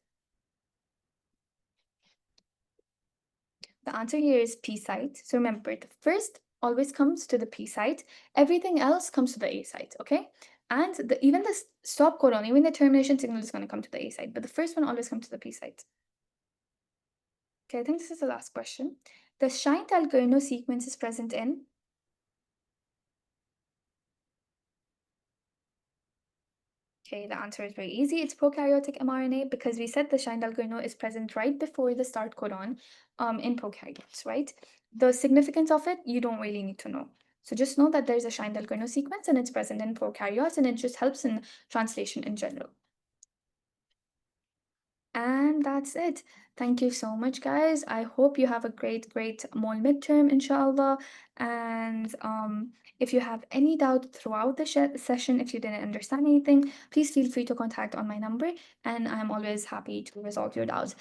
The answer here is P site. So remember, the first always comes to the P site. Everything else comes to the A site, okay? And even the stop codon, even the termination signal is going to come to the A site, but the first one always comes to the P site. Okay, I think this is the last question. The Shine-Dalgarno sequence is present in? Okay, the answer is very easy. It's prokaryotic mRNA because we said the Shine-Dalgarno is present right before the start codon in prokaryotes, right? The significance of it, you don't really need to know. So just know that there's a Shine-Dalgarno sequence and it's present in prokaryotes and it just helps in translation in general. And that's it. Thank you so much, guys. I hope you have a great MOL midterm, inshallah. And if you have any doubt throughout the session, if you didn't understand anything, please feel free to contact on my number, and I'm always happy to resolve your doubts.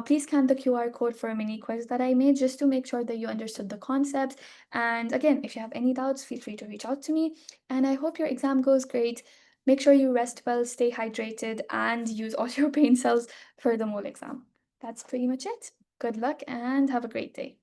Please scan the QR code for a mini quiz that I made just to make sure that you understood the concepts. And again, if you have any doubts, feel free to reach out to me. And I hope your exam goes great. Make sure you rest well, stay hydrated, and use all your brain cells for the MOL exam. That's pretty much it. Good luck and have a great day.